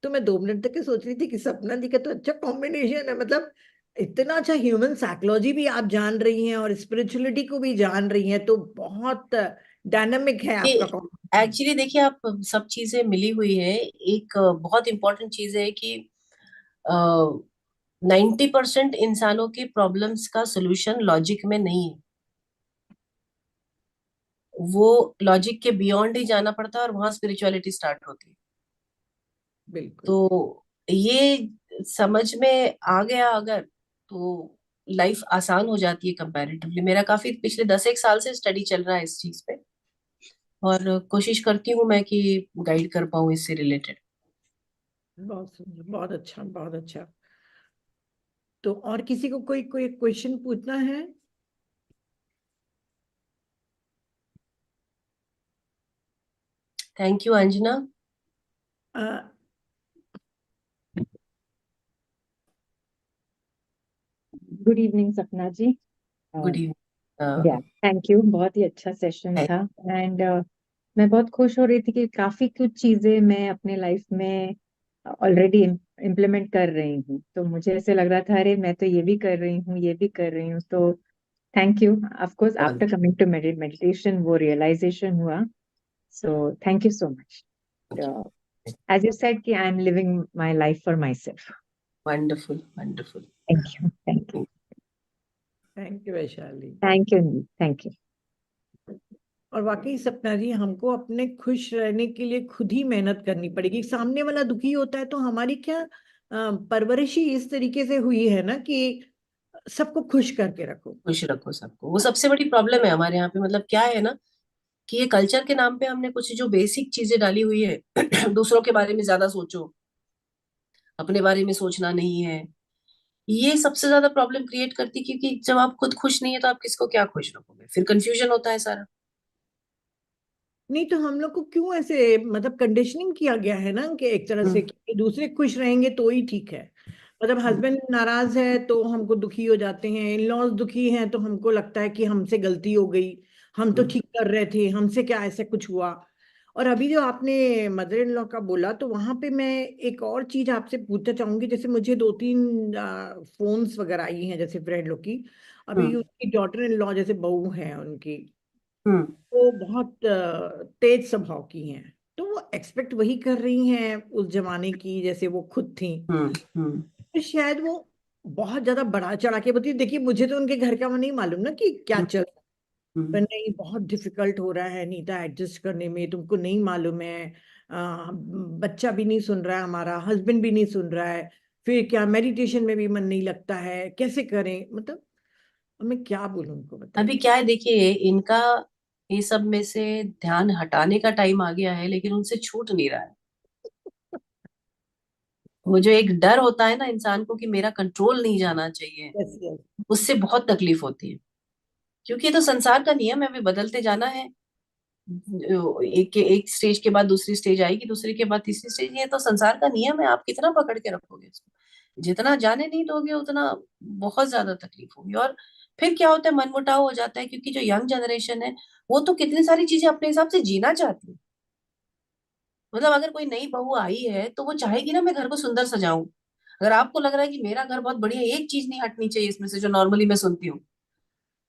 तो मैं 2 मिनट तक के सोच रही थी कि सपना जी का तो अच्छा कॉम्बिनेशन है। मतलब इतना अच्छा ह्यूमन साइकोलॉजी भी आप जान रही हैं और स्पिरिचुअलिटी को भी जान रही हैं, तो बहुत डायनामिक है आपका कॉम्बिनेशन। एक्चुअली देखिए, आप सब चीजें मिली हुई है। एक बहुत इंपॉर्टेंट चीज है कि 90% इंसानों की प्रॉब्लम्स का सोल्यूशन लॉजिक में नहीं है। वो लॉजिक के बियॉन्ड ही जाना पड़ता है, और वहां स्पिरिचुअलिटी स्टार्ट होती है। बिल्कुल। तो ये समझ में आ गया अगर, तो लाइफ आसान हो जाती है कंपैरेटिवली। मेरा काफी पिछले 10 एक साल से स्टडी चल रहा है इस चीज पे, और कोशिश करती हूँ मैं कि गाइड कर पाऊँ इससे रिलेटेड। बहुत सुंदर, बहुत अच्छा, बहुत अच्छा। तो और किसी को कोई कोई क्वेश्चन पूछना है? Thank you Anjana. A, good evening सपना जी। गुड या इवनिंग। थैंक यू, बहुत ही अच्छा सेशन था। एंड मैं बहुत खुश हो रही थी कि काफी कुछ चीजें मैं अपने लाइफ में ऑलरेडी इम्प्लीमेंट कर रही हूँ। तो मुझे ऐसे लग रहा था, अरे मैं तो ये भी कर रही हूँ, ये भी कर रही हूँ। तो thank you. Of course after coming to meditation वो रियलाइजेशन हुआ। So thank you so much. As you said कि I am living my life for myself. Wonderful, wonderful. Thank you, thank you, thank you Vaishali. Thank you, thank you. और वाकई सपना जी, हमको अपने खुश रहने के लिए खुद ही मेहनत करनी पड़ेगी। सामने वाला दुखी होता है तो हमारी क्या परवरिश ही इस तरीके से हुई है ना कि सबको खुश करके रखो। खुश रखो सबको, वो सबसे बड़ी प्रॉब्लम है हमारे यहाँ पे। मतलब क्या है ना, कि ये कल्चर के नाम पे हमने कुछ जो बेसिक चीजें डाली हुई है दूसरों के बारे में ज्यादा सोचो, अपने बारे में सोचना नहीं है। ये सबसे ज्यादा प्रॉब्लम क्रिएट करती है, क्योंकि जब आप खुद खुश नहीं है तो आप किसको क्या खुश रखोगे? फिर कंफ्यूजन होता है सारा। नहीं तो हम लोग को क्यों ऐसे, मतलब कंडीशनिंग किया गया है ना कि एक तरह से हम्म। कि दूसरे खुश रहेंगे तो ही ठीक है। मतलब हस्बैंड नाराज है तो हमको दुखी हो जाते हैं, इन लॉज दुखी हैं तो हमको लगता है कि हमसे गलती हो गई, हम तो ठीक कर रहे थे, हमसे क्या ऐसा कुछ हुआ। और अभी जो आपने मदर इन लॉ का बोला, तो वहां पे मैं एक और चीज आपसे पूछना चाहूंगी। जैसे मुझे 2-3 फोन्स वगैरह आई हैं, जैसे फ्रेंड लोग की। अभी हम्म उसकी डॉटर इन लॉ, जैसे बहू है उनकी, हम्म वो बहुत तेज स्वभाव की हैं। तो वो एक्सपेक्ट वही कर रही हैं उस जमाने की, जैसे वो खुद थी। हम्म तो शायद वो बहुत ज्यादा बढ़ा चढ़ा के बताइए, देखिए मुझे तो उनके घर का वो नहीं मालूम ना कि क्या हम्म चल, पर हम्म नहीं, बहुत डिफिकल्ट हो रहा है नीता एडजस्ट करने में, तुमको नहीं मालूम है। बच्चा भी नहीं सुन रहा है, हमारा हस्बैंड भी नहीं सुन रहा है, फिर क्या मेडिटेशन में भी मन नहीं लगता है, कैसे करें, मतलब अब मैं क्या बोलूं उनको, अभी बताइए। क्या है, देखिए इनका ये सब में से ध्यान हटाने का टाइम आ गया है, लेकिन उनसे छूट नहीं रहा है। वो जो एक डर होता है ना इंसान को कि मेरा कंट्रोल नहीं जाना चाहिए, यस यस। उससे बहुत तकलीफ होती है। क्योंकि ये तो संसार का नियम है, अभी बदलते जाना है। एक एक स्टेज के बाद दूसरी स्टेज आएगी, दूसरी के बाद तीसरी स्टेज, ये तो संसार का नियम है। आप कितना पकड़ के रखोगे इसको? जितना जाने नहीं दोगे उतना बहुत ज्यादा तकलीफ होगी। और फिर क्या होता है, मनमुटाव हो जाता है, क्योंकि जो यंग जनरेशन है वो तो कितनी सारी चीजें अपने हिसाब से जीना चाहती है। मतलब अगर कोई नई बहू आई है तो वो चाहेगी ना मैं घर को सुंदर सजाऊं। अगर आपको लग रहा है कि मेरा घर बहुत बढ़िया है, एक चीज नहीं हटनी चाहिए इसमें से जो नॉर्मली मैं सुनती हूँ,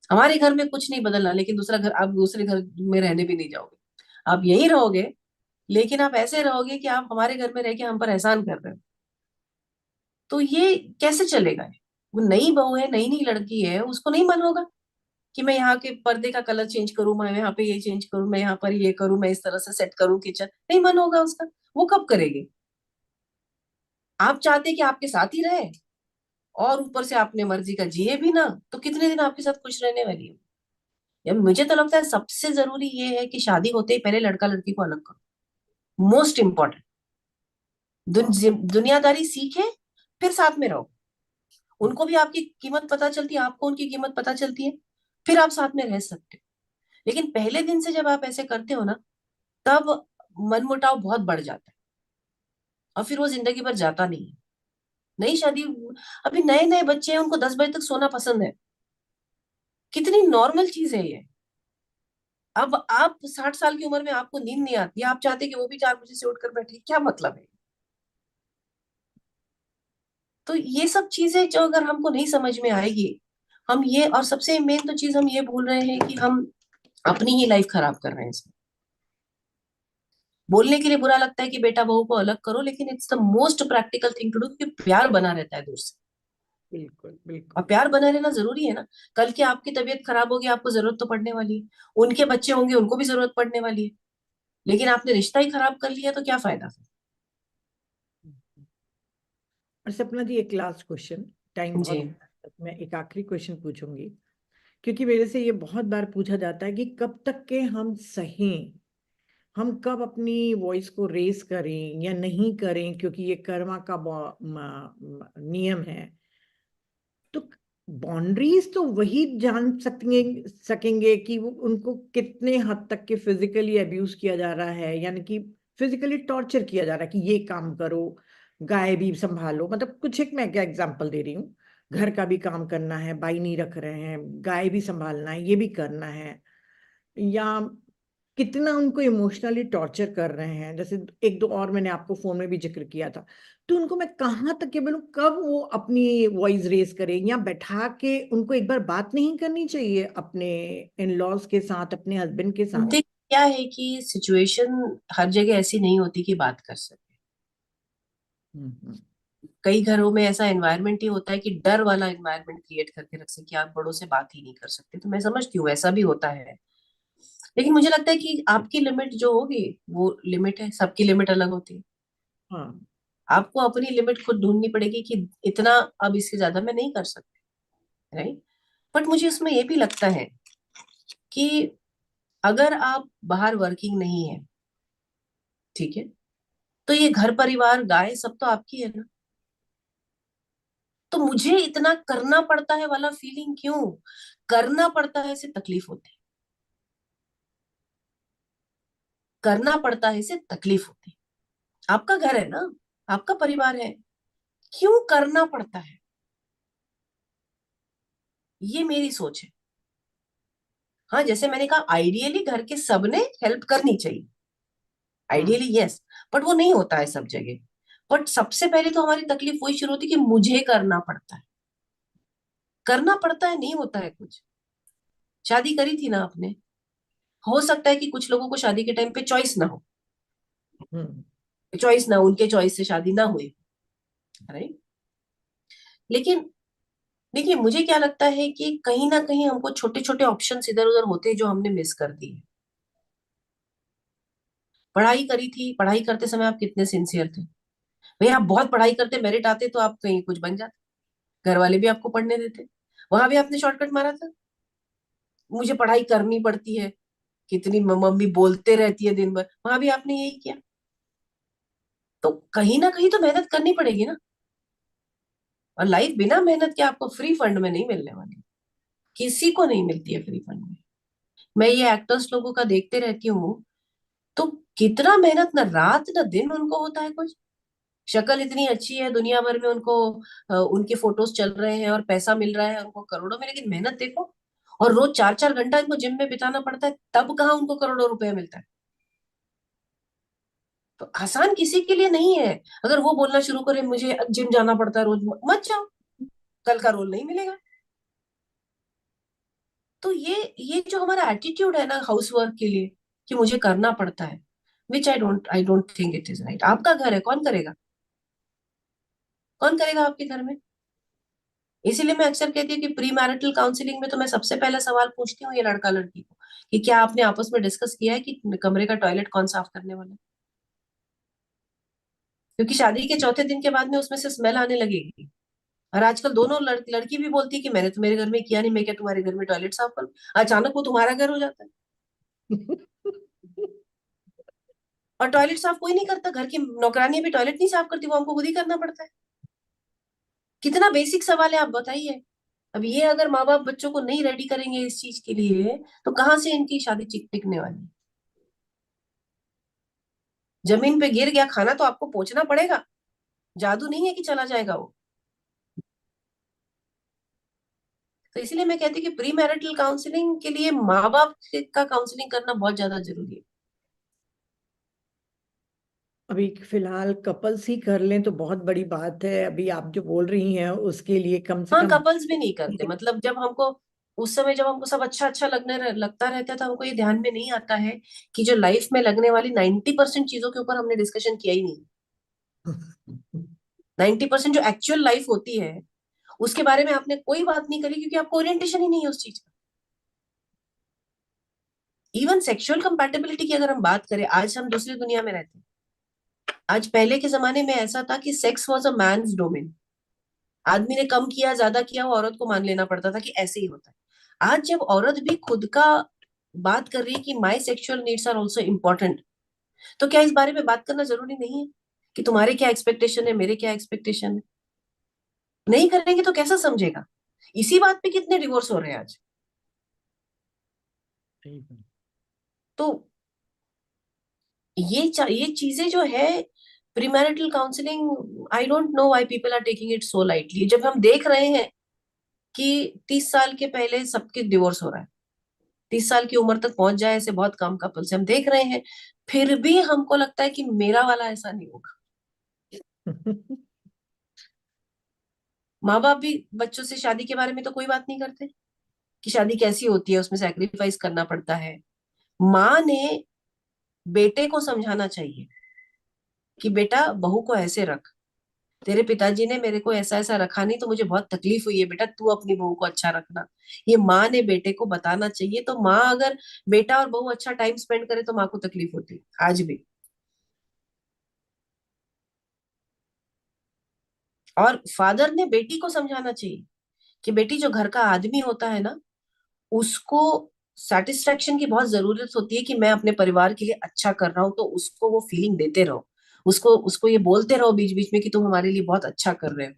हमारे घर में कुछ नहीं बदलना, लेकिन दूसरा घर, आप दूसरे घर में रहने भी नहीं जाओगे, आप यहीं रहोगे, लेकिन आप ऐसे रहोगे कि आप हमारे घर में रह के हम पर एहसान कर रहे हो। तो ये कैसे चलेगा? वो नई बहू है, नई नई लड़की है, उसको नहीं मन होगा कि मैं यहाँ के पर्दे का कलर चेंज करूं, मैं यहाँ पे ये चेंज करूं, मैं यहाँ पर ये करूं, मैं इस तरह से सेट करूं किचन? नहीं मन होगा उसका। वो कब करेगी? आप चाहते कि आपके साथ ही रहे और ऊपर से अपने मर्जी का जिए भी ना, तो कितने दिन आपके साथ खुश रहने वाली है? यार मुझे तो लगता है सबसे जरूरी ये है कि शादी होते ही पहले लड़का लड़की को अलग करो। Most important. दुनियादारी सीखे, फिर साथ में रहो। उनको भी आपकी कीमत पता चलती है, आपको उनकी कीमत पता चलती है, फिर आप साथ में रह सकते हो। लेकिन पहले दिन से जब आप ऐसे करते हो ना, तब मनमुटाव बहुत बढ़ जाता है, और फिर वो जिंदगी भर जाता नहीं है। नई शादी, अभी नए नए बच्चे हैं, उनको 10 बजे तक सोना पसंद है। कितनी नॉर्मल चीज है ये। अब आप 60 साल की उम्र में आपको नींद नहीं आती, आप चाहते कि वो भी 4 बजे से उठकर बैठे, क्या मतलब है? तो ये सब चीजें जो अगर हमको नहीं समझ में आएगी, हम ये, और सबसे मेन तो चीज हम ये भूल रहे हैं कि हम अपनी ही लाइफ खराब कर रहे हैं इसमें। बोलने के लिए बुरा लगता है कि बेटा बहू को अलग करो, लेकिन it's the most practical thing to do, क्योंकि प्यार बना रहता है दूर से। बिल्कुल और बिल्कुल। प्यार बना रहना जरूरी है ना। कल की आपकी तबीयत खराब होगी, आपको जरूरत तो पड़ने वाली है। उनके बच्चे होंगे, उनको भी जरूरत पड़ने वाली है। लेकिन आपने रिश्ता ही खराब कर लिया तो क्या फायदा फिर? और सपना जी, एक लास्ट क्वेश्चन, टाइम बहुत, जी। मैं एक आखिरी क्वेश्चन पूछूंगी, क्योंकि मेरे से ये बहुत बार पूछा जाता है कि कब तक के हम सहें, हम कब अपनी वॉइस को रेस करें या नहीं करें, क्योंकि ये कर्मा का नियम है। तो बाउंड्रीज तो वही जान सकेंगे कि वो उनको कितने हद तक के फिजिकली अब्यूज किया जा रहा है, यानी कि फिजिकली टॉर्चर किया जा रहा है कि ये काम करो, गाय भी संभालो, मतलब कुछ एक, मैं क्या एग्जांपल दे रही हूँ, घर का भी काम करना है, बाई नहीं रख रहे हैं, गाय भी संभालना है, ये भी करना है, या कितना उनको इमोशनली टॉर्चर कर रहे हैं। जैसे एक दो और मैंने आपको फोन में भी जिक्र किया था। तो उनको मैं कहाँ तक के बोलूं, कब वो अपनी वॉइस रेस करें, या बैठा के उनको एक बार बात नहीं करनी चाहिए अपने इन लॉज के साथ, अपने हस्बैंड के साथ। देख, क्या है कि सिचुएशन हर जगह ऐसी नहीं होती कि बात कर सके। हम्म। कई घरों में ऐसा एनवायरनमेंट ही होता है कि डर वाला एनवायरनमेंट क्रिएट करके रख सके कि आप बड़ों से बात ही नहीं कर सकते। तो मैं समझती हूँ ऐसा भी होता है। लेकिन मुझे लगता है कि आपकी लिमिट जो होगी वो लिमिट है, सबकी लिमिट अलग होती है। हाँ। आपको अपनी लिमिट खुद ढूंढनी पड़ेगी कि इतना, अब इससे ज्यादा मैं नहीं कर सकती। राइट। बट मुझे उसमें ये भी लगता है कि अगर आप बाहर वर्किंग नहीं है, ठीक है, तो ये घर परिवार गाय सब तो आपकी है ना। तो मुझे इतना करना पड़ता है वाला फीलिंग क्यों? करना पड़ता है से तकलीफ होती है, करना पड़ता है से तकलीफ होती है। आपका घर है ना, आपका परिवार है, क्यों करना पड़ता है? ये मेरी सोच है। हाँ, जैसे मैंने कहा, आइडियली घर के सबने हेल्प करनी चाहिए, आइडियली यस, बट वो नहीं होता है सब जगह। बट सबसे पहले तो हमारी तकलीफ वही शुरू होती है कि मुझे करना पड़ता है, करना पड़ता है, नहीं होता है कुछ। शादी करी थी ना आपने, हो सकता है कि कुछ लोगों को शादी के टाइम पे चॉइस ना हो, हम्म। चॉइस ना, उनके चॉइस से शादी ना हुई, राइट। लेकिन देखिए, मुझे क्या लगता है कि कहीं ना कहीं हमको छोटे छोटे ऑप्शंस इधर उधर होते हैं जो हमने मिस कर दिए। पढ़ाई करी थी, पढ़ाई करते समय आप कितने सिंसियर थे। भैया आप बहुत पढ़ाई करते, मेरिट आते तो आप कहीं कुछ बन जाते, घर वाले भी आपको पढ़ने देते। वहां भी आपने शॉर्टकट मारा था, मुझे पढ़ाई करनी पड़ती है, कितनी मम्मी बोलते रहती है दिन भर, वहां भी आपने यही किया। तो कहीं ना कहीं तो मेहनत करनी पड़ेगी ना। और लाइफ बिना मेहनत के आपको फ्री फंड में नहीं मिलने वाली, किसी को नहीं मिलती है फ्री फंड में। मैं ये एक्टर्स लोगों का देखते रहती हूँ, तो कितना मेहनत, ना रात ना दिन उनको होता है कुछ। शक्ल इतनी अच्छी है, दुनिया भर में उनको उनके फोटोज चल रहे हैं और पैसा मिल रहा है उनको करोड़ों में, लेकिन मेहनत देखो। और रोज 4-4 घंटा इनको जिम में बिताना पड़ता है, तब कहाँ उनको करोड़ों रुपया मिलता है। तो आसान किसी के लिए नहीं है। अगर वो बोलना शुरू करे मुझे जिम जाना पड़ता है रोज, मत जाओ, कल का रोल नहीं मिलेगा। तो ये जो हमारा एटीट्यूड है ना हाउस वर्क के लिए, कि मुझे करना पड़ता है, which I don't think it is right. आपका घर है, कौन करेगा, कौन करेगा आपके घर में। इसीलिए मैं अक्सर कहती हूँ कि प्री मैरिटल काउंसलिंग में तो मैं सबसे पहला सवाल पूछती हूँ ये लड़का लड़की को, कि क्या आपने आपस में डिस्कस किया है कि कमरे का टॉयलेट कौन साफ करने वाला है। क्योंकि शादी के चौथे दिन के बाद में उसमें से स्मेल आने लगेगी। और आजकल दोनों लड़की भी बोलती है कि मैंने तो मेरे घर में किया नहीं, मैं क्या तुम्हारे घर में टॉयलेट साफ करूं। अचानक वो तुम्हारा घर हो जाता है। और टॉयलेट साफ कोई नहीं करता, घर की नौकरानी भी टॉयलेट नहीं साफ करती, वो हमको खुद ही करना पड़ता है। कितना बेसिक सवाल है, आप बताइए। अब ये अगर माँ बाप बच्चों को नहीं रेडी करेंगे इस चीज के लिए, तो कहाँ से इनकी शादी टिकने वाली है। जमीन पे गिर गया खाना तो आपको पोंछना पड़ेगा, जादू नहीं है कि चला जाएगा वो। तो इसीलिए मैं कहती हूँ कि प्री मैरिटल काउंसलिंग के लिए माँ बाप का काउंसलिंग करना बहुत ज्यादा जरूरी है। अभी फिलहाल कपल्स ही कर लें तो बहुत बड़ी बात है, अभी आप जो बोल रही हैं उसके लिए कम से हाँ, कम। कपल्स भी नहीं करते, मतलब जब हमको उस समय जब हमको सब अच्छा अच्छा लगता रहता है, तो हमको ये ध्यान में नहीं आता है कि जो लाइफ में लगने वाली 90% चीजों के ऊपर हमने डिस्कशन किया ही नहीं। 90% जो एक्चुअल लाइफ होती है उसके बारे में आपने कोई बात नहीं करी, क्योंकि आपको ओरिएंटेशन ही नहीं है उस चीज का। इवन सेक्सुअल कंपैटिबिलिटी की अगर हम बात करें, आज हम दूसरी दुनिया में रहते हैं। आज पहले के जमाने में ऐसा था कि sex was a man's domain. आदमी ने कम किया ज्यादा किया, वो औरत को मान लेना पड़ता था कि ऐसे ही होता है। आज जब औरत भी खुद का बात कर रही है कि my sexual needs are also important, तो क्या इस बारे में बात करना जरूरी नहीं है कि तुम्हारे क्या एक्सपेक्टेशन है, मेरे क्या एक्सपेक्टेशन है। नहीं करेंगे तो कैसा समझेगा। इसी बात पे कितने डिवोर्स हो रहे हैं आज। तो ये चीजें जो है, premarital counselling, I don't know why people are taking it so lightly. जब हम देख रहे हैं कि 30 साल के पहले सबके डिवोर्स हो रहा है, 30 साल की उम्र तक पहुंच जाए ऐसे बहुत कम कपल से हम देख रहे हैं, फिर भी हमको लगता है कि मेरा वाला ऐसा नहीं होगा। माँ बाप भी बच्चों से शादी के बारे में तो कोई बात नहीं करते कि शादी कैसी होती है, उसमें सैक्रिफाइस करना पड़ता है। माँ ने बेटे को समझाना चाहिए कि बेटा बहू को ऐसे रख, तेरे पिताजी ने मेरे को ऐसा ऐसा रखा नहीं तो मुझे बहुत तकलीफ हुई है, बेटा तू अपनी बहू को अच्छा रखना। ये माँ ने बेटे को बताना चाहिए। तो माँ अगर बेटा और बहू अच्छा टाइम स्पेंड करे तो माँ को तकलीफ होती है आज भी। और फादर ने बेटी को समझाना चाहिए कि बेटी, जो घर का आदमी होता है ना, उसको सेटिस्फेक्शन की बहुत जरूरत होती है कि मैं अपने परिवार के लिए अच्छा कर रहा हूं, तो उसको वो फीलिंग देते रहो। उसको उसको ये बोलते रहो बीच बीच में कि तुम हमारे लिए बहुत अच्छा कर रहे हो।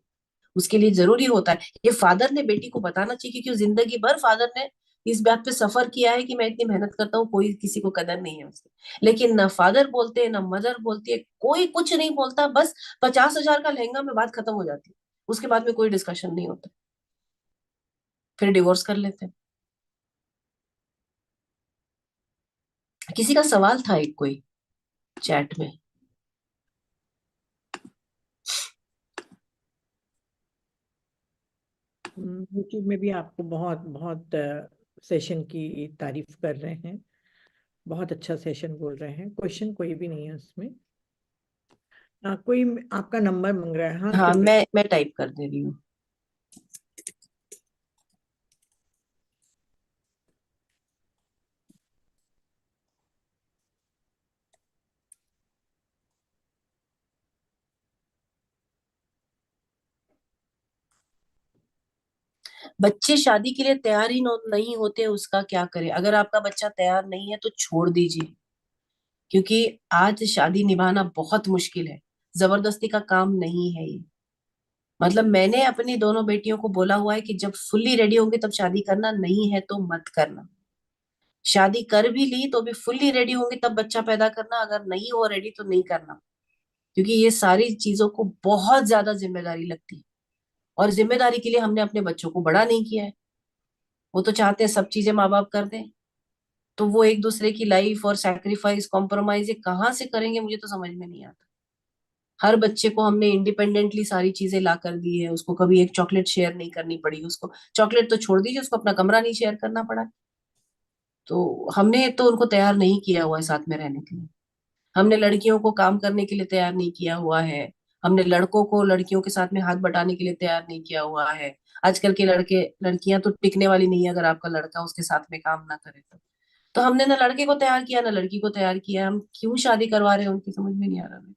उसके लिए जरूरी होता है। ये फादर ने बेटी को बताना चाहिए, क्योंकि जिंदगी भर फादर ने इस बात पे सफर किया है कि मैं इतनी मेहनत करता हूँ, कोई किसी को कदर नहीं है उसकी। लेकिन ना फादर बोलते हैं ना मदर बोलती है, कोई कुछ नहीं बोलता। बस 50,000 का लहंगा में बात खत्म हो जाती है, उसके बाद में कोई डिस्कशन नहीं होता, फिर डिवोर्स कर लेते हैं। किसी का सवाल था एक कोई चैट में। यूट्यूब में भी आपको बहुत बहुत सेशन की तारीफ कर रहे हैं, बहुत अच्छा सेशन बोल रहे हैं। क्वेश्चन कोई भी नहीं है उसमें। कोई आपका नंबर मांग रहा है, हाँ हाँ, कृपया। मैं टाइप कर दे रही हूँ। बच्चे शादी के लिए तैयार ही नहीं होते, उसका क्या करे? अगर आपका बच्चा तैयार नहीं है तो छोड़ दीजिए, क्योंकि आज शादी निभाना बहुत मुश्किल है। जबरदस्ती का काम नहीं है ये। मतलब मैंने अपनी दोनों बेटियों को बोला हुआ है कि जब फुल्ली रेडी होंगे तब शादी करना, नहीं है तो मत करना। शादी कर भी ली तो भी फुल्ली रेडी होंगे तब बच्चा पैदा करना, अगर नहीं हो रेडी तो नहीं करना। क्योंकि ये सारी चीजों को बहुत ज्यादा जिम्मेदारी लगती है, और जिम्मेदारी के लिए हमने अपने बच्चों को बड़ा नहीं किया है। वो तो चाहते हैं सब चीजें माँ बाप कर दें, तो वो एक दूसरे की लाइफ और सैक्रिफाइस कॉम्प्रोमाइज ये कहाँ से करेंगे, मुझे तो समझ में नहीं आता। हर बच्चे को हमने इंडिपेंडेंटली सारी चीजें ला कर दी है, उसको कभी एक चॉकलेट शेयर नहीं करनी पड़ी, उसको चॉकलेट तो छोड़ दीजिए, उसको अपना कमरा नहीं शेयर करना पड़ा। तो हमने तो उनको तैयार नहीं किया हुआ है साथ में रहने के लिए। हमने लड़कियों को काम करने के लिए तैयार नहीं किया हुआ है। हमने लड़कों को लड़कियों के साथ में हाथ बटाने के लिए तैयार नहीं किया हुआ है। आजकल के लड़के लड़कियां तो टिकने वाली नहीं है, अगर आपका लड़का उसके साथ में काम ना करे तो हमने ना लड़के को तैयार किया ना लड़की को तैयार किया। हम क्यों शादी करवा रहे हैं उनकी, समझ में नहीं आ रहा है।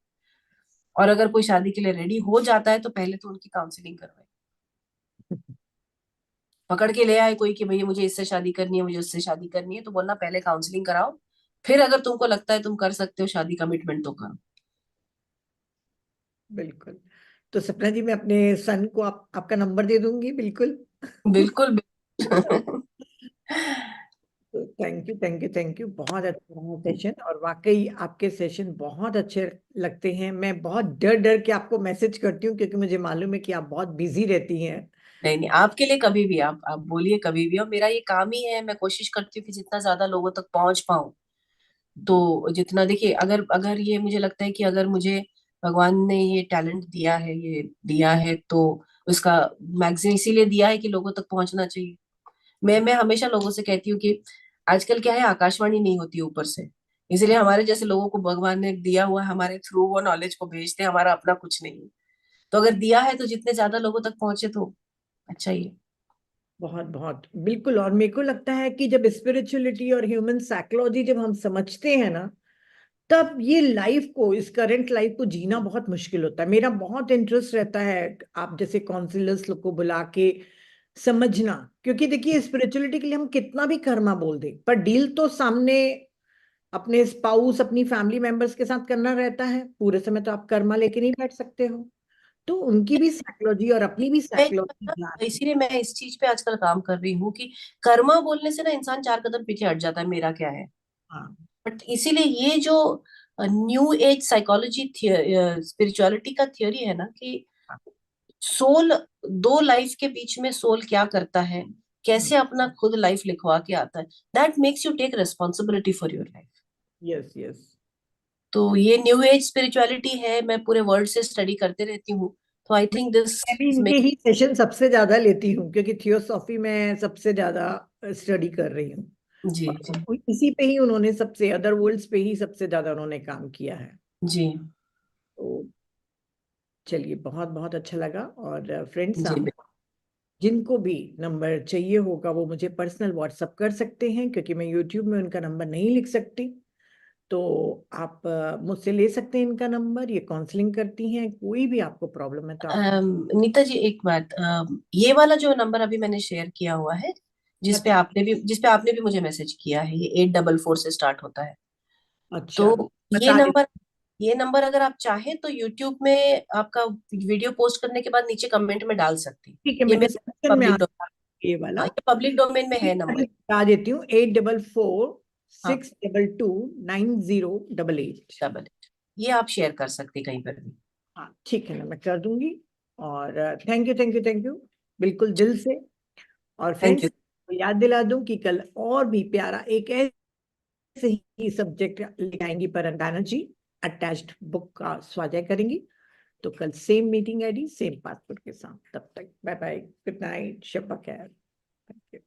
और अगर कोई शादी के लिए रेडी हो जाता है तो पहले तो उनकी काउंसलिंग करवाए। पकड़ के ले आए कोई कि भैया मुझे इससे शादी करनी है, मुझे उससे शादी करनी है, तो बोलना पहले काउंसलिंग कराओ, फिर अगर तुमको लगता है तुम कर सकते हो शादी कमिटमेंट तो करो। बिल्कुल। तो सपना जी, मैं अपने सन को आपका नंबर दे दूंगी, बिल्कुल। बिल्कुल बिल्कुल। Thank you thank you thank you, बहुत अच्छा रहा सेशन, और वाकई आपके सेशन बहुत अच्छे लगते हैं। मैं बहुत डर डर के आपको मैसेज करती हूँ, क्योंकि मुझे मालूम है कि आप बहुत बिजी रहती हैं। नहीं नहीं, आपके लिए कभी भी आप बोलिए कभी भी, और मेरा ये काम ही है, मैं कोशिश करती हूँ कि जितना ज्यादा लोगों तक पहुंच पाऊं। जी। तो जितना देखिए, अगर अगर ये मुझे लगता है कि अगर मुझे भगवान ने ये टैलेंट दिया है, ये दिया है, तो उसका मैक्सिमम इसीलिए दिया है कि लोगों तक पहुंचना चाहिए। मैं हमेशा लोगों से कहती हूँ कि आजकल क्या है, आकाशवाणी नहीं होती ऊपर से, इसलिए हमारे जैसे लोगों को भगवान ने दिया हुआ है, हमारे थ्रू वो नॉलेज को भेजते हैं, हमारा अपना कुछ नहीं है। तो अगर दिया है तो जितने ज्यादा लोगों तक पहुंचे तो अच्छा ही है। बहुत बहुत बिल्कुल। और मेरे को लगता है कि जब स्पिरिचुअलिटी और ह्यूमन साइकोलॉजी जब हम समझते हैं ना, तब ये लाइफ को, इस करंट लाइफ को जीना बहुत मुश्किल होता है। मेरा बहुत इंटरेस्ट रहता है आप जैसे काउंसलर्स लोग को बुला के समझना, क्योंकि देखिए स्पिरिचुअलिटी के लिए हम कितना भी कर्मा बोल दें, पर डील तो सामने अपने स्पाउस, अपनी फैमिली मेंबर्स के साथ करना रहता है। पूरे समय तो आप कर्मा लेके नहीं बैठ सकते हो। तो उनकी भी साइकोलॉजी और अपनी भी साइकोलॉजी जानना। इसीलिए मैं इस चीज पे आजकल काम कर रही हूँ कि कर्मा बोलने से ना इंसान 4 कदम पीछे हट जाता है, मेरा क्या है। हाँ। बट इसीलिए ये जो न्यू एज साइकोलॉजी स्पिरिचुअलिटी का थियोरी है ना, कि सोल, दो लाइफ के बीच में सोल क्या करता है, कैसे अपना खुद लाइफ लिखवा के आता है, that makes you take responsibility for your life. Yes yes. तो ये न्यू एज स्पिरिचुअलिटी है, मैं पूरे वर्ल्ड से स्टडी करते रहती हूँ। तो आई थिंक दिस मैं भी इनके ही सेशन सबसे ज्यादा लेती हूँ, क्योंकि थियोसॉफी में सबसे ज्यादा स्टडी कर रही हूँ। जी जी और इसी पे ही उन्होंने सबसे, अदर वर्ल्ड्स पे ही सबसे ज्यादा उन्होंने काम किया है। जी तो चलिए, बहुत बहुत अच्छा लगा। और फ्रेंड्स, जी। आप जिनको भी नंबर चाहिए होगा वो मुझे पर्सनल व्हाट्सअप कर सकते हैं, क्योंकि मैं यूट्यूब में उनका नंबर नहीं लिख सकती। तो आप मुझसे ले सकते हैं इनका नंबर। ये काउंसलिंग करती हैं, कोई भी आपको प्रॉब्लम है तो आप। नीता जी एक बात, ये वाला जो नंबर अभी मैंने शेयर किया हुआ है, अच्छा जिस पे आपने भी मुझे मैसेज किया है, ये 844 से स्टार्ट होता है। अच्छा, तो ये बता नंबर, देती ये नंबर अगर आप चाहें तो यूट्यूब में आपका वीडियो पोस्ट करने के बाद नीचे कमेंट में डाल सकती हैं। हूँ। ठीक है, ये मैं मेरा डिस्क्रिप्शन में पब्लिक डोमेन, आता ये वाला। हाँ ये पब्लिक डोमेन में है नंबर। बता देती हूँ, 844 हाँ 622 9088। डबल, ये आप शेयर कर सकते हैं कहीं पर भी। हाँ ठीक है ना, मैं कर दूंगी। और thank you thank you thank you, बिल्कुल दिल से। और थैंक फ्रेंड्स, यू। याद दिला दूं कि कल और भी प्यारा एक से ही सब्जेक्ट लेके आएंगी परंडाना जी, अटैच्ड बुक का स्वाध्याय करेंगी। तो कल same meeting ID, same password के साथ। तब तक बाय बाय, गुड नाइट, शब बखैर। Thank you.